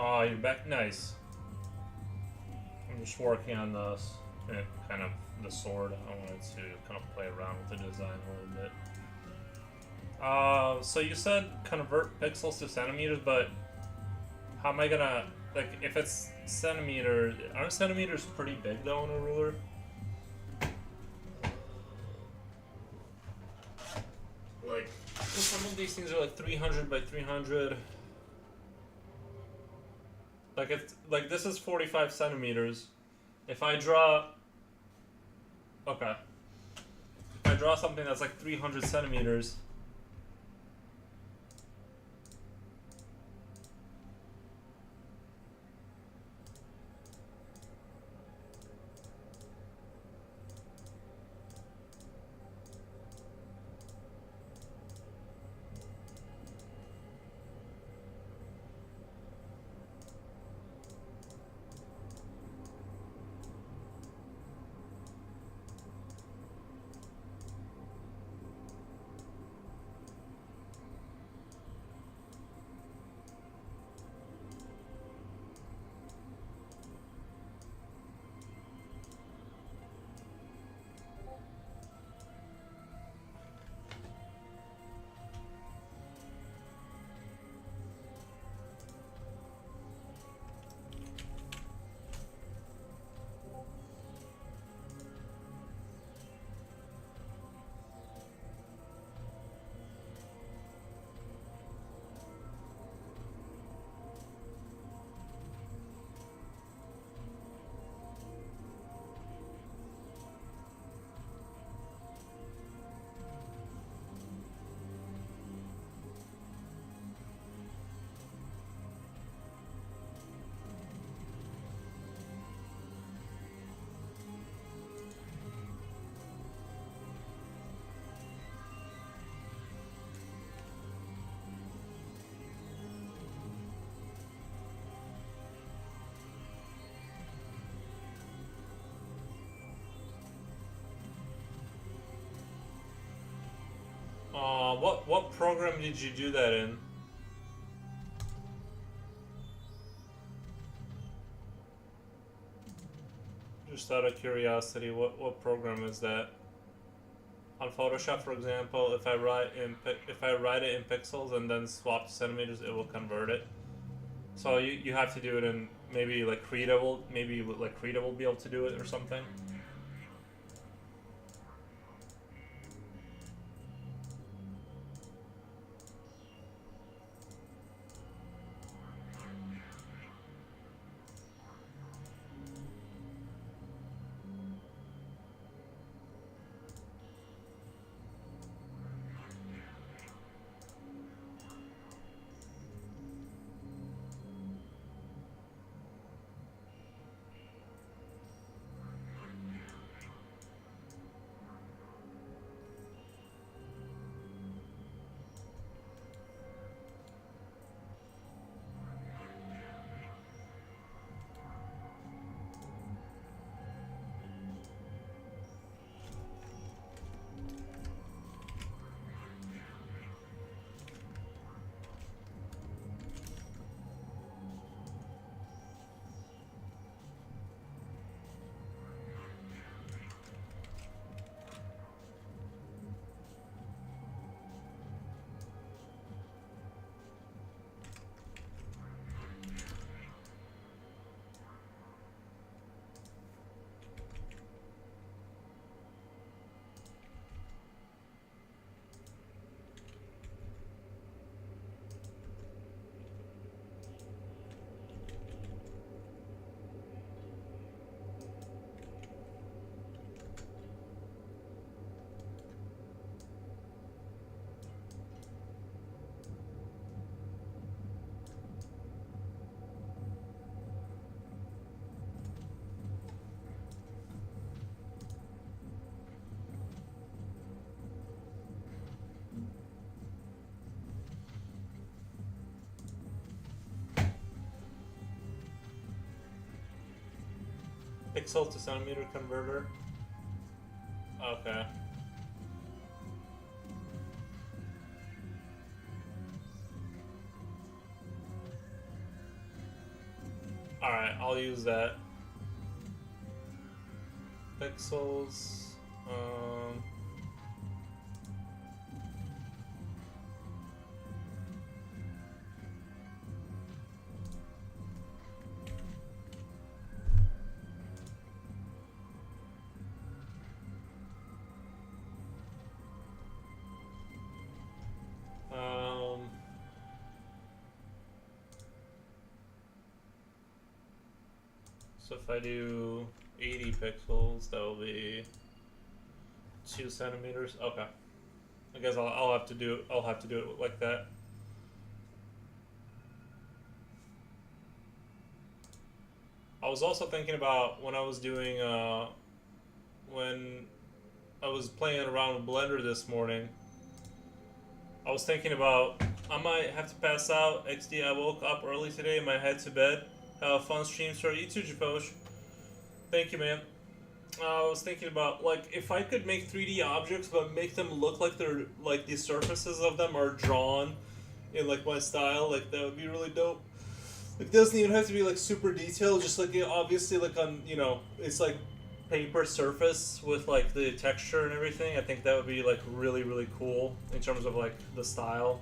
Oh, you're back. Nice. I'm just working on the kind of the sword. I wanted to kind of play around with the design a little bit. So you said convert pixels to centimeters, but how am I gonna, like, if it's centimeter, aren't centimeters pretty big though on a ruler? Like, some of these things are like 300 by 300. Like if like this is 45 centimeters. If I draw, okay, if I draw something that's like 300 centimeters. What program did you do that in? Just out of curiosity, what program is that? On Photoshop, for example, if I write it in pixels and then swap to centimeters, it will convert it. So you have to do it in maybe like Krita will be able to do it or something. Pixel to centimeter converter. Okay. Alright, I'll use that. Pixels. Um, So if I do 80 pixels, that will be 2 centimeters. Okay. I guess I'll have to do it like that. I was also thinking about when I was doing when I was playing around with Blender this morning. I was thinking about I might have to pass out. XD, I woke up early today. Might head to bed. Have a fun stream. Sorry, you too, Japosh. Thank you, man. I was thinking about like if I could make 3D objects, but make them look like they're like the surfaces of them are drawn in like my style. Like that would be really dope. It doesn't even have to be like super detailed. Just like obviously like on it's like paper surface with like the texture and everything. I think that would be like really really cool in terms of like the style.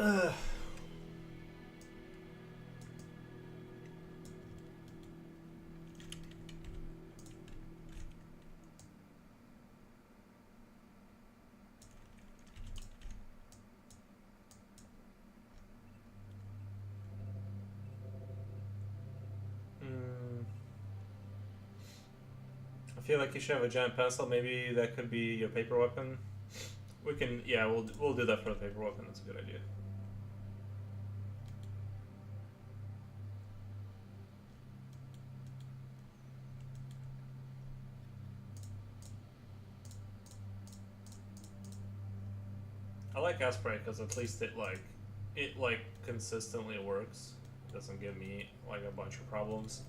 Ugh. I feel like you should have a giant pencil. Maybe that could be your paper weapon. We can, yeah, we'll do that for the paper weapon. That's a good idea. I like Asprey because at least it consistently works. It doesn't give me like a bunch of problems.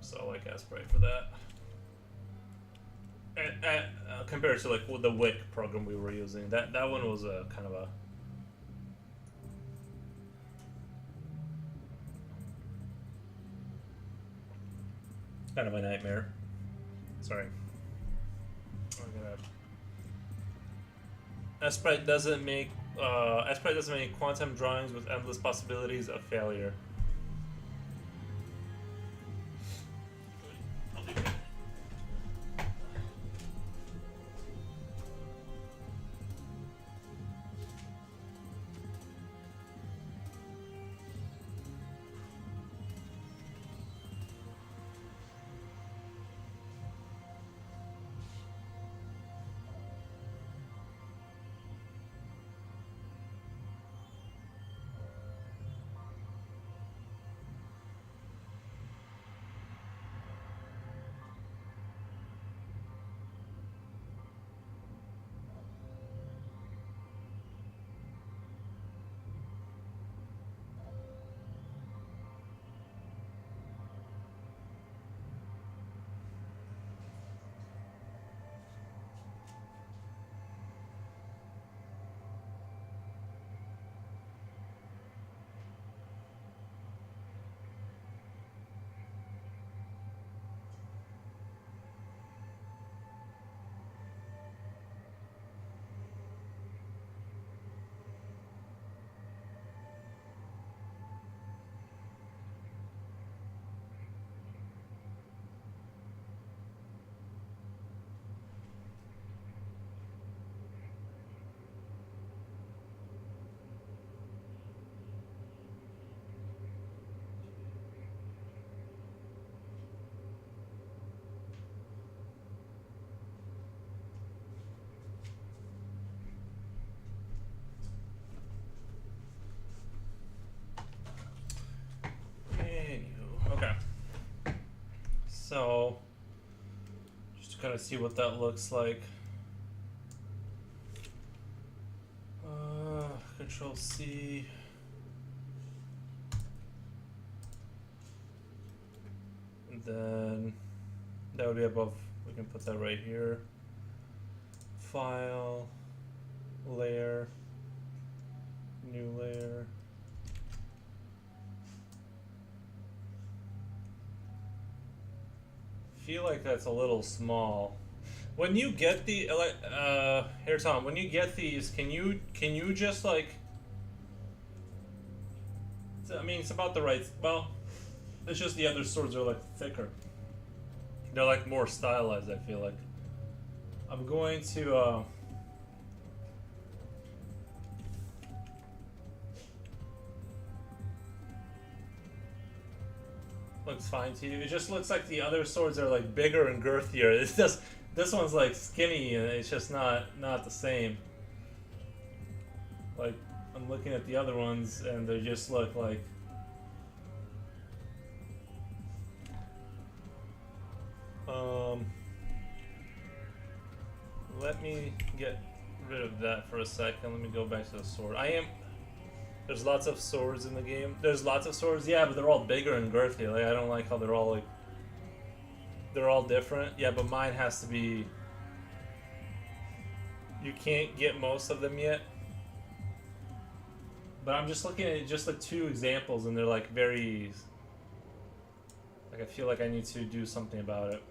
So I like Asprey for that. Compared to like the Wick program we were using, that one was a kind of a nightmare. Sorry. Sprite doesn't make quantum drawings with endless possibilities of failure. Okay. So, just to kind of see what that looks like. Control C. And then that would be above. We can put that right here. File, layer, new layer. Feel like that's a little small. When you get the here, Tom, when you get these, can you just like, I mean, it's about the right, well, it's just the other swords are like thicker. They're like more stylized, I feel like. I'm going to looks fine to you. It just looks like the other swords are like bigger and girthier. It's just, this one's like skinny and it's just not the same. Like, I'm looking at the other ones and they just look like, let me get rid of that for a second. Let me go back to the sword. There's lots of swords in the game. There's lots of swords, yeah, but they're all bigger and girthy. Like, I don't like how they're all like, they're all different. Yeah, but mine has to be, you can't get most of them yet. But I'm just looking at just the two examples and they're like very, like, I feel like I need to do something about it.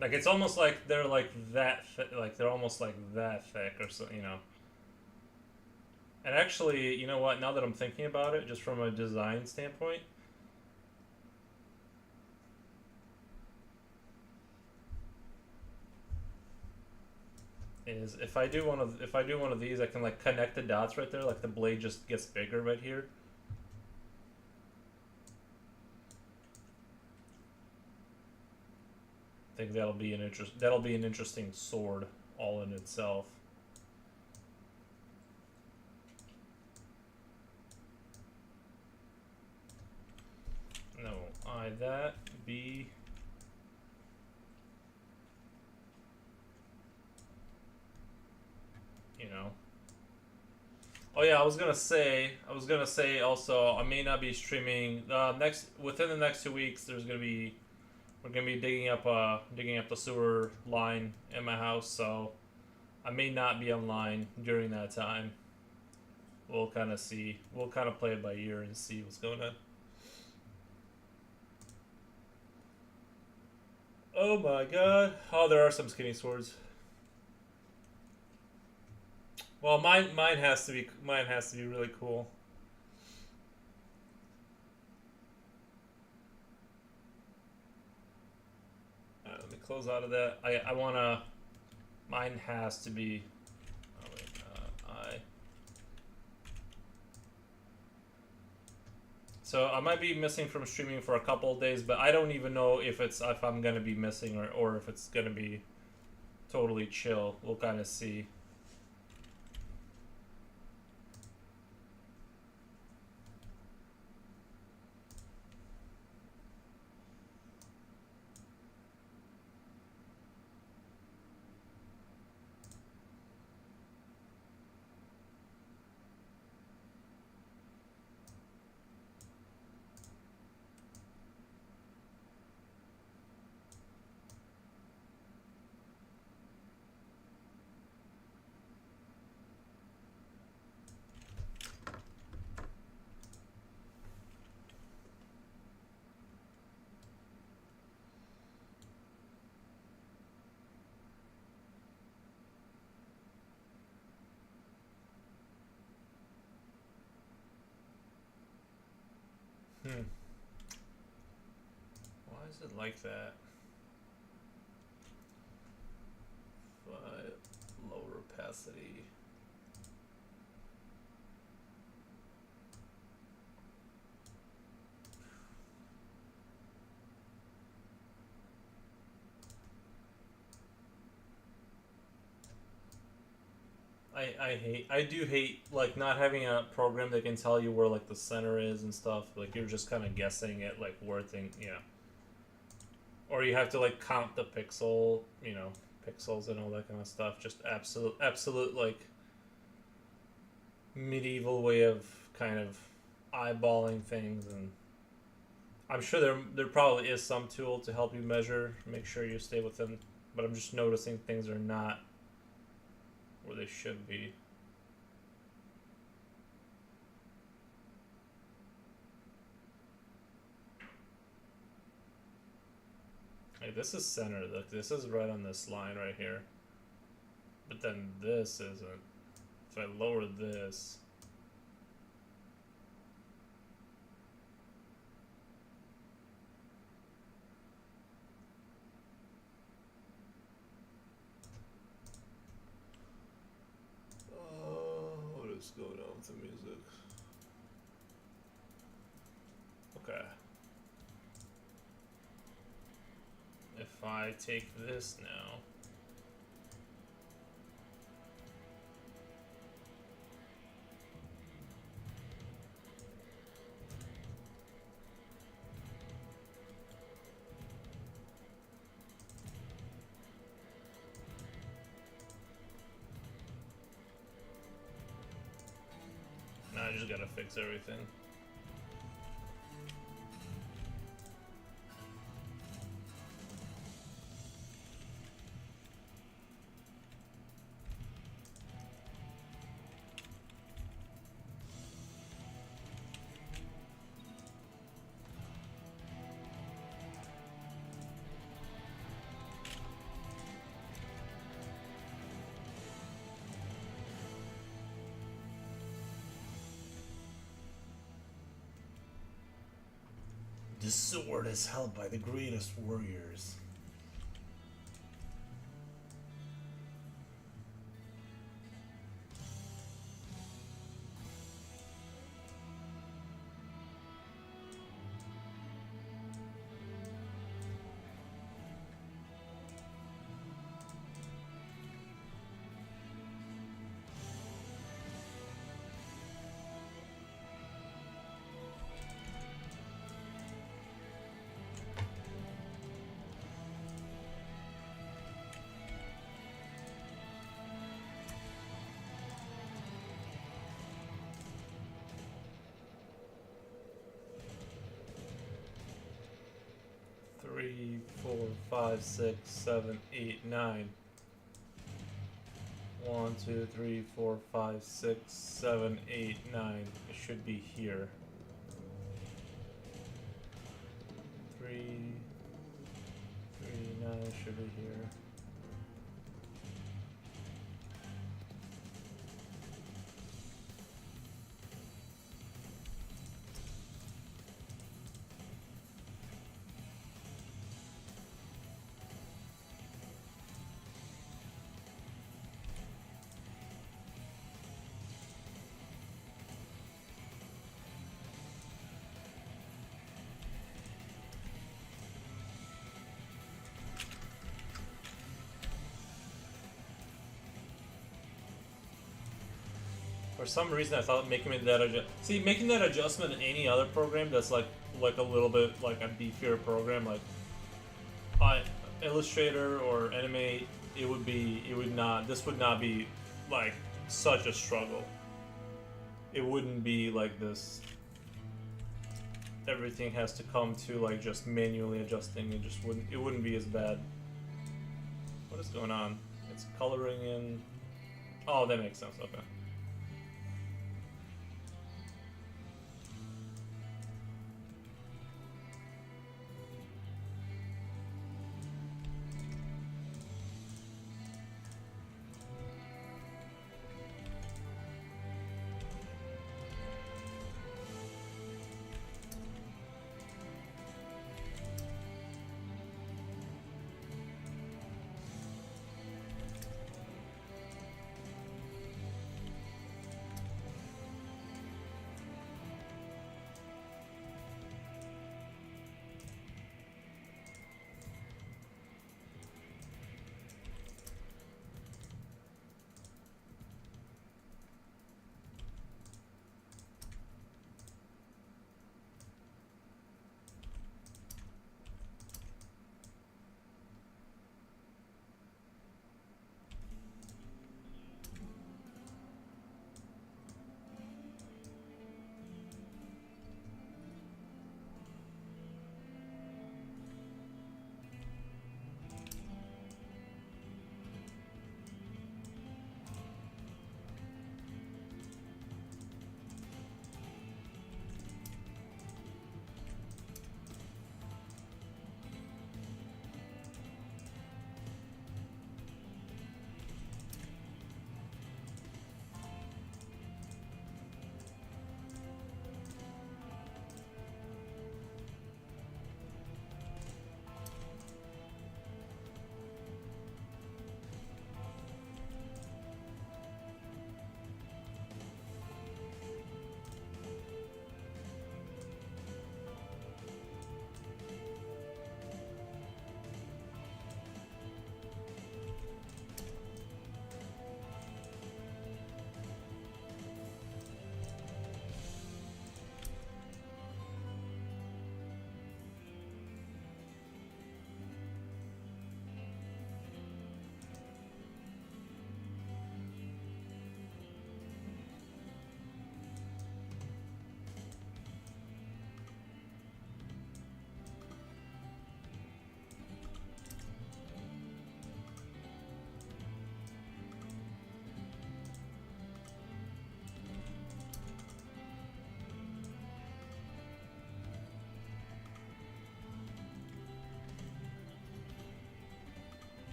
Like, it's almost like they're like that, like they're almost like that thick or so, you know. And actually, you know what? Now that I'm thinking about it, just from a design standpoint, is if I do one of these, I can like connect the dots right there. Like the blade just gets bigger right here. I think that'll be an interesting sword all in itself. No, I that B. You know. Oh yeah, I was gonna say also I may not be streaming within the next 2 weeks. We're gonna be digging up the sewer line in my house, so I may not be online during that time. We'll kind of see. We'll kind of play it by ear and see what's going on. Oh my god! Oh, there are some skinny swords. Well, mine has to be really cool. Alright, let me close out of that. I wanna. Mine has to be. Oh wait, So I might be missing from streaming for a couple of days, but I don't even know if I'm gonna be missing or if it's gonna be totally chill. We'll kind of see. Why is it like that? 5 lower opacity. I do hate like not having a program that can tell you where like the center is and stuff. Like you're just kind of guessing at like where things, or you have to like count the pixels and all that kind of stuff. Just absolute like medieval way of kind of eyeballing things, and I'm sure there probably is some tool to help you measure, make sure you stay within. But I'm just noticing things are not where they should be. Hey, this is center. Look, this is right on this line right here. But then this isn't. If I lower this. What is going on with the music? Okay. If I take this now. Now I just gotta fix everything. The sword is held by the greatest warriors. Three, 4, 5, 6, 7, 8, 9. 1, 2, 3, 4, 5, 6, 7, 8, 9. It should be here. 3, 3, 9 should be here. For some reason, I thought making making that adjustment in any other program that's like a little bit like a beefier program, like Illustrator or Animate, this would not be like such a struggle. It wouldn't be like this. Everything has to come to like just manually adjusting. It wouldn't be as bad. What is going on? It's coloring in. Oh, that makes sense. Okay.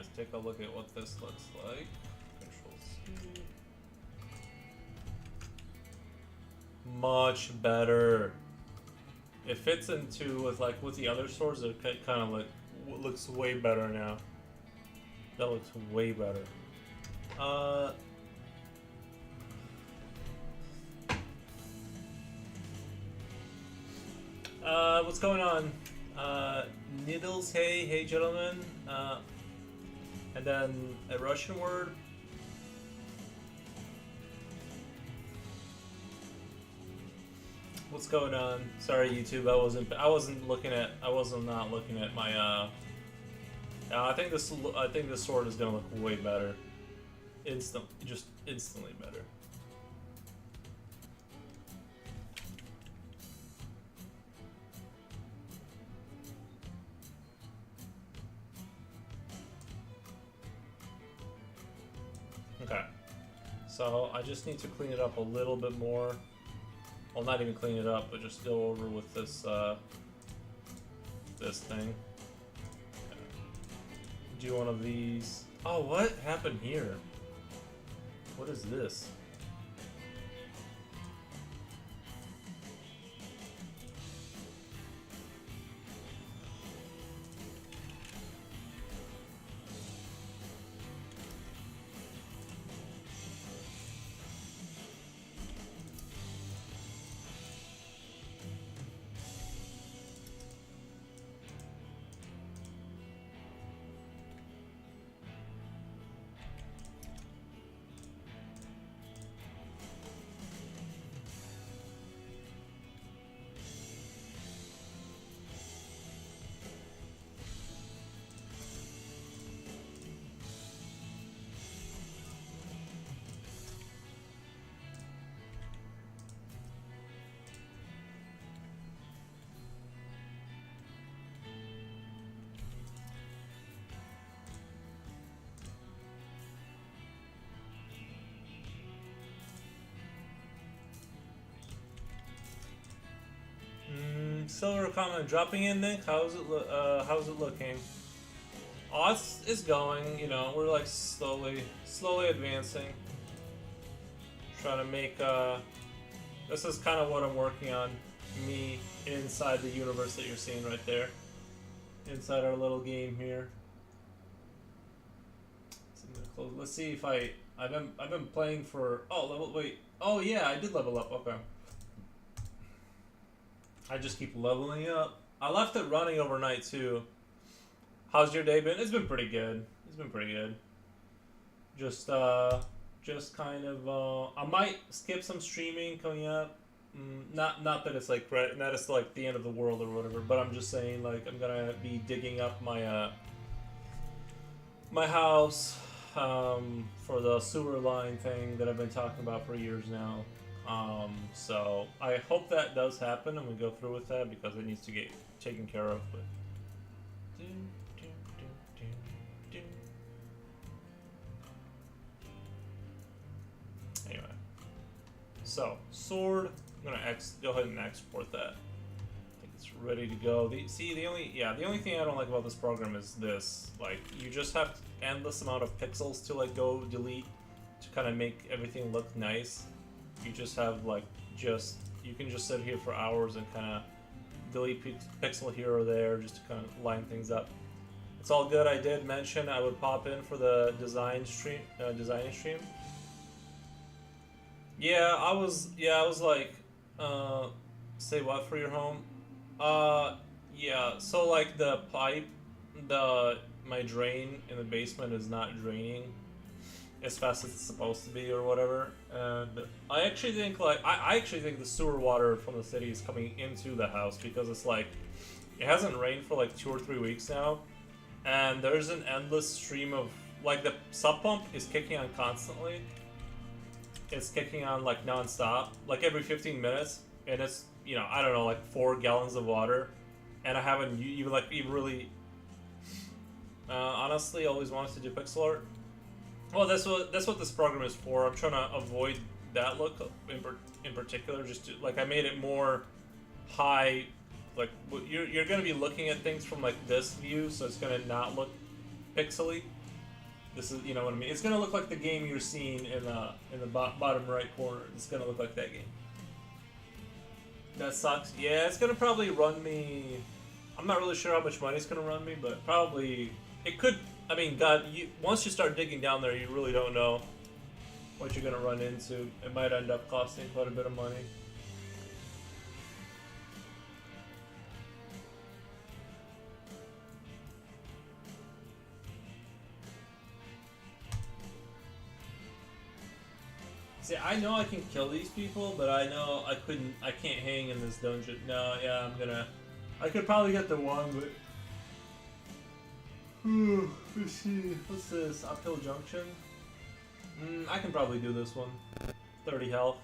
Let's take a look at what this looks like. Control C. Much better. It fits into with the other swords. It kind of like looks way better now. That looks way better. What's going on? Needles, hey gentlemen. And then a Russian word. What's going on? Sorry, YouTube. I wasn't not looking at my. I think this sword is gonna look way better. Just instantly better. Okay, so I just need to clean it up a little bit more. Well, not even clean it up, but just go over with this this thing. Okay. Do one of these. Oh, what happened here? What is this? Silver comment dropping in, Nick. How's it looking? Oh, it's going. You know, we're like slowly advancing. Trying to make this is kind of what I'm working on. Me inside the universe that you're seeing right there, inside our little game here. So I'm gonna close. Let's see if I've been playing for wait. Oh yeah, I did level up. Okay. I just keep leveling up. I left it running overnight too. How's your day been? It's been pretty good. It's been pretty good. Just kind of. I might skip some streaming coming up. Not that it's like not it's like the end of the world or whatever. But I'm just saying like I'm gonna be digging up my my house for the sewer line thing that I've been talking about for years now. So I hope that does happen and we go through with that because it needs to get taken care of. But anyway, so sword. I'm gonna go ahead and export that. I think it's ready to go. The only thing I don't like about this program is this. Like you just have endless amount of pixels to like go delete to kind of make everything look nice. You just have you can just sit here for hours and kind of delete pixel here or there just to kind of line things up. It's all good. I did mention I would pop in for the designing stream. Yeah, I was like, say what for your home? Yeah. So like the pipe, my drain in the basement is not draining as fast as it's supposed to be or whatever, and I actually think the sewer water from the city is coming into the house because it's like it hasn't rained for like 2 or 3 weeks now, and there's an endless stream of like the sub pump is kicking on constantly. It's kicking on like non-stop, like every 15 minutes, and it's I don't know like 4 gallons of water, and I haven't even really honestly always wanted to do pixel art. Well, that's what this program is for. I'm trying to avoid that look in particular. Just to, like I made it more high. Like you're gonna be looking at things from like this view, so it's gonna not look pixely. This is, you know what I mean. It's gonna look like the game you're seeing in the bottom right corner. It's gonna look like that game. That sucks. Yeah, it's gonna probably run me. I'm not really sure how much money it's gonna run me, but probably it could. I mean, God, once you start digging down there, you really don't know what you're gonna run into. It might end up costing quite a bit of money. See, I know I can kill these people, but I know I can't hang in this dungeon. No, yeah, I could probably get the one, but... let's see, what's this? Uphill Junction? I can probably do this one. 30 health.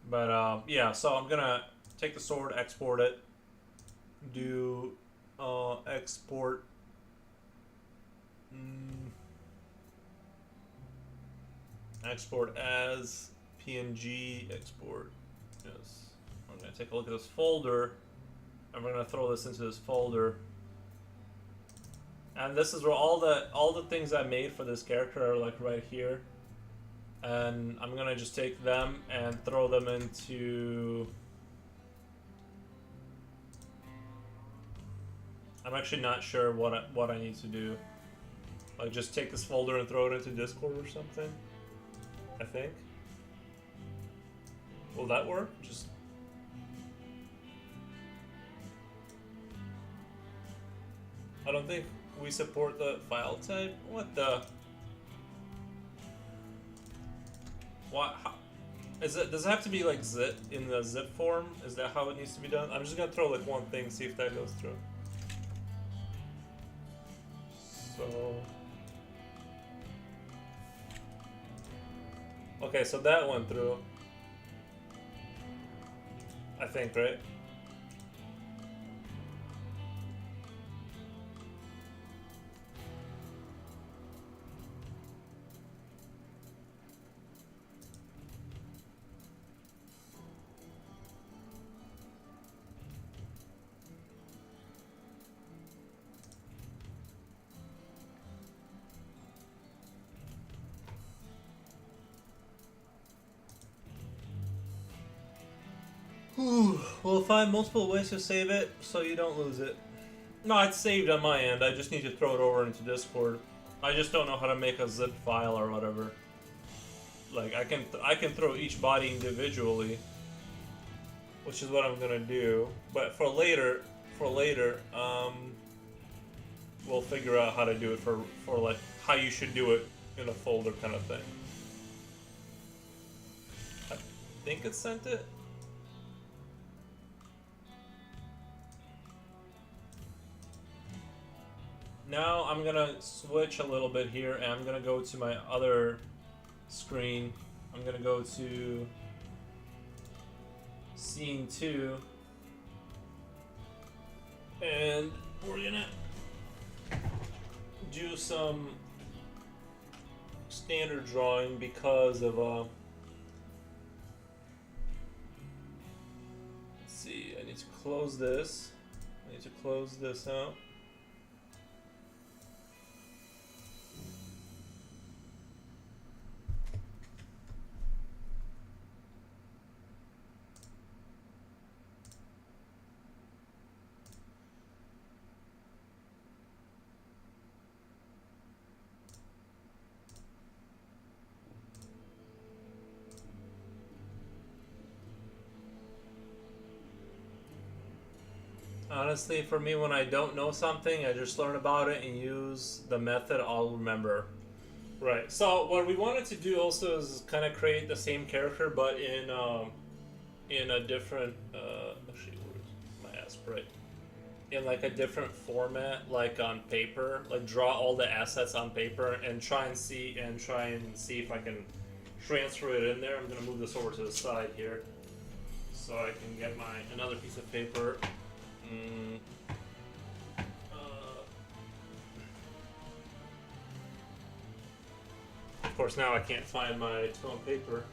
But, yeah, so I'm gonna take the sword, export it, do... export. Export as PNG export. Yes. I'm gonna take a look at this folder, and we're gonna throw this into this folder. And this is where all the things I made for this character are like right here. And I'm gonna just take them and throw them into. I'm actually not sure what I need to do. Like just take this folder and throw it into Discord or something. I think. Will that work? Just. I don't think we support the file type. What the? What? How? Does it have to be like zip in the zip form? Is that how it needs to be done? I'm just gonna throw like one thing, see if that goes through. So, okay, so that went through. I think, right? We'll find multiple ways to save it so you don't lose it. No, it's saved on my end. I just need to throw it over into Discord. I just don't know how to make a zip file or whatever. Like I can throw each body individually, which is what I'm gonna do. But for later, we'll figure out how to do it for like how you should do it in a folder kind of thing. I think it sent it. Now I'm gonna switch a little bit here, and I'm gonna go to my other screen. I'm gonna go to scene 2, and we're gonna do some standard drawing because of let's see, I need to close this. I need to close this out. Honestly, for me, when I don't know something, I just learn about it and use the method I'll remember. Right. So what we wanted to do also is kind of create the same character, but in a different. Actually, where's my aspirate? In like a different format, like on paper. Like draw all the assets on paper and try and see if I can transfer it in there. I'm gonna move this over to the side here, so I can get another piece of paper. Of course, now I can't find my tone paper.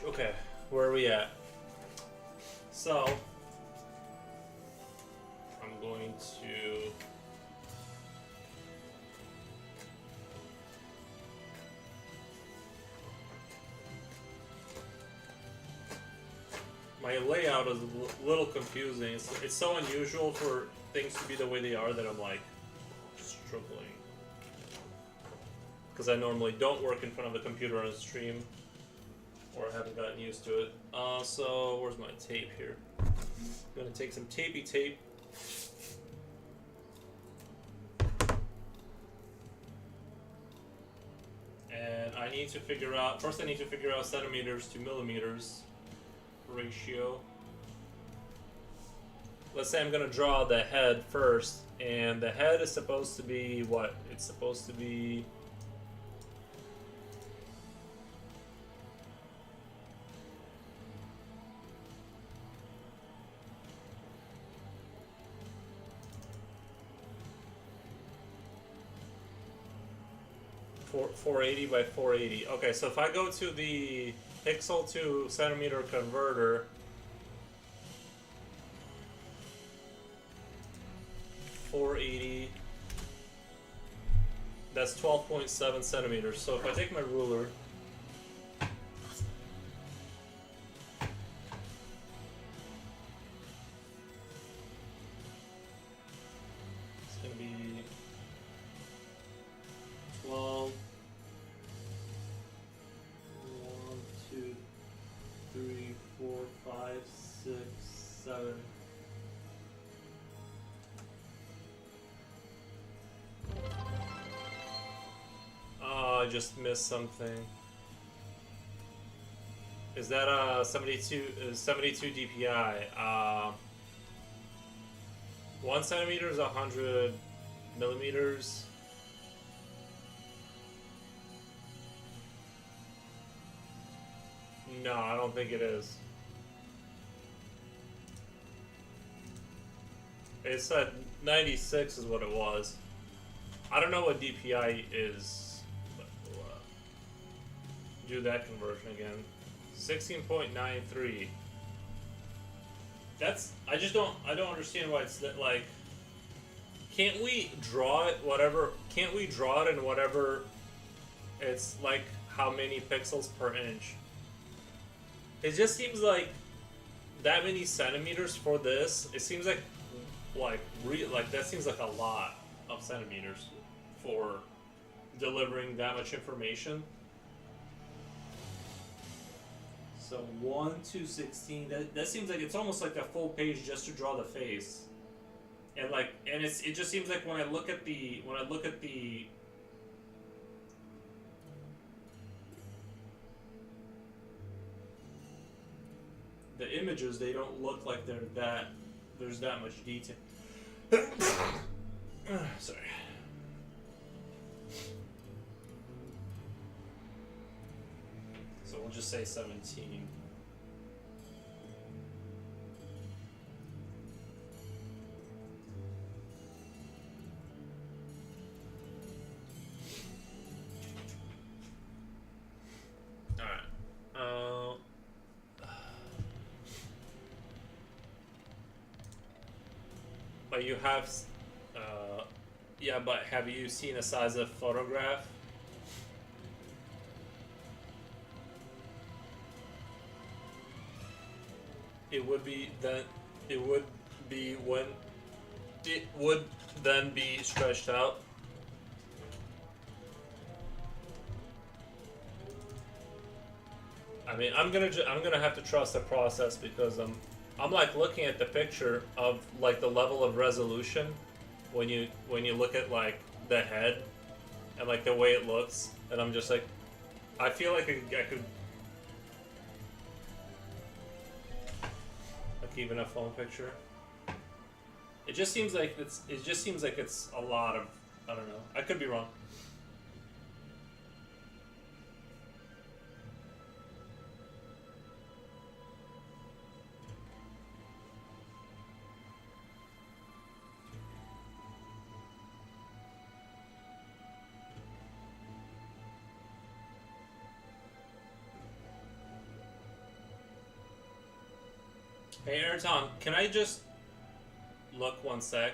Okay, where are we at? So, I'm going to. My layout is a little confusing. It's so unusual for things to be the way they are that I'm like struggling. Because I normally don't work in front of a computer on a stream, or I haven't gotten used to it. So where's my tape here? I'm gonna take some tapey tape. And I need to figure out, first I need to figure out centimeters to millimeters ratio. Let's say I'm gonna draw the head first, and the head is supposed to be what? It's supposed to be 480 by 480. Okay, so if I go to the pixel to centimeter converter, 480, that's 12.7 centimeters. So if I take my ruler, it's going to be 12, 1, 2, 3, 4, 5, 6, 7. Oh, I just missed something. Is that 72 DPI? 1 centimeter is 100 millimeters. No, I don't think it is. It said 96 is what it was. I don't know what DPI is. But we'll, do that conversion again. 16.93. That's, I don't understand why it's that, like, can't we draw it in whatever it's like, how many pixels per inch? It just seems like that many centimeters for this, it seems like that seems like a lot of centimeters for delivering that much information. So 1 to 16. That seems like it's almost like a full page just to draw the face. And it just seems like when I look at the images, they don't look like there's that much detail. Sorry. So we'll just say 17. Alright. But you have, yeah, but have you seen a size of photograph? It would be then, it would be when, it would then be stretched out. I mean, I'm gonna have to trust the process because I'm like looking at the picture of like the level of resolution when you look at like the head and like the way it looks, and I'm just like, I feel like I could like even a phone picture. It just seems like it's a lot of, I don't know. I could be wrong. Hey, Airton, can I just look 1 sec?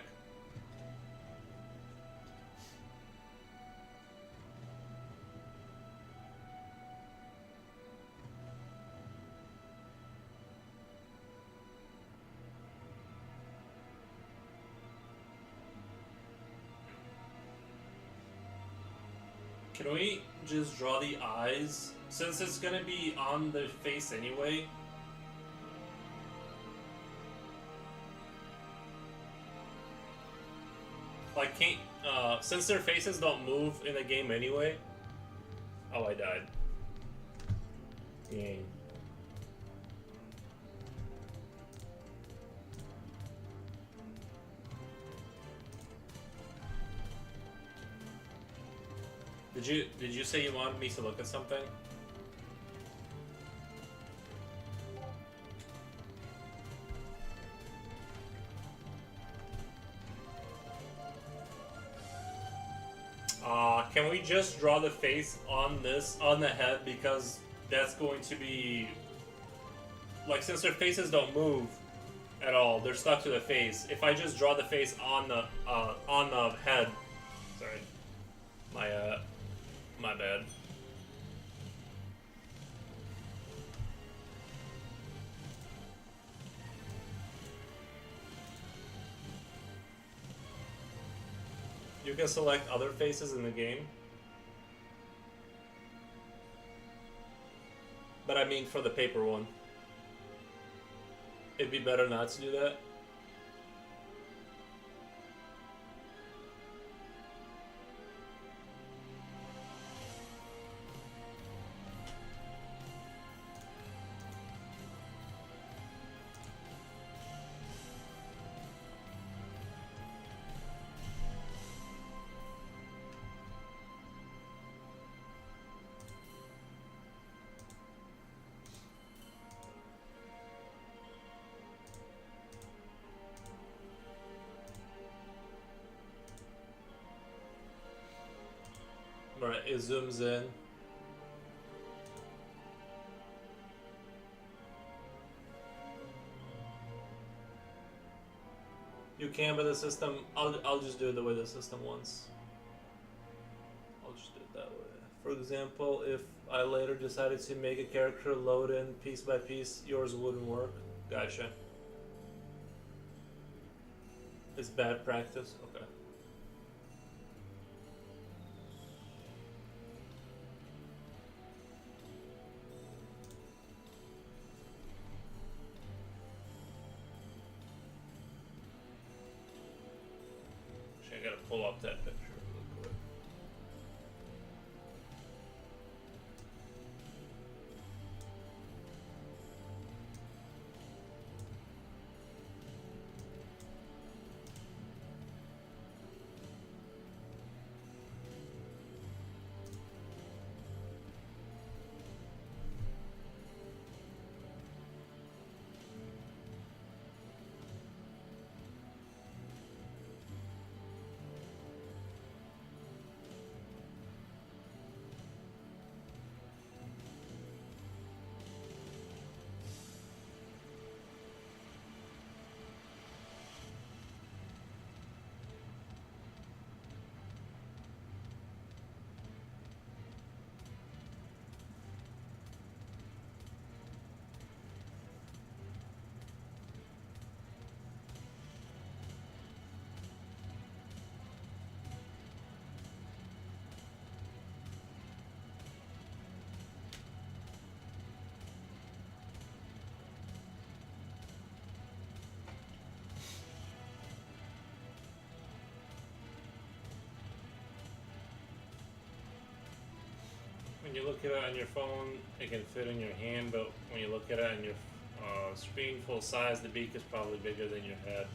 Can we just draw the eyes? Since it's gonna be on the face anyway. Like, can't, since their faces don't move in the game anyway. Oh, I died. Dang. Did you say you wanted me to look at something? Can we just draw the face on the head, because that's going to be, like, since their faces don't move at all, they're stuck to the face. If I just draw the face on the head, sorry, my bad. You can select other faces in the game. But I mean for the paper one. It'd be better not to do that. Alright, it zooms in. You can, but the system, I'll just do it the way the system wants. I'll just do it that way. For example, if I later decided to make a character load in piece by piece, yours wouldn't work. Gotcha. It's bad practice? Okay. I gotta pull up that picture real quick. When you look at it on your phone, it can fit in your hand, but when you look at it on your screen full size, the beak is probably bigger than your head.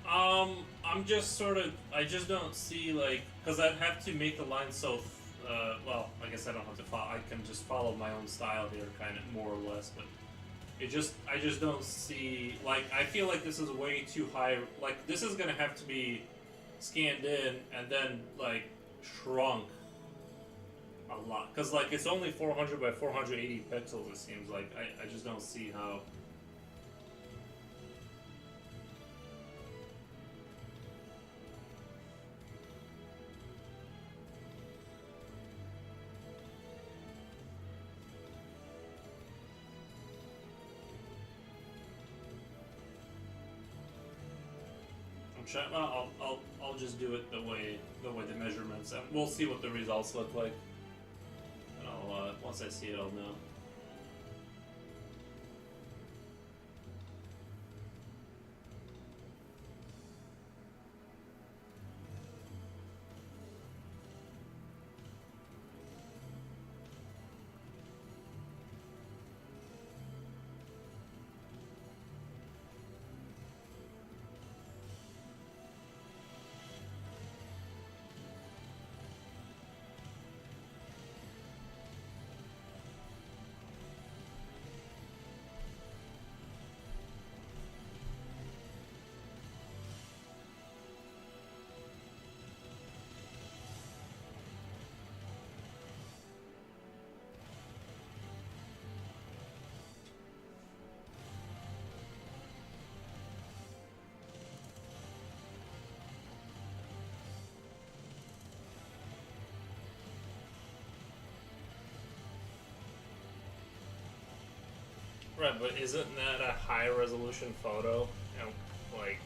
I'm just sort of, I just don't see, like, because I'd have to make the line so, well, I guess I don't have to follow, I can just follow my own style here, kind of, more or less, but I just don't see, like, I feel like this is way too high, like, this is gonna have to be scanned in, and then, like, shrunk a lot, because like it's only 400 by 480 pixels. It seems like I just don't see how. Well, I'll just do it the way the measurements, and we'll see what the results look like. And I'll once I see it, I'll know. Right, but isn't that a high resolution photo? And like,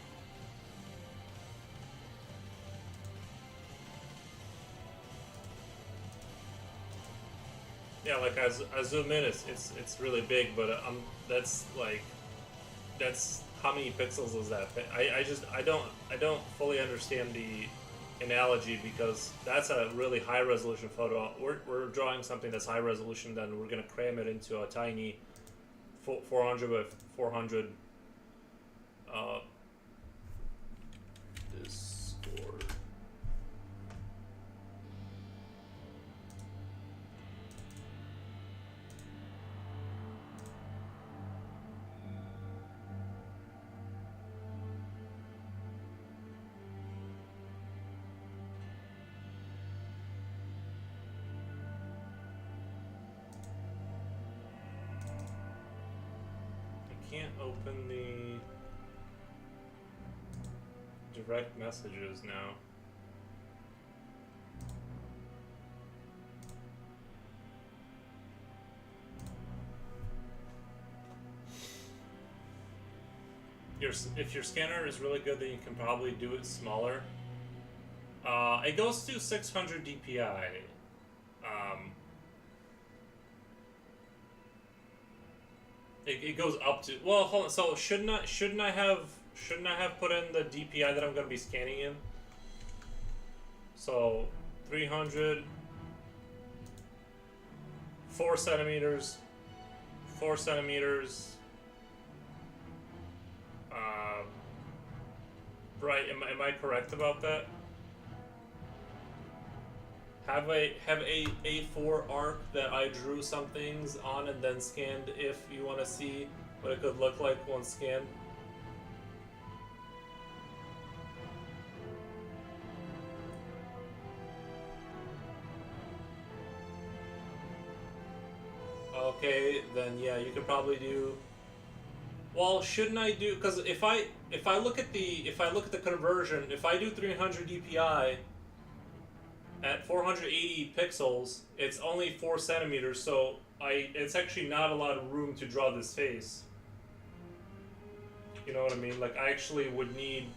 yeah, like I zoom in, it's really big, but that's like, that's how many pixels is that? I don't fully understand the analogy, because that's a really high resolution photo. We're drawing something that's high resolution, then we're gonna cram it into a tiny 400 by 400 Discord. Can't open the direct messages now. If your scanner is really good, then you can probably do it smaller. It goes to 600 DPI. It goes up to, well, hold on. So shouldn't I have put in the DPI that I'm going to be scanning in? So 300, 4 centimeters, 4 centimeters. Right? Am I correct about that? Have a A4 arc that I drew some things on and then scanned, if you want to see what it could look like once scanned. Okay, then yeah, you could probably do. Well, shouldn't I do? Because if I look at the conversion, if I do 300 DPI. At 480 pixels, it's only 4 centimeters, so it's actually not a lot of room to draw this face. You know what I mean? Like, I actually would need,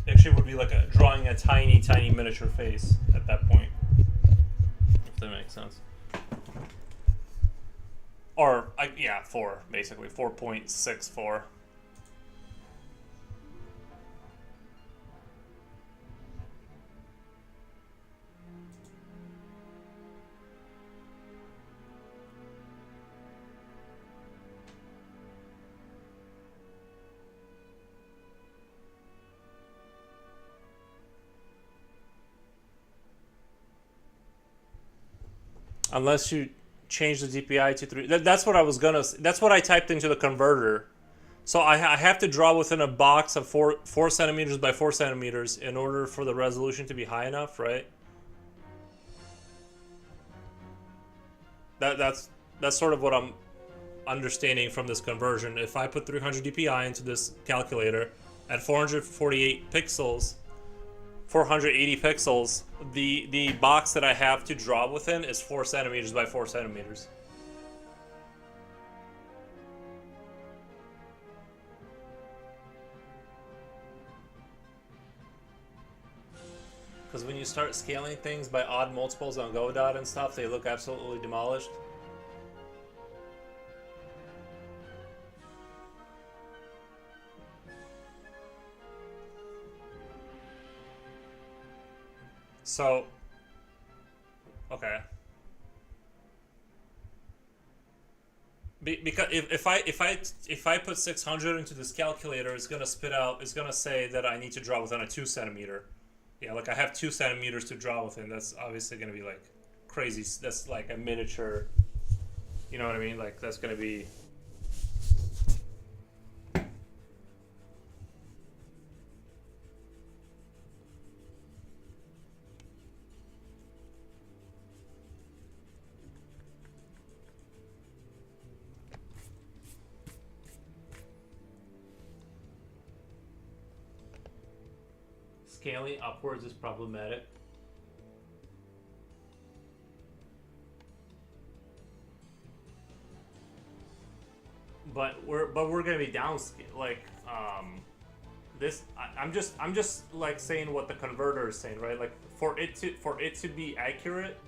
actually would be like drawing a tiny, tiny miniature face at that point. If that makes sense. Or, yeah, 4, basically, 4.64. Unless you change the DPI to 3. That's what I was gonna. That's what I typed into the converter. So I have to draw within a box of 4 centimeters by 4 centimeters in order for the resolution to be high enough, right? That's sort of what I'm understanding from this conversion. If I put 300 dpi into this calculator at 448 pixels, 480 pixels, the box that I have to draw within is 4 centimeters by 4 centimeters. Because when you start scaling things by odd multiples on Godot and stuff, they look absolutely demolished. So, okay. Because if I put 600 into this calculator, it's gonna spit out. It's gonna say that I need to draw within a 2 centimeter. Yeah, like I have 2 centimeters to draw within. That's obviously gonna be like crazy. That's like a miniature. You know what I mean? Like that's gonna be. Scaling upwards is problematic. But we're gonna be downscale like this. I'm just like saying what the converter is saying, right? Like for it to be accurate,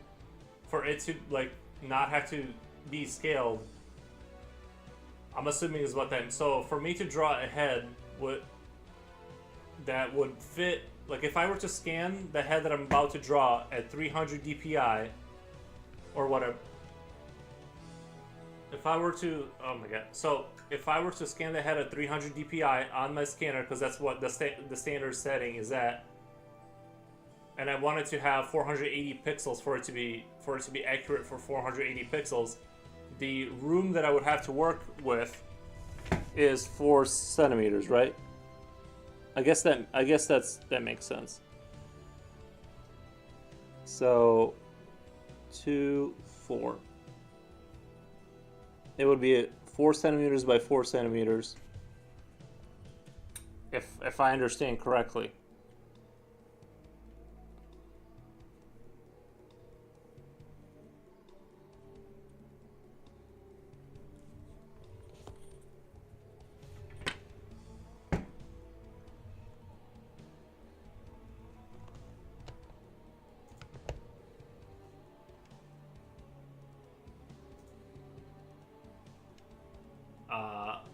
for it to like not have to be scaled. I'm assuming is what that. So for me to draw a head that would fit. Like if I were to scan the head that I'm about to draw at 300 dpi, or whatever. If I were to, oh my god. So if I were to scan the head at 300 dpi on my scanner, because that's what the standard setting is at, and I wanted to have 480 pixels for it to be accurate for 480 pixels, the room that I would have to work with is 4 centimeters, right? I guess that makes sense. So 2, 4. It would be 4 centimeters by 4 centimeters. If I understand correctly.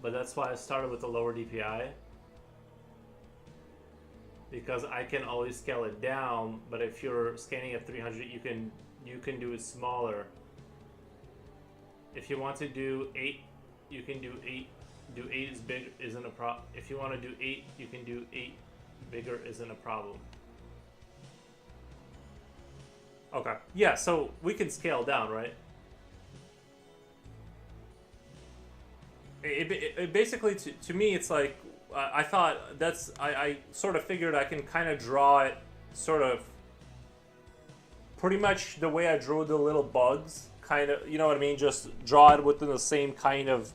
But that's why I started with the lower DPI, because I can always scale it down. But if you're scanning at 300, you can do it smaller. If you want to do 8, you can do 8. Do 8 is big, isn't a problem. If you want to do 8, you can do 8 bigger, isn't a problem. Okay, yeah, so we can scale down, right? It basically, to me, it's like, I thought I sort of figured I can kind of draw it sort of pretty much the way I drew the little bugs, kind of, you know what I mean? Just draw it within the same kind of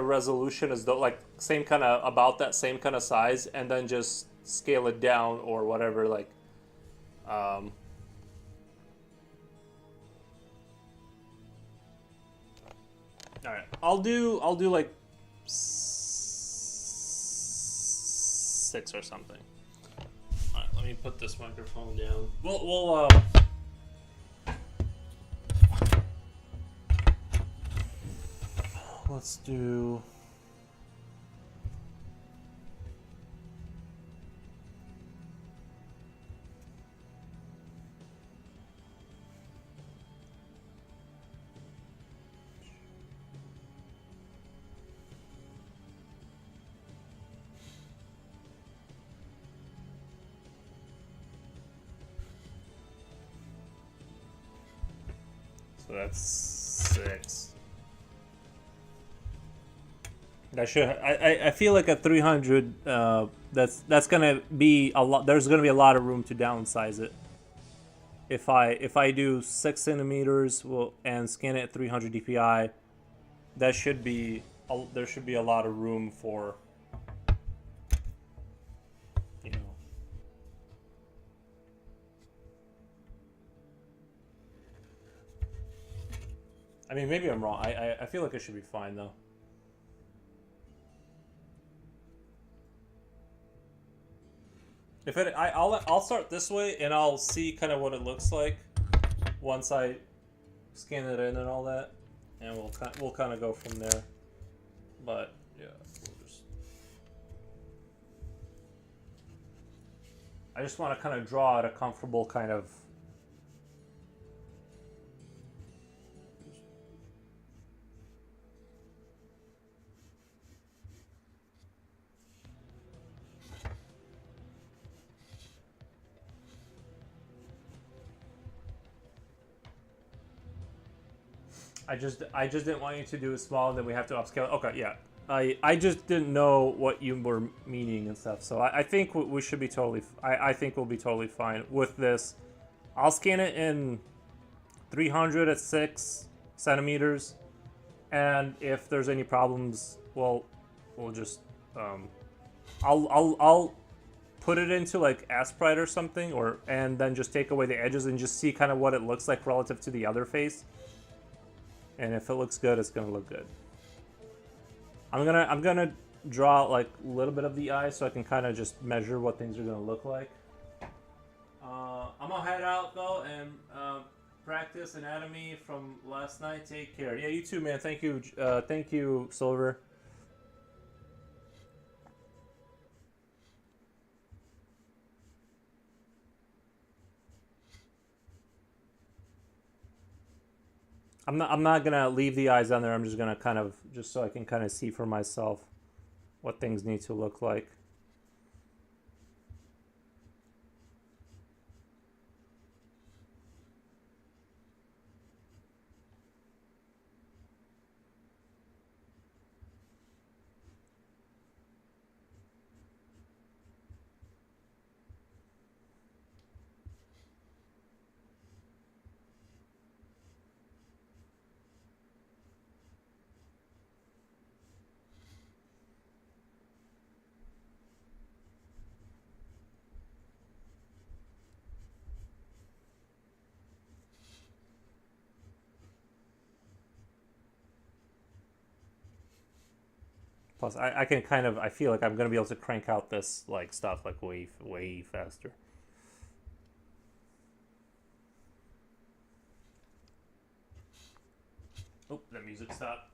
resolution as though, like, same kind of, about that same kind of size, and then just scale it down or whatever, like, all right, I'll do like 6 or something. All right, let me put this microphone down. We'll let's do. So that's 6. That should. I feel like at 300, that's gonna be a lot. There's gonna be a lot of room to downsize it. If I do 6 centimeters, and scan it at 300 DPI, that should be there should be a lot of room for, you know. I mean, maybe I'm wrong. I feel like it should be fine though. If I'll start this way and I'll see kind of what it looks like once I scan it in and all that, and we'll kind of go from there. But yeah, I just want to kind of draw at a comfortable kind of. I just didn't want you to do it small and then we have to upscale. Okay, yeah. I just didn't know what you were meaning and stuff. So I think we should be totally. I think we'll be totally fine with this. I'll scan it in 300 at 6 centimeters, and if there's any problems, we'll just I'll put it into like Asprite or something, and then just take away the edges and just see kind of what it looks like relative to the other face. And if it looks good, it's gonna look good. I'm gonna draw like a little bit of the eye so I can kind of just measure what things are gonna look like. I'm gonna head out though and practice anatomy from last night. Take care. Yeah, you too, man. Thank you, Silver. I'm not gonna leave the eyes on there. I'm just gonna kind of just so I can kind of see for myself what things need to look like. Plus, I can kind of I feel like I'm gonna be able to crank out this like stuff like way faster. Oh, that music stopped.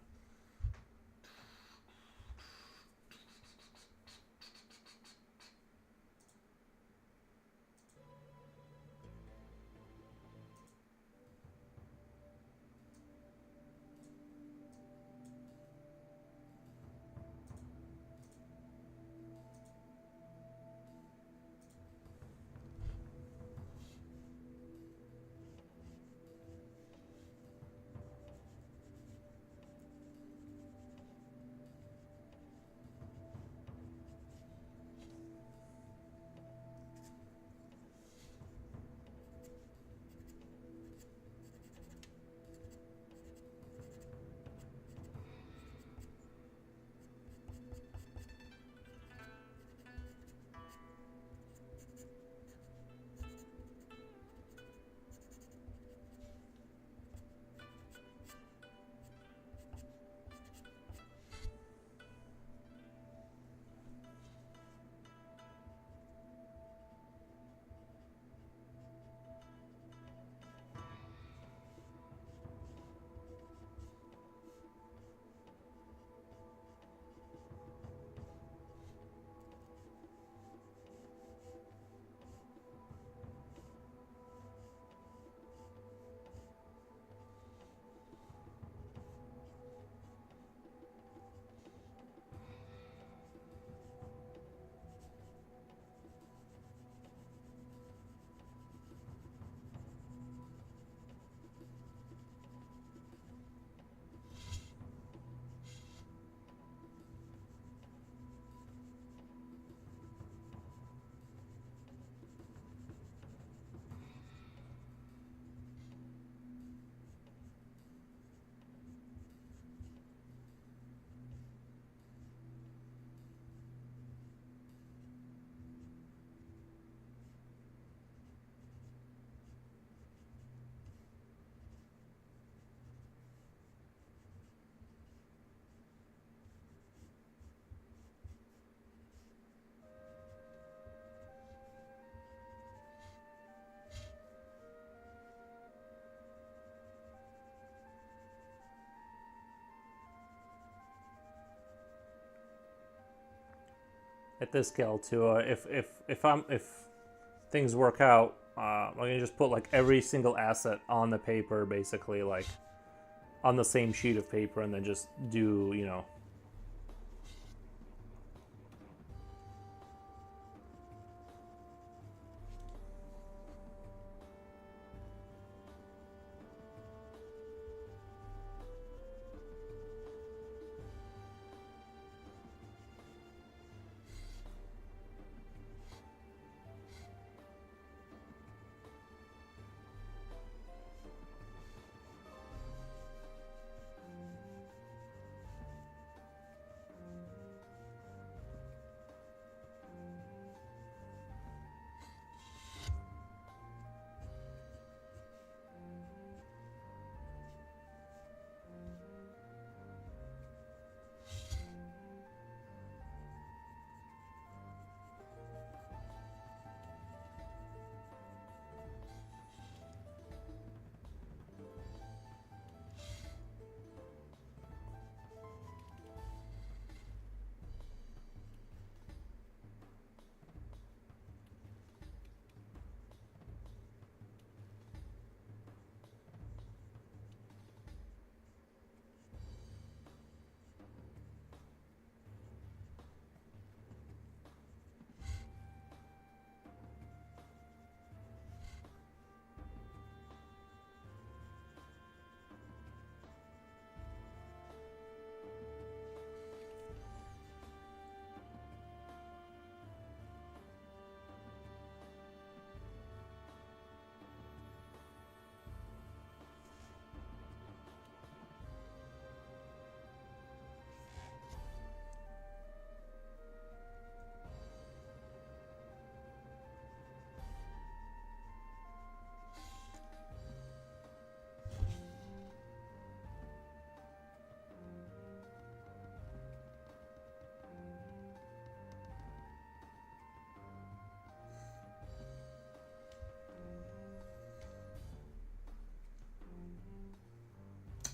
at this scale too. If things work out, I'm gonna just put like every single asset on the paper, basically like on the same sheet of paper, and then just do, you know.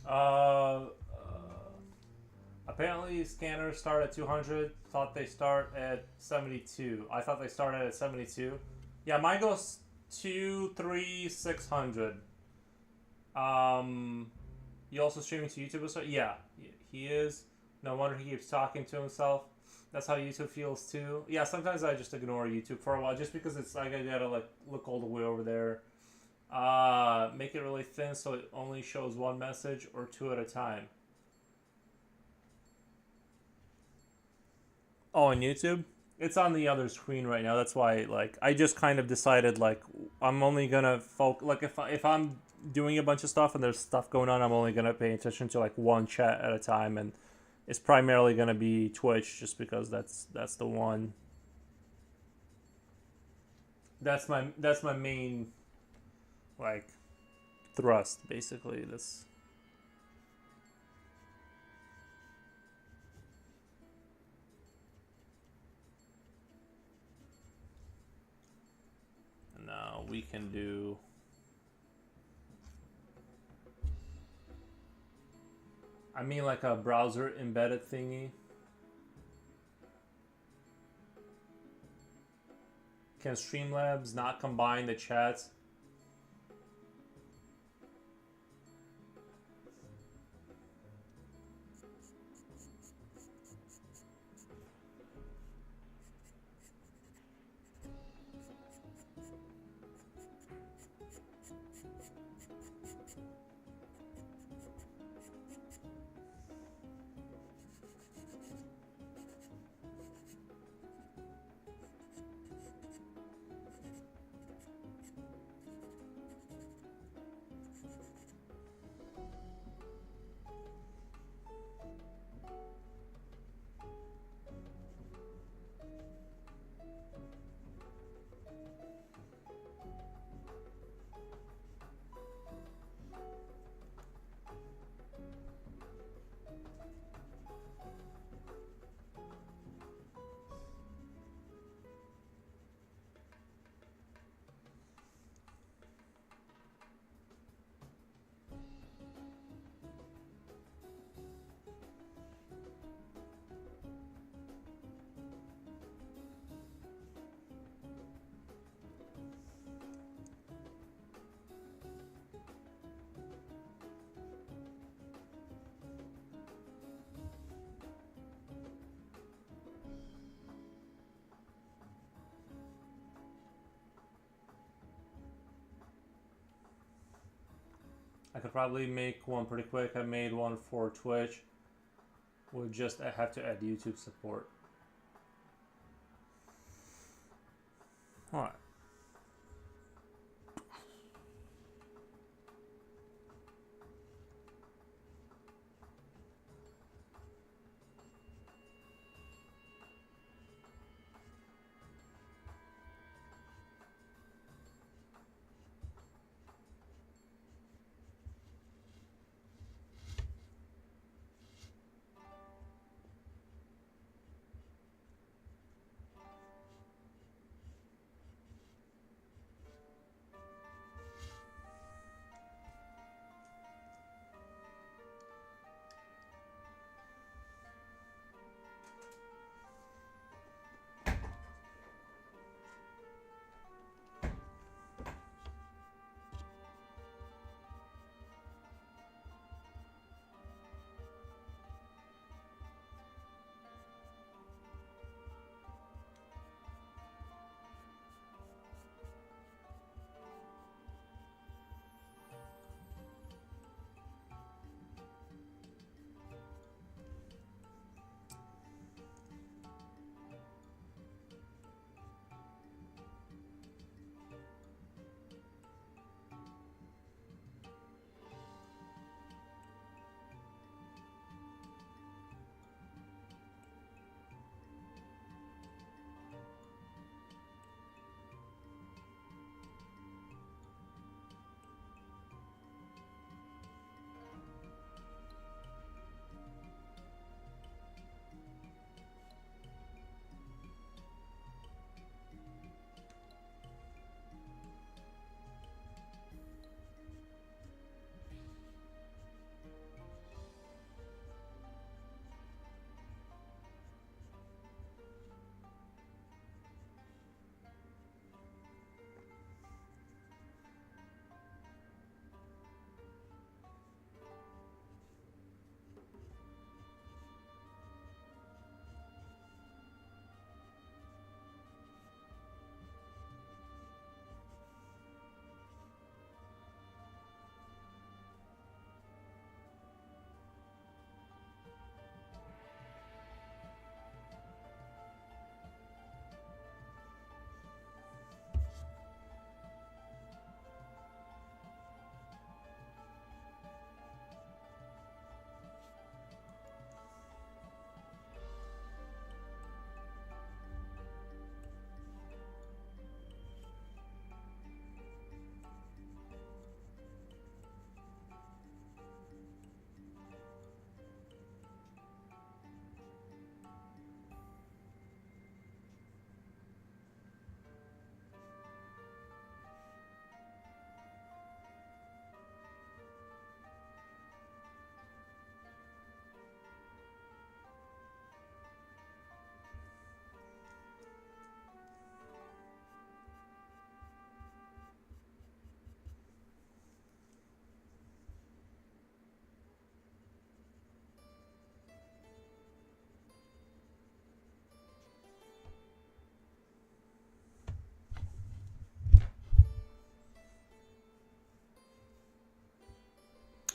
Uh, Apparently scanners start at 200. Thought they start at 72. I thought they started at 72. Yeah, mine goes 2, 3, 600. You also streaming to YouTube? So yeah, he is. No wonder he keeps talking to himself. That's how YouTube feels too. Yeah, sometimes I just ignore YouTube for a while just because it's like I gotta like look all the way over there. Make it really thin so it only shows one message or two at a time. Oh, on YouTube? It's on the other screen right now. That's why, like, I just kind of decided, like, I'm only gonna focus. Like, if I'm doing a bunch of stuff and there's stuff going on, I'm only gonna pay attention to like one chat at a time, and it's primarily gonna be Twitch, just because that's the one. That's my main, like, thrust, basically. This. Now we can do. I mean, like a browser embedded thingy. Can Streamlabs not combine the chats? I could probably make one pretty quick. I made one for Twitch. Would just I have to add YouTube support. Alright.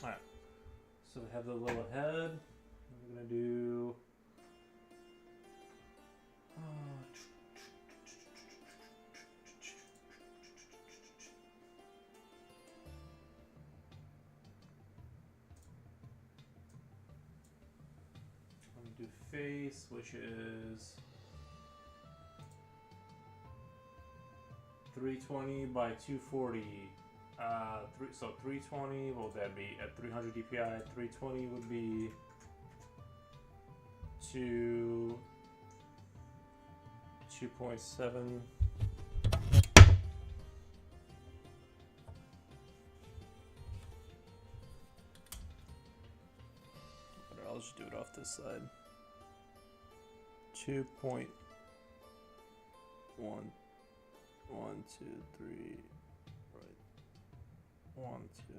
Alright. So we have the little head. We're gonna do face, which is 320 by 240. So 320, what would that be? At 300 DPI, 320 would be 2.7. I'll just do it off this side. 2.1, 1, 2, 3, right. 1, 2, 3.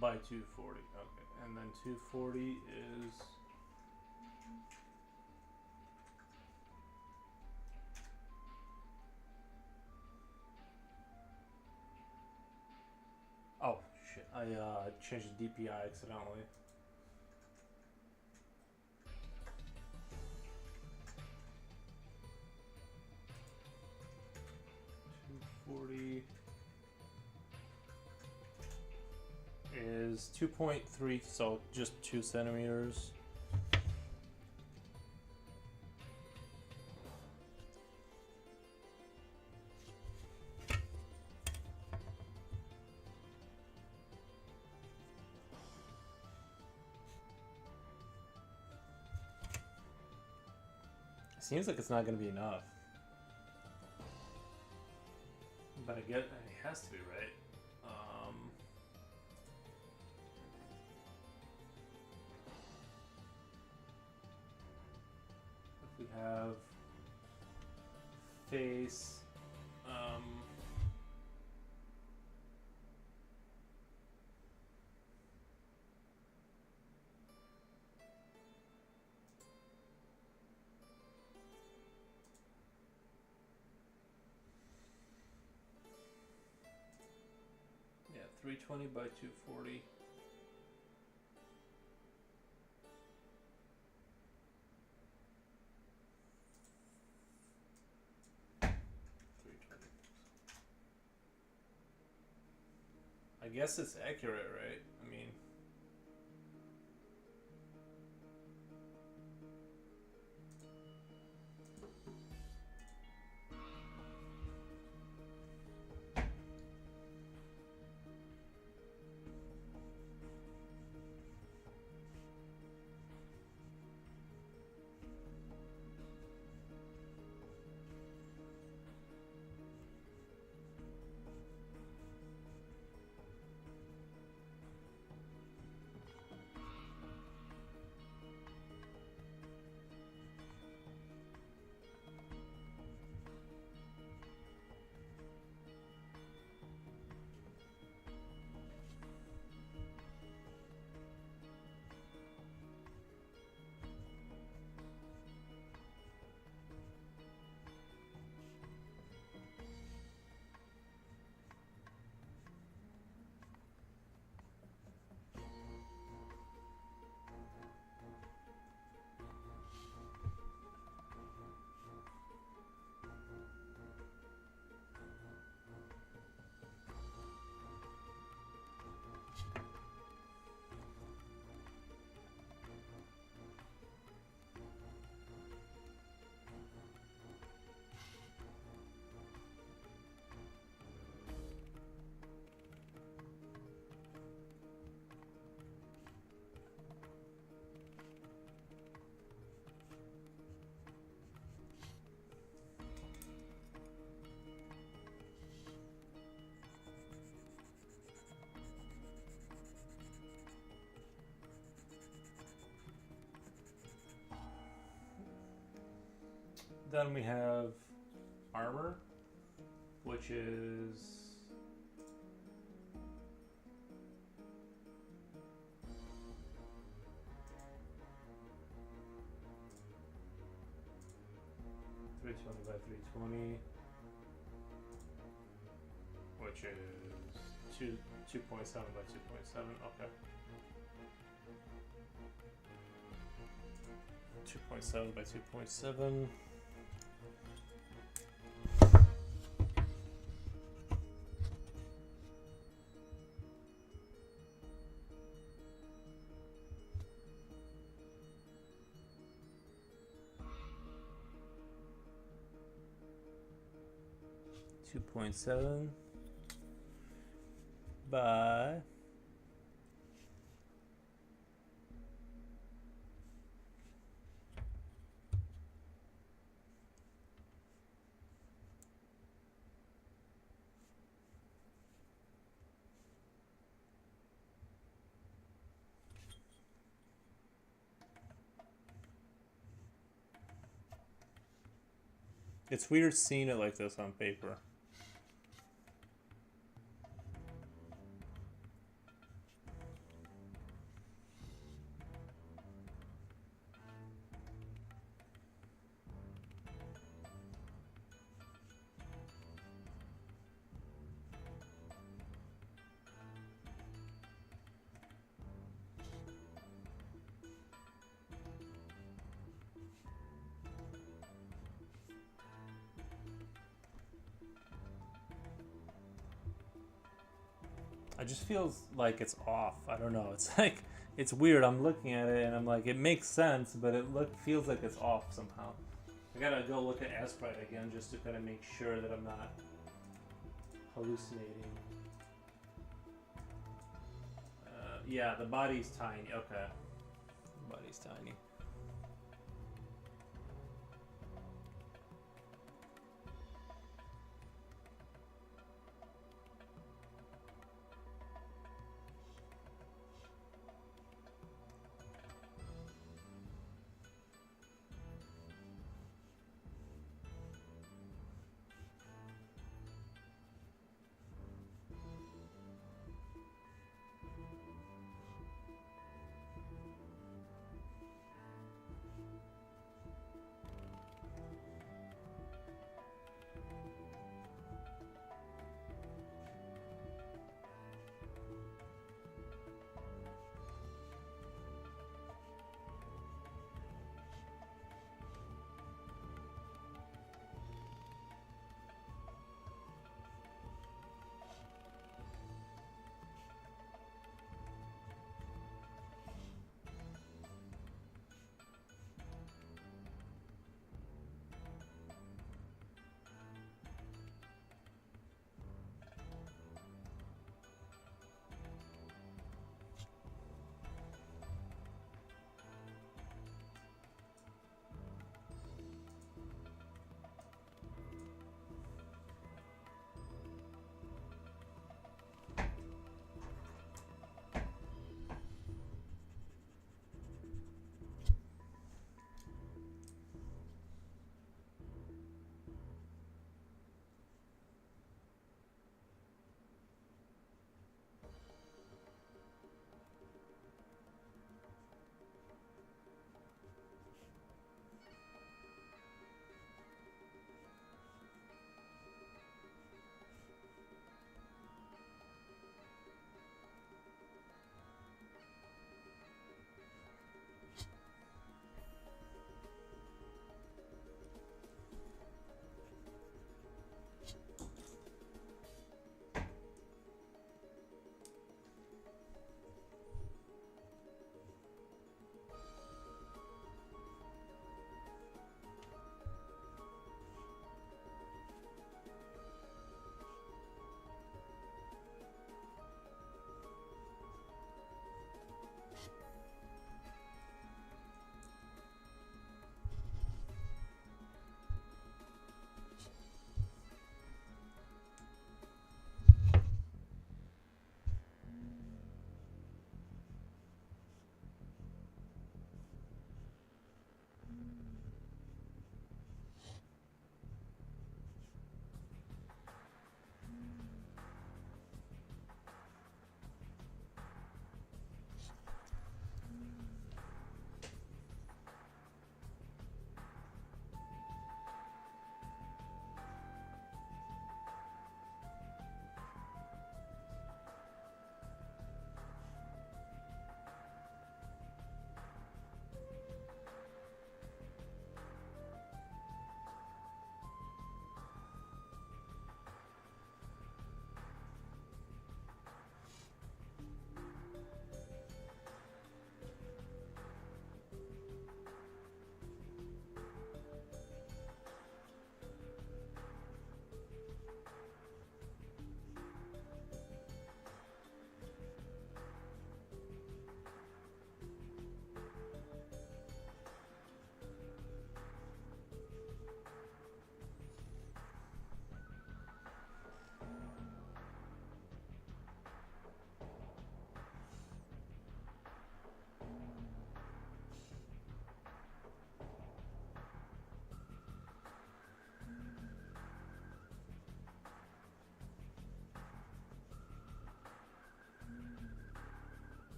by 240. Okay, and then 240 is. Oh shit! I changed the DPI accidentally. Is 2.3, so just 2 centimeters. Seems like it's not going to be enough. But I get it has to be, right? If we have face, yeah, 320 by 240. I guess it's accurate, right? I mean, then we have armor, which is 320 by 320, which is 2.7 by 2.7. Okay. 2.7 by 2.7. Two point seven by it's weird seeing it like this on paper. It just feels like it's off. I don't know. It's like it's weird. I'm looking at it and I'm like, it makes sense, but it feels like it's off somehow. I gotta go look at Asprite again just to kind of make sure that I'm not hallucinating. Yeah, the body's tiny. Okay, the body's tiny.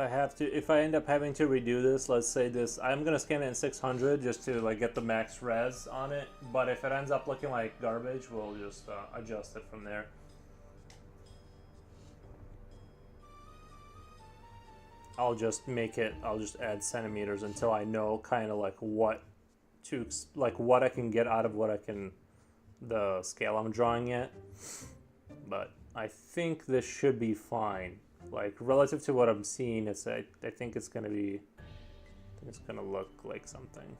if I end up having to redo this, let's say this, I'm gonna scan it in 600 just to like get the max res on it. But if it ends up looking like garbage, we'll just adjust it from there. I'll just add centimeters until I know kind of like what what I can get out of the scale I'm drawing at. But I think this should be fine. Like relative to what I'm seeing, I think it's gonna look like something.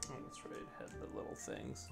Oh, that's right, it had the little things.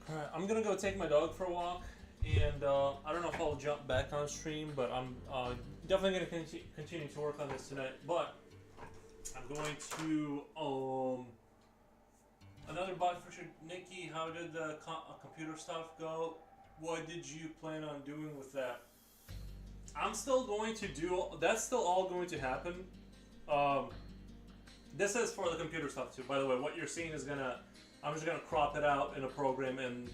Alright, I'm gonna go take my dog for a walk, and I don't know if I'll jump back on stream, but I'm definitely gonna continue to work on this tonight. But I'm going to another bot for sure. Nikki, how did the computer stuff go? What did you plan on doing with that? I'm still going to do. That's still all going to happen. This is for the computer stuff too. By the way, what you're seeing is gonna. I'm just gonna crop it out in a program, and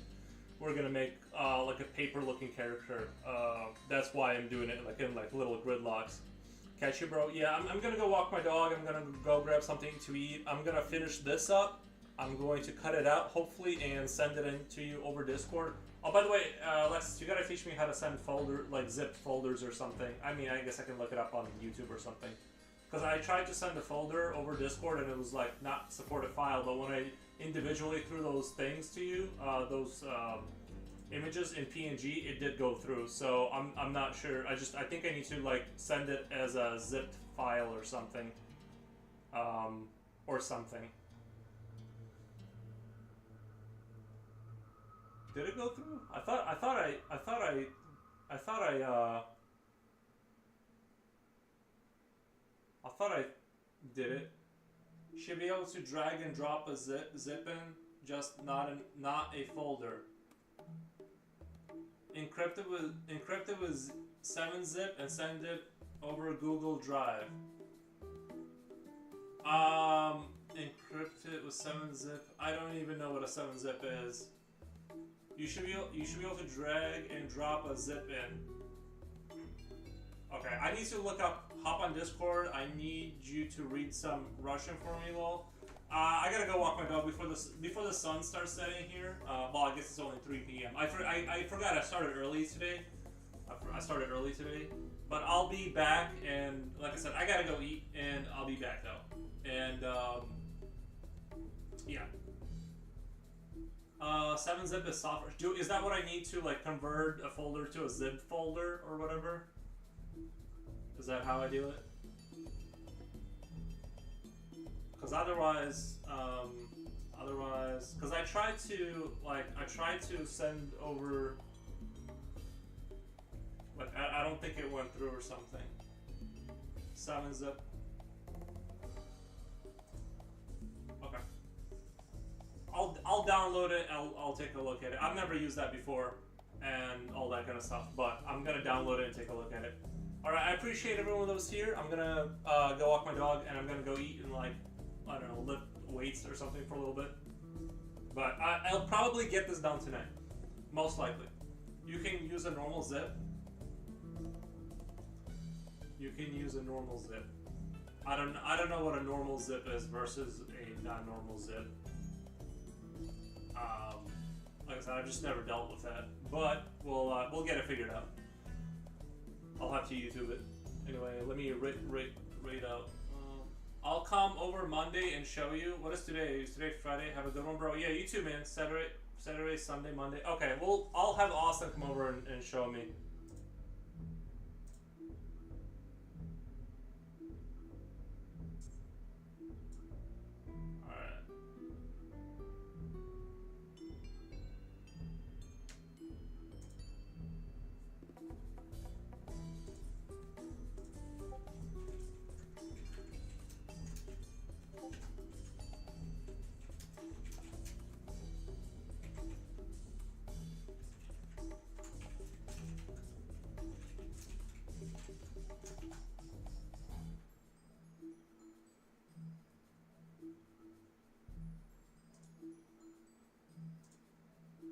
we're gonna make like a paper-looking character. That's why I'm doing it like in like little gridlocks. Catch you, bro. Yeah, I'm gonna go walk my dog. I'm gonna go grab something to eat. I'm gonna finish this up. I'm going to cut it out, hopefully, and send it in to you over Discord. Oh, by the way, Lex, you gotta teach me how to send zipped folders or something. I mean, I guess I can look it up on YouTube or something. Because I tried to send a folder over Discord and it was like not supported file, but when I individually threw those things to you, those images in PNG, it did go through. So I'm not sure. I think I need to like send it as a zipped file or something, Did it go through? I thought I did it. Should be able to drag and drop a zip in, just not a folder. encrypted with 7-zip and send it over Google Drive. Encrypted with 7-zip. I don't even know what a 7-zip is. You should be able to drag and drop a zip in. Okay, I need to hop on Discord. I need you to read some Russian for me, lol. I gotta go walk my dog before the sun starts setting here. Well, I guess it's only 3 p.m. I forgot I started early today. But I'll be back, and like I said, I gotta go eat, and I'll be back though. And yeah. 7-zip is software. Is that what I need to like convert a folder to a zip folder or whatever? Is that how I do it? Because otherwise, because I tried to send over, like I don't think it went through or something. 7-zip. Okay. I'll download it. I'll take a look at it. I've never used that before, and all that kind of stuff. But I'm gonna download it and take a look at it. All right. I appreciate everyone that was here. I'm gonna go walk my dog, and I'm gonna go eat and like I don't know, lift weights or something for a little bit. But I'll probably get this done tonight, most likely. You can use a normal zip. You can use a normal zip. I don't know what a normal zip is versus a non-normal zip. Like I said, I've just never dealt with that, but we'll get it figured out. I'll have to YouTube it. Anyway, let me rate out. I'll come over Monday and show you. What is today? Is today Friday? Have a good one, bro. Yeah, you too, man. Saturday, Sunday, Monday. Okay, I'll have Austin come over and show me.